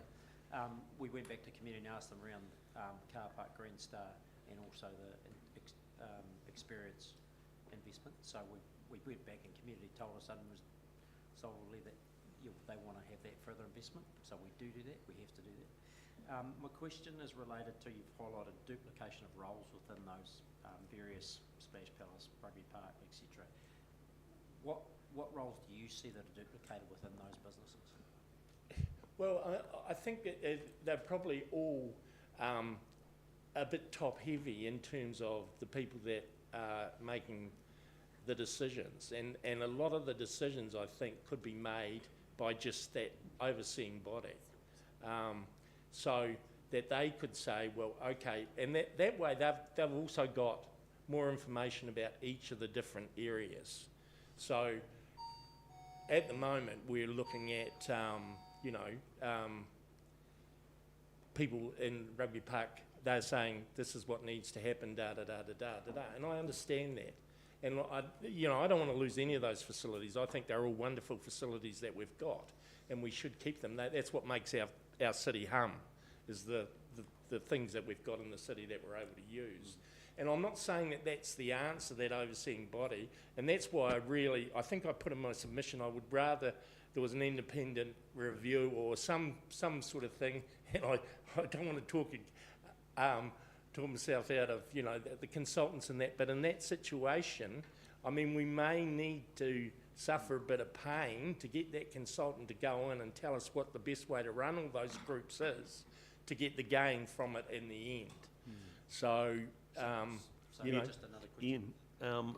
Yeah. We went back to community and asked them around Car Park Green Star and also the experience investment. So we went back and community told us solidly that they want to have that further investment. So we do that. We have to do that. My question is related to, you've highlighted duplication of roles within those various Splash Palace, Rugby Park, etc. What roles do you see that are duplicated within those businesses? Well, I think that they're probably all a bit top heavy in terms of the people that are making the decisions, and a lot of the decisions I think could be made by just that overseeing body, so that they could say, well, okay, and that way they've also got more information about each of the different areas. So at the moment we're looking at people in Rugby Park, they're saying this is what needs to happen, and I understand that. And I don't want to lose any of those facilities. I think they're all wonderful facilities that we've got, and we should keep them. That's what makes our city hum, is the things that we've got in the city that we're able to use. And I'm not saying that that's the answer, that overseeing body, and that's why I think I put in my submission, I would rather there was an independent review or some sort of thing, and I don't want to talk myself out of the consultants and that, but in that situation, I mean, we may need to suffer a bit of pain to get that consultant to go in and tell us what the best way to run all those groups is, to get the gain from it in the end. So, So you know, just another question. Ian,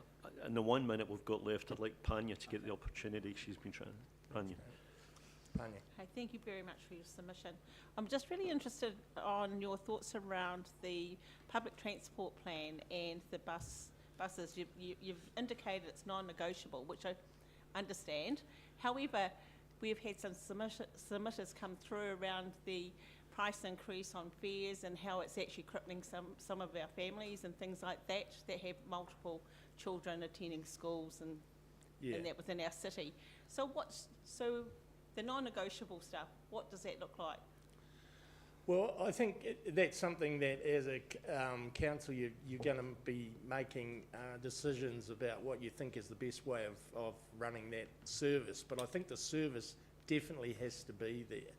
in the 1 minute we've got left, I'd like Panya to get the opportunity. She's been trying. Panya. Panya. Okay, thank you very much for your submission. I'm just really interested on your thoughts around the public transport plan and the buses. You've indicated it's non-negotiable, which I understand. However, we've had some submitters come through around the price increase on fares and how it's actually crippling some of our families and things like that have multiple children attending schools and that within our city. So the non-negotiable stuff, what does that look like? Well, I think that's something that as a council you're going to be making decisions about what you think is the best way of running that service. But I think the service definitely has to be there.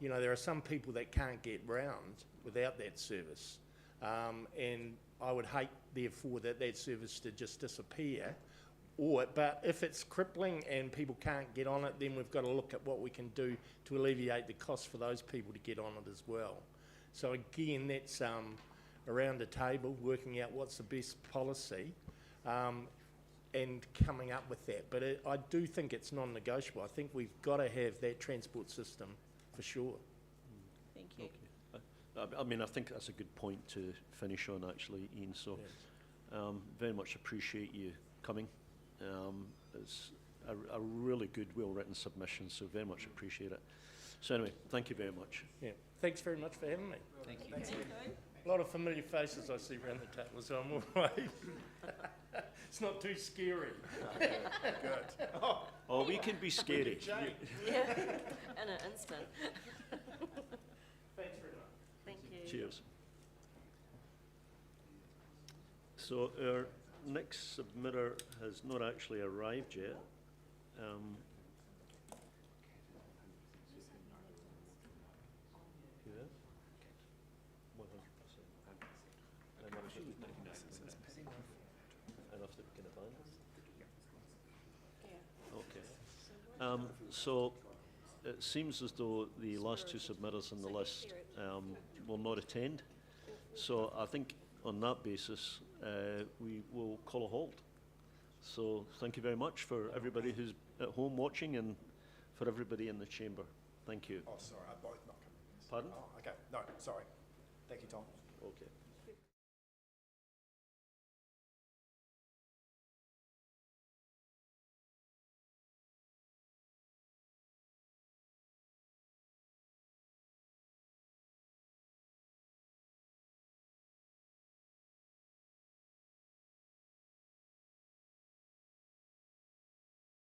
You know, there are some people that can't get round without that service. And I would hate, therefore, that service to just disappear. But if it's crippling and people can't get on it, then we've got to look at what we can do to alleviate the cost for those people to get on it as well. So again, that's around the table, working out what's the best policy and coming up with that. But I do think it's non-negotiable. I think we've got to have that transport system for sure. Thank you. Okay. I mean, I think that's a good point to finish on, actually, Ian. So very much appreciate you coming. It's a really good, well-written submission, so very much appreciate it. So anyway, thank you very much. Yeah, thanks very much for having me. Thank you. Thank you. A lot of familiar faces I see around the table, so I'm all right. It's not too scary. Good. Oh, we can be scary. Yeah, in an instant. Thanks very much. Thank you. Cheers. So our next submitter has not actually arrived yet. Who is? 100%. Enough that we can abandon? Okay. So it seems as though the last two submitters on the list will not attend. So I think on that basis, we will call a halt. So thank you very much for everybody who's at home watching and for everybody in the chamber. Thank you. Oh, sorry, I both not coming. Pardon? Oh, okay. No, sorry. Thank you, Tom. Okay.